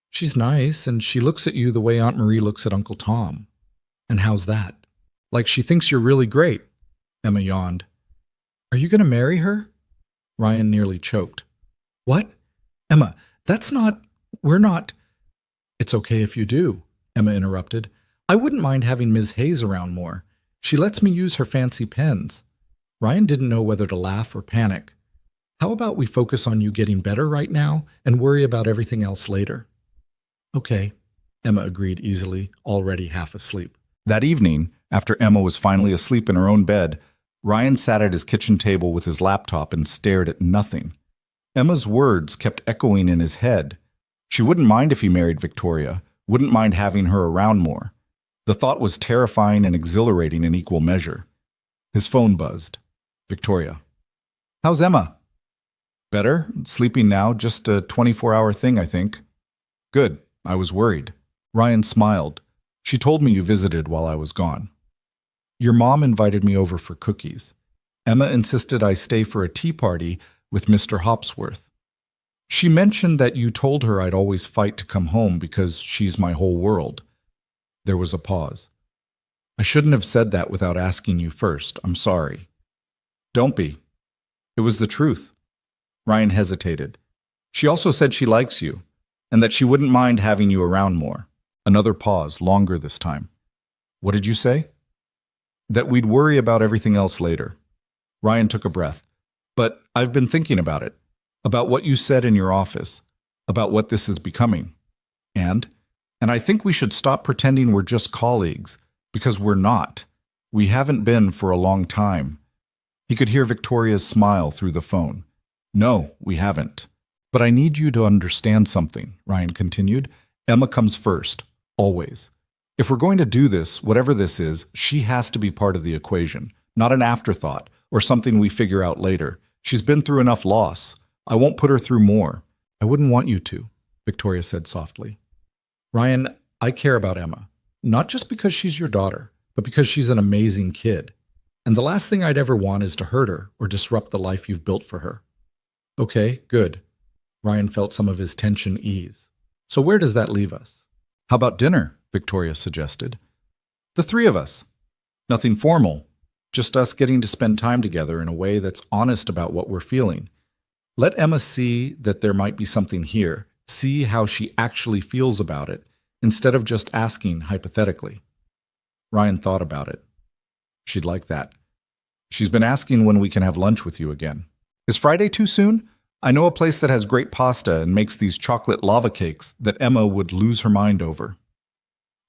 She's nice, and she looks at you the way Aunt Marie looks at Uncle Tom. And how's that? Like she thinks you're really great. Emma yawned. Are you going to marry her? Ryan nearly choked. What? Emma, we're not. It's okay if you do, Emma interrupted. I wouldn't mind having Ms. Hayes around more. She lets me use her fancy pens. Ryan didn't know whether to laugh or panic. How about we focus on you getting better right now and worry about everything else later? Okay, Emma agreed easily, already half asleep. That evening, after Emma was finally asleep in her own bed, Ryan sat at his kitchen table with his laptop and stared at nothing. Emma's words kept echoing in his head. She wouldn't mind if he married Victoria, wouldn't mind having her around more. The thought was terrifying and exhilarating in equal measure. His phone buzzed. Victoria. How's Emma? Better. Sleeping now. Just a 24-hour thing, I think. Good. I was worried. Ryan smiled. She told me you visited while I was gone. Your mom invited me over for cookies. Emma insisted I stay for a tea party with Mr. Hopsworth. She mentioned that you told her I'd always fight to come home because she's my whole world. There was a pause. I shouldn't have said that without asking you first. I'm sorry. Don't be. It was the truth. Ryan hesitated. She also said she likes you, and that she wouldn't mind having you around more. Another pause, longer this time. What did you say? That we'd worry about everything else later. Ryan took a breath. But I've been thinking about it. About what you said in your office. About what this is becoming. And I think we should stop pretending we're just colleagues, because we're not. We haven't been for a long time. He could hear Victoria's smile through the phone. No, we haven't. But I need you to understand something, Ryan continued. Emma comes first, always. If we're going to do this, whatever this is, she has to be part of the equation, not an afterthought or something we figure out later. She's been through enough loss. I won't put her through more. I wouldn't want you to, Victoria said softly. Ryan, I care about Emma, not just because she's your daughter, but because she's an amazing kid. And the last thing I'd ever want is to hurt her or disrupt the life you've built for her. Okay, good. Ryan felt some of his tension ease. So where does that leave us? How about dinner? Victoria suggested. The three of us. Nothing formal. Just us getting to spend time together in a way that's honest about what we're feeling. Let Emma see that there might be something here. See how she actually feels about it, instead of just asking hypothetically. Ryan thought about it. She'd like that. She's been asking when we can have lunch with you again. Is Friday too soon? I know a place that has great pasta and makes these chocolate lava cakes that Emma would lose her mind over.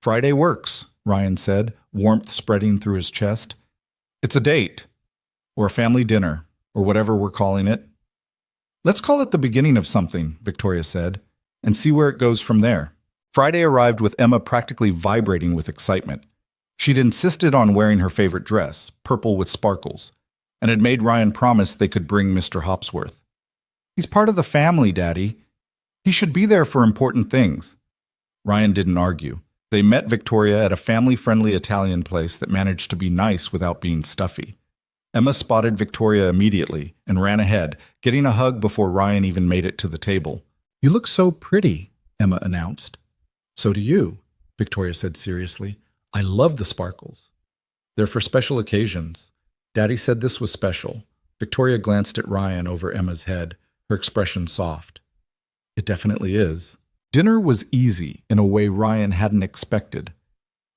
Friday works, Ryan said, warmth spreading through his chest. It's a date, or a family dinner, or whatever we're calling it. Let's call it the beginning of something, Victoria said, and see where it goes from there. Friday arrived with Emma practically vibrating with excitement. She'd insisted on wearing her favorite dress, purple with sparkles, and had made Ryan promise they could bring Mr. Hopsworth. He's part of the family, Daddy. He should be there for important things. Ryan didn't argue. They met Victoria at a family-friendly Italian place that managed to be nice without being stuffy. Emma spotted Victoria immediately and ran ahead, getting a hug before Ryan even made it to the table. You look so pretty, Emma announced. So do you, Victoria said seriously. I love the sparkles. They're for special occasions. Daddy said this was special. Victoria glanced at Ryan over Emma's head, her expression soft. It definitely is. Dinner was easy in a way Ryan hadn't expected.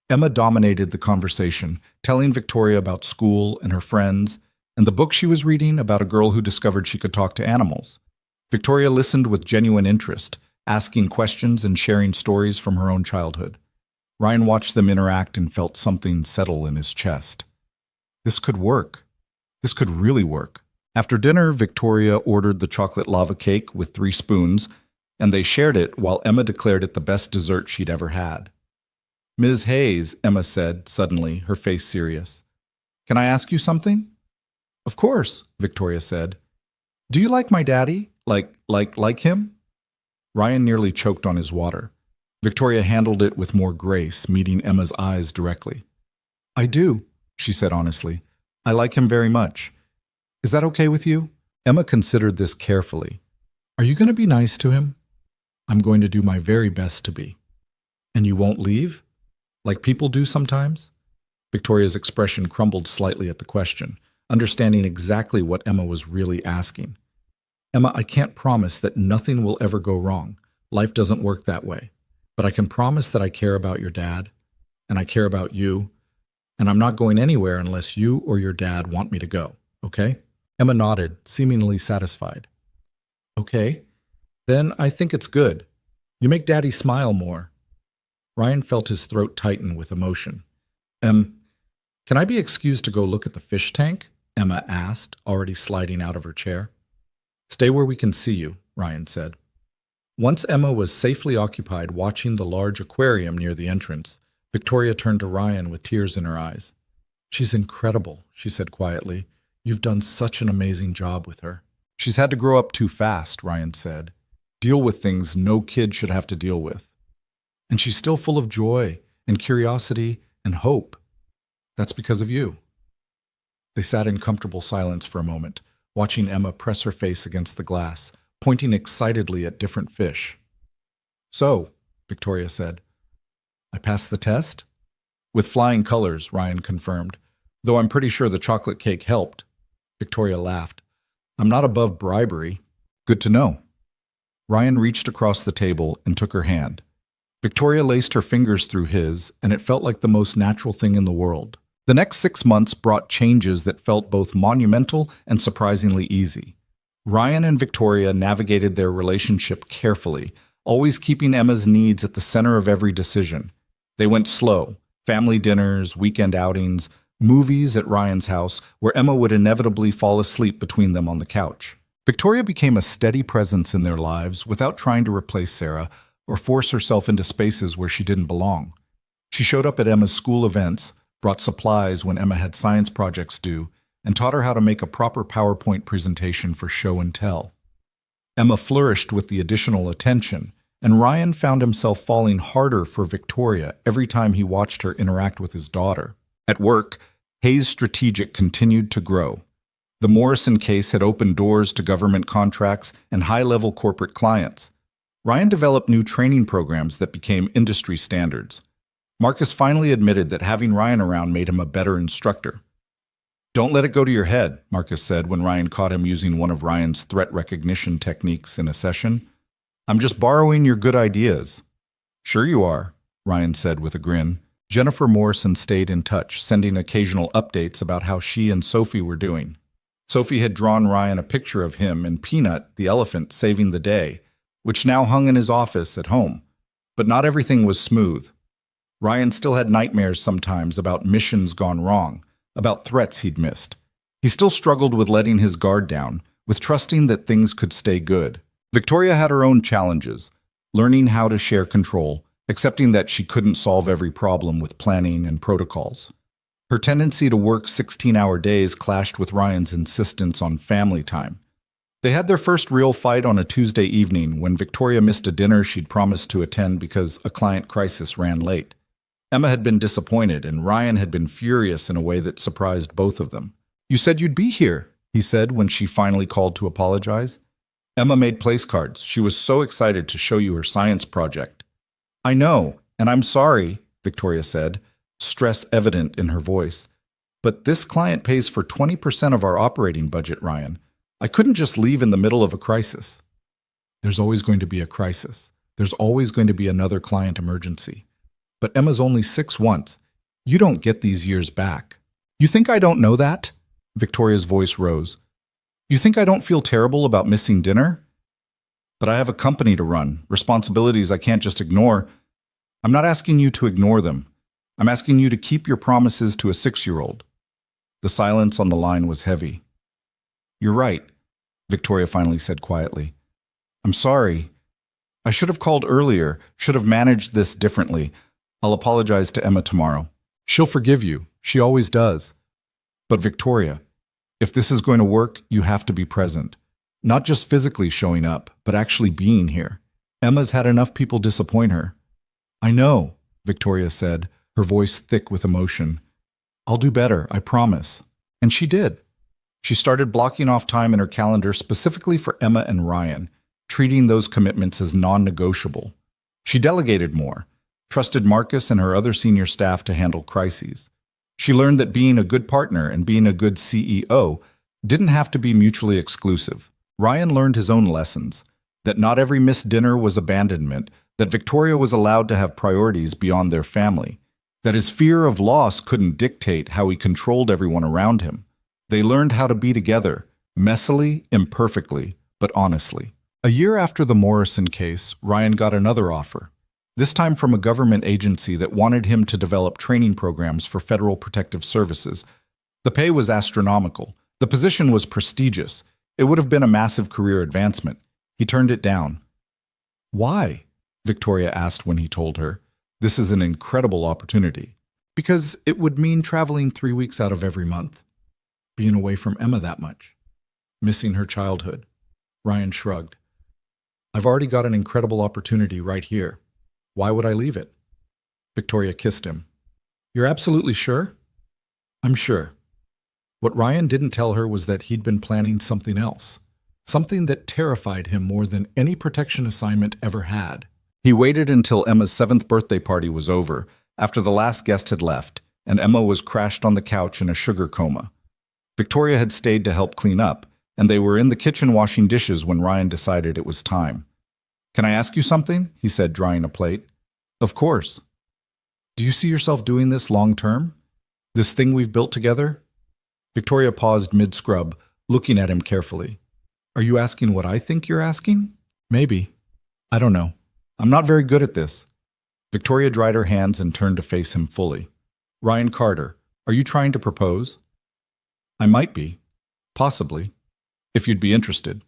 Emma dominated the conversation, telling Victoria about school and her friends, and the book she was reading about a girl who discovered she could talk to animals. Victoria listened with genuine interest, asking questions and sharing stories from her own childhood. Ryan watched them interact and felt something settle in his chest. This could work. This could really work. After dinner, Victoria ordered the chocolate lava cake with 3 spoons, and they shared it while Emma declared it the best dessert she'd ever had. Ms. Hayes, Emma said, suddenly, her face serious. Can I ask you something? Of course, Victoria said. Do you like my daddy? Like him? Ryan nearly choked on his water. Victoria handled it with more grace, meeting Emma's eyes directly. I do, she said honestly. I like him very much. Is that okay with you? Emma considered this carefully. Are you going to be nice to him? I'm going to do my very best to be. And you won't leave? Like people do sometimes? Victoria's expression crumbled slightly at the question, understanding exactly what Emma was really asking. Emma, I can't promise that nothing will ever go wrong. Life doesn't work that way. But I can promise that I care about your dad, and I care about you, and I'm not going anywhere unless you or your dad want me to go, okay? Emma nodded, seemingly satisfied. Okay, then I think it's good. You make Daddy smile more. Ryan felt his throat tighten with emotion. Can I be excused to go look at the fish tank? Emma asked, already sliding out of her chair. Stay where we can see you, Ryan said. Once Emma was safely occupied watching the large aquarium near the entrance, Victoria turned to Ryan with tears in her eyes. She's incredible, she said quietly. You've done such an amazing job with her. She's had to grow up too fast, Ryan said. Deal with things no kid should have to deal with. And she's still full of joy and curiosity and hope. That's because of you. They sat in comfortable silence for a moment, watching Emma press her face against the glass, pointing excitedly at different fish. So, Victoria said, I passed the test? With flying colors, Ryan confirmed, though I'm pretty sure the chocolate cake helped. Victoria laughed. I'm not above bribery. Good to know. Ryan reached across the table and took her hand. Victoria laced her fingers through his, and it felt like the most natural thing in the world. The next 6 months brought changes that felt both monumental and surprisingly easy. Ryan and Victoria navigated their relationship carefully, always keeping Emma's needs at the center of every decision. They went slow, family dinners, weekend outings, movies at Ryan's house, where Emma would inevitably fall asleep between them on the couch. Victoria became a steady presence in their lives without trying to replace Sarah or force herself into spaces where she didn't belong. She showed up at Emma's school events, brought supplies when Emma had science projects due, and taught her how to make a proper PowerPoint presentation for show and tell. Emma flourished with the additional attention, and Ryan found himself falling harder for Victoria every time he watched her interact with his daughter. At work, Hayes Strategic continued to grow. The Morrison case had opened doors to government contracts and high-level corporate clients. Ryan developed new training programs that became industry standards. Marcus finally admitted that having Ryan around made him a better instructor. Don't let it go to your head, Marcus said when Ryan caught him using one of Ryan's threat recognition techniques in a session. I'm just borrowing your good ideas. Sure you are, Ryan said with a grin. Jennifer Morrison stayed in touch, sending occasional updates about how she and Sophie were doing. Sophie had drawn Ryan a picture of him and Peanut, the elephant, saving the day, which now hung in his office at home. But not everything was smooth. Ryan still had nightmares sometimes about missions gone wrong, about threats he'd missed. He still struggled with letting his guard down, with trusting that things could stay good. Victoria had her own challenges, learning how to share control, accepting that she couldn't solve every problem with planning and protocols. Her tendency to work 16-hour days clashed with Ryan's insistence on family time. They had their first real fight on a Tuesday evening when Victoria missed a dinner she'd promised to attend because a client crisis ran late. Emma had been disappointed, and Ryan had been furious in a way that surprised both of them. You said you'd be here, he said when she finally called to apologize. Emma made place cards. She was so excited to show you her science project. I know, and I'm sorry, Victoria said, stress evident in her voice. But this client pays for 20% of our operating budget, Ryan. I couldn't just leave in the middle of a crisis. There's always going to be a crisis. There's always going to be another client emergency. But Emma's only 6 once. You don't get these years back. You think I don't know that? Victoria's voice rose. You think I don't feel terrible about missing dinner? But I have a company to run, responsibilities I can't just ignore. I'm not asking you to ignore them. I'm asking you to keep your promises to a 6-year-old. The silence on the line was heavy. You're right, Victoria finally said quietly. I'm sorry. I should have called earlier, should have managed this differently. I'll apologize to Emma tomorrow. She'll forgive you. She always does. But Victoria, if this is going to work, you have to be present. Not just physically showing up, but actually being here. Emma's had enough people disappoint her. I know, Victoria said, her voice thick with emotion. I'll do better, I promise. And she did. She started blocking off time in her calendar specifically for Emma and Ryan, treating those commitments as non-negotiable. She delegated more, trusted Marcus and her other senior staff to handle crises. She learned that being a good partner and being a good CEO didn't have to be mutually exclusive. Ryan learned his own lessons, that not every missed dinner was abandonment, that Victoria was allowed to have priorities beyond their family, that his fear of loss couldn't dictate how he controlled everyone around him. They learned how to be together, messily, imperfectly, but honestly. A year after the Morrison case, Ryan got another offer, this time from a government agency that wanted him to develop training programs for Federal Protective Services. The pay was astronomical, The position was prestigious. It would have been a massive career advancement. He turned it down. Why? Victoria asked when he told her. This is an incredible opportunity. Because it would mean traveling 3 weeks out of every month. Being away from Emma that much. Missing her childhood. Ryan shrugged. I've already got an incredible opportunity right here. Why would I leave it? Victoria kissed him. You're absolutely sure? I'm sure. What Ryan didn't tell her was that he'd been planning something else. Something that terrified him more than any protection assignment ever had. He waited until Emma's 7th birthday party was over, after the last guest had left, and Emma was crashed on the couch in a sugar coma. Victoria had stayed to help clean up, and they were in the kitchen washing dishes when Ryan decided it was time. Can I ask you something? He said, drying a plate. Of course. Do you see yourself doing this long term? This thing we've built together? Victoria paused mid-scrub, looking at him carefully. Are you asking what I think you're asking? Maybe. I don't know. I'm not very good at this. Victoria dried her hands and turned to face him fully. Ryan Carter, are you trying to propose? I might be. Possibly. If you'd be interested.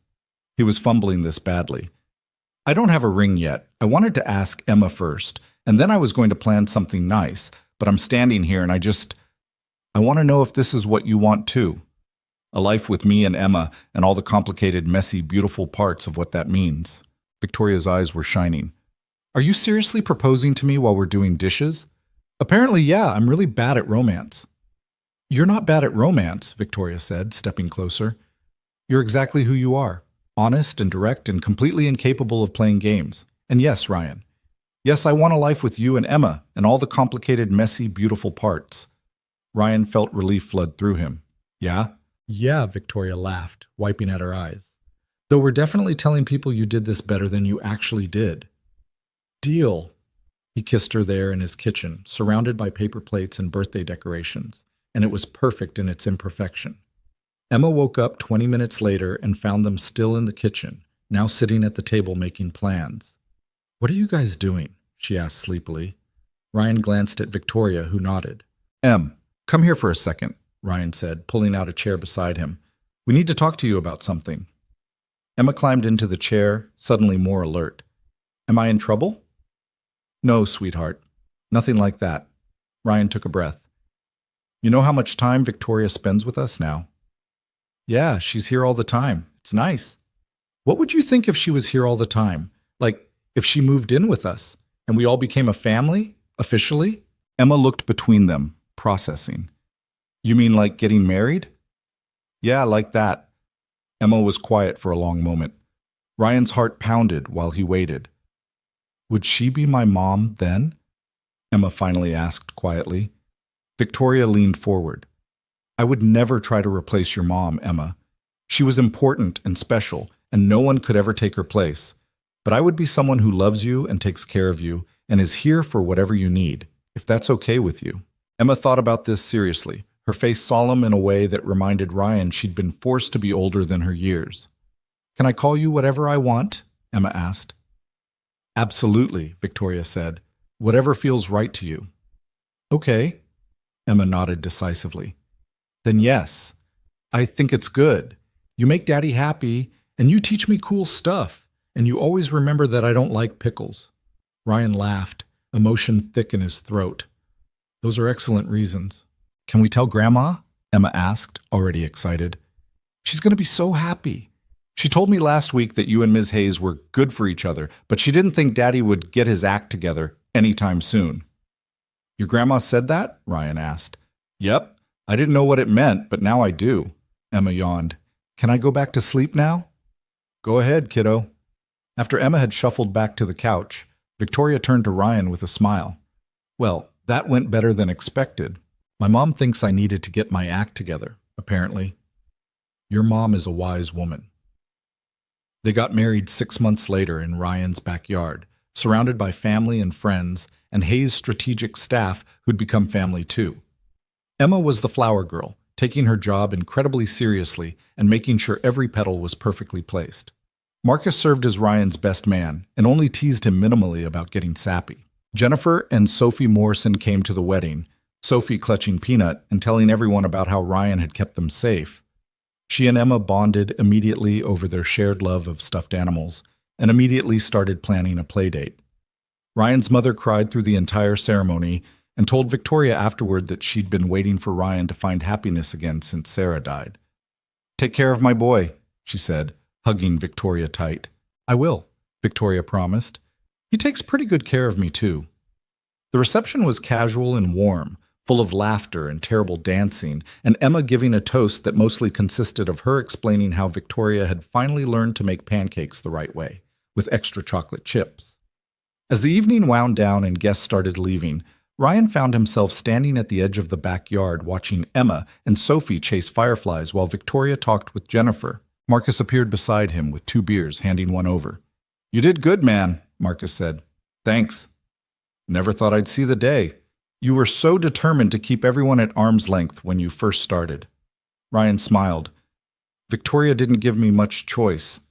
He was fumbling this badly. I don't have a ring yet. I wanted to ask Emma first, and then I was going to plan something nice, but I'm standing here and I want to know if this is what you want too. A life with me and Emma and all the complicated, messy, beautiful parts of what that means. Victoria's eyes were shining. Are you seriously proposing to me while we're doing dishes? Apparently, yeah, I'm really bad at romance. You're not bad at romance, Victoria said, stepping closer. You're exactly who you are. Honest and direct and completely incapable of playing games. And yes, Ryan. Yes, I want a life with you and Emma and all the complicated, messy, beautiful parts. Ryan felt relief flood through him. Yeah? Yeah, Victoria laughed, wiping at her eyes. Though we're definitely telling people you did this better than you actually did. Deal. He kissed her there in his kitchen, surrounded by paper plates and birthday decorations, and it was perfect in its imperfection. Emma woke up 20 minutes later and found them still in the kitchen, now sitting at the table making plans. What are you guys doing? She asked sleepily. Ryan glanced at Victoria, who nodded. Em, come here for a second, Ryan said, pulling out a chair beside him. We need to talk to you about something. Emma climbed into the chair, suddenly more alert. Am I in trouble? No, sweetheart. Nothing like that. Ryan took a breath. You know how much time Victoria spends with us now? Yeah, she's here all the time. It's nice. What would you think if she was here all the time? Like, if she moved in with us, and we all became a family, officially? Emma looked between them, processing. You mean like getting married? Yeah, like that. Emma was quiet for a long moment. Ryan's heart pounded while he waited. Would she be my mom then? Emma finally asked quietly. Victoria leaned forward. I would never try to replace your mom, Emma. She was important and special, and no one could ever take her place. But I would be someone who loves you and takes care of you and is here for whatever you need, if that's okay with you. Emma thought about this seriously, her face solemn in a way that reminded Ryan she'd been forced to be older than her years. Can I call you whatever I want? Emma asked. Absolutely, Victoria said. Whatever feels right to you. Okay, Emma nodded decisively. Then yes, I think it's good. You make Daddy happy, and you teach me cool stuff, and you always remember that I don't like pickles. Ryan laughed, emotion thick in his throat. Those are excellent reasons. Can we tell Grandma? Emma asked, already excited. She's going to be so happy. She told me last week that you and Ms. Hayes were good for each other, but she didn't think Daddy would get his act together anytime soon. Your grandma said that? Ryan asked. Yep. I didn't know what it meant, but now I do. Emma yawned. Can I go back to sleep now? Go ahead, kiddo. After Emma had shuffled back to the couch, Victoria turned to Ryan with a smile. Well, that went better than expected. My mom thinks I needed to get my act together, apparently. Your mom is a wise woman. They got married 6 months later in Ryan's backyard, surrounded by family and friends and Hayes' strategic staff who'd become family too. Emma was the flower girl, taking her job incredibly seriously and making sure every petal was perfectly placed. Marcus served as Ryan's best man and only teased him minimally about getting sappy. Jennifer and Sophie Morrison came to the wedding, Sophie clutching Peanut and telling everyone about how Ryan had kept them safe. She and Emma bonded immediately over their shared love of stuffed animals and immediately started planning a play date. Ryan's mother cried through the entire ceremony and told Victoria afterward that she'd been waiting for Ryan to find happiness again since Sarah died. "Take care of my boy," she said, hugging Victoria tight. "I will," Victoria promised. "He takes pretty good care of me, too." The reception was casual and warm, full of laughter and terrible dancing, and Emma giving a toast that mostly consisted of her explaining how Victoria had finally learned to make pancakes the right way, with extra chocolate chips. As the evening wound down and guests started leaving, Ryan found himself standing at the edge of the backyard watching Emma and Sophie chase fireflies while Victoria talked with Jennifer. Marcus appeared beside him with 2 beers, handing one over. "You did good, man," Marcus said. "Thanks. Never thought I'd see the day. You were so determined to keep everyone at arm's length when you first started." Ryan smiled. "Victoria didn't give me much choice.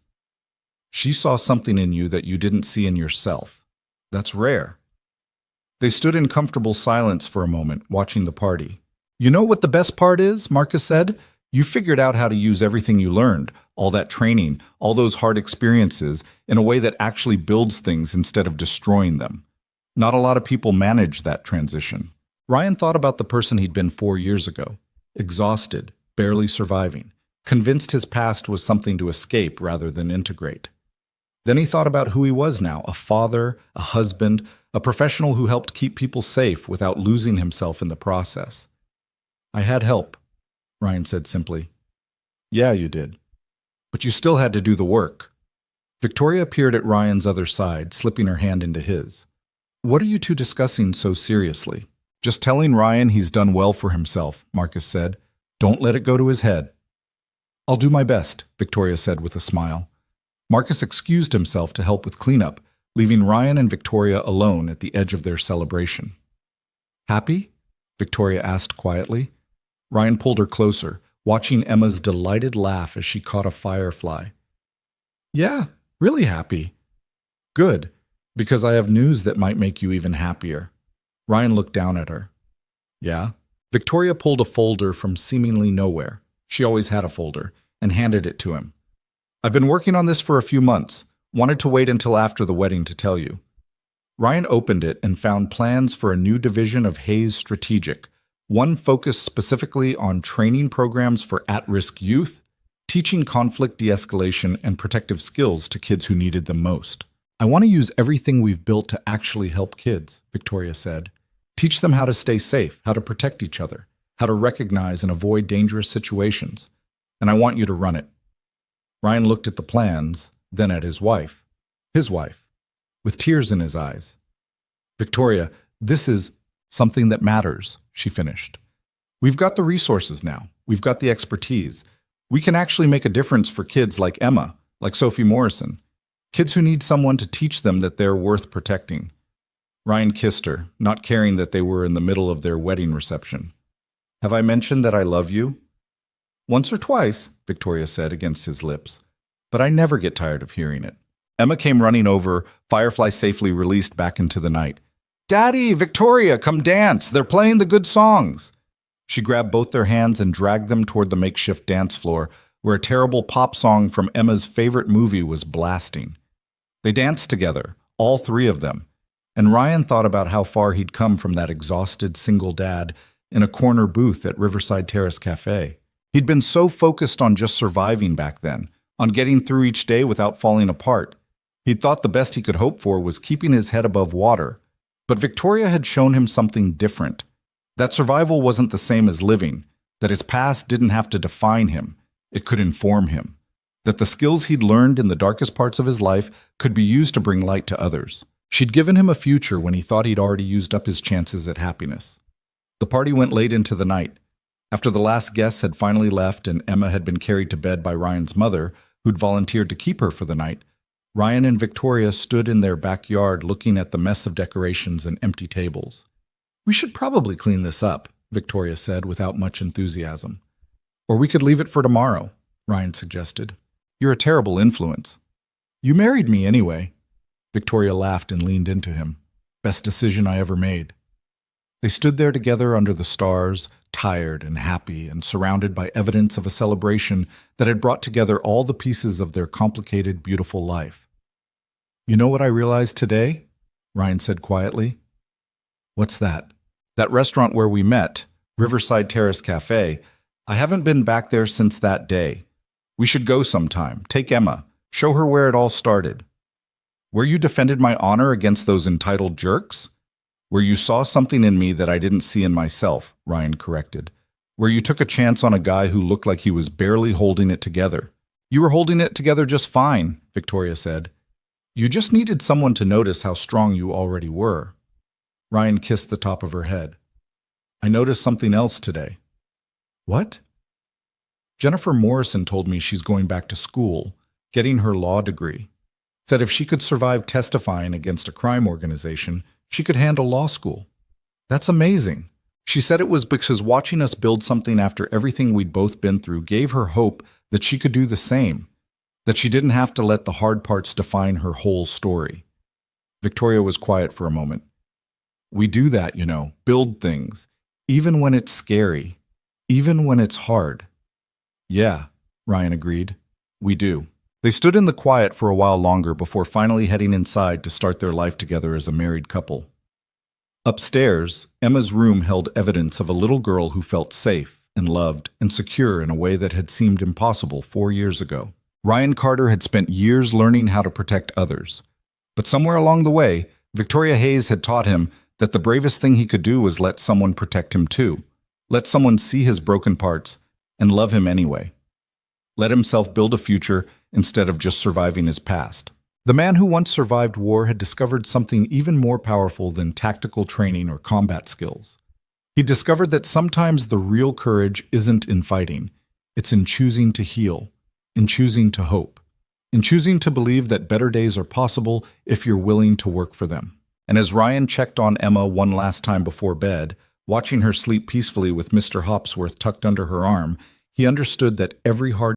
She saw something in you that you didn't see in yourself. That's rare." They stood in comfortable silence for a moment, watching the party. "You know what the best part is?" Marcus said. "You figured out how to use everything you learned, all that training, all those hard experiences, in a way that actually builds things instead of destroying them. Not a lot of people manage that transition." Ryan thought about the person he'd been 4 years ago, exhausted, barely surviving, convinced his past was something to escape rather than integrate. Then he thought about who he was now, a father, a husband, a professional who helped keep people safe without losing himself in the process. "I had help," Ryan said simply. "Yeah, you did. But you still had to do the work." Victoria appeared at Ryan's other side, slipping her hand into his. "What are you two discussing so seriously?" "Just telling Ryan he's done well for himself," Marcus said. "Don't let it go to his head." "I'll do my best," Victoria said with a smile. Marcus excused himself to help with cleanup, leaving Ryan and Victoria alone at the edge of their celebration. "Happy?" Victoria asked quietly. Ryan pulled her closer, watching Emma's delighted laugh as she caught a firefly. "Yeah, really happy." "Good, because I have news that might make you even happier." Ryan looked down at her. "Yeah?" Victoria pulled a folder from seemingly nowhere. She always had a folder, and handed it to him. "I've been working on this for a few months. Wanted to wait until after the wedding to tell you." Ryan opened it and found plans for a new division of Hayes Strategic, one focused specifically on training programs for at-risk youth, teaching conflict de-escalation and protective skills to kids who needed them most. "I want to use everything we've built to actually help kids," Victoria said. "Teach them how to stay safe, how to protect each other, how to recognize and avoid dangerous situations. And I want you to run it." Ryan looked at the plans, then at his wife, with tears in his eyes. "Victoria, this is something that matters," she finished. "We've got the resources now. We've got the expertise. We can actually make a difference for kids like Emma, like Sophie Morrison, kids who need someone to teach them that they're worth protecting." Ryan kissed her, not caring that they were in the middle of their wedding reception. "Have I mentioned that I love you?" "Once or twice," Victoria said against his lips, "but I never get tired of hearing it." Emma came running over, Firefly safely released back into the night. "Daddy, Victoria, come dance! They're playing the good songs!" She grabbed both their hands and dragged them toward the makeshift dance floor, where a terrible pop song from Emma's favorite movie was blasting. They danced together, all 3 of them, and Ryan thought about how far he'd come from that exhausted single dad in a corner booth at Riverside Terrace Cafe. He'd been so focused on just surviving back then, on getting through each day without falling apart. He'd thought the best he could hope for was keeping his head above water. But Victoria had shown him something different. That survival wasn't the same as living, that his past didn't have to define him, it could inform him. That the skills he'd learned in the darkest parts of his life could be used to bring light to others. She'd given him a future when he thought he'd already used up his chances at happiness. The party went late into the night. After the last guests had finally left and Emma had been carried to bed by Ryan's mother, who'd volunteered to keep her for the night, Ryan and Victoria stood in their backyard looking at the mess of decorations and empty tables. "We should probably clean this up," Victoria said without much enthusiasm. "Or we could leave it for tomorrow," Ryan suggested. "You're a terrible influence." "You married me anyway." Victoria laughed and leaned into him. "Best decision I ever made." They stood there together under the stars, tired and happy and surrounded by evidence of a celebration that had brought together all the pieces of their complicated, beautiful life. "You know what I realized today?" Ryan said quietly. "What's that?" "That restaurant where we met, Riverside Terrace Cafe. I haven't been back there since that day. We should go sometime. Take Emma. Show her where it all started." "Where you defended my honor against those entitled jerks?" "Where you saw something in me that I didn't see in myself," Ryan corrected. "Where you took a chance on a guy who looked like he was barely holding it together." "You were holding it together just fine," Victoria said. "You just needed someone to notice how strong you already were." Ryan kissed the top of her head. "I noticed something else today." "What?" "Jennifer Morrison told me she's going back to school, getting her law degree. Said if she could survive testifying against a crime organization, she could handle law school." "That's amazing." "She said it was because watching us build something after everything we'd both been through gave her hope that she could do the same, that she didn't have to let the hard parts define her whole story." Victoria was quiet for a moment. "We do that, you know, build things, even when it's scary, even when it's hard." "Yeah," Ryan agreed. "We do." They stood in the quiet for a while longer before finally heading inside to start their life together as a married couple. Upstairs, Emma's room held evidence of a little girl who felt safe and loved and secure in a way that had seemed impossible 4 years ago. Ryan Carter had spent years learning how to protect others. But somewhere along the way, Victoria Hayes had taught him that the bravest thing he could do was let someone protect him too. Let someone see his broken parts and love him anyway. Let himself build a future instead of just surviving his past. The man who once survived war had discovered something even more powerful than tactical training or combat skills. He discovered that sometimes the real courage isn't in fighting, it's in choosing to heal, in choosing to hope, in choosing to believe that better days are possible if you're willing to work for them. And as Ryan checked on Emma one last time before bed, watching her sleep peacefully with Mr. Hopsworth tucked under her arm, he understood that every hard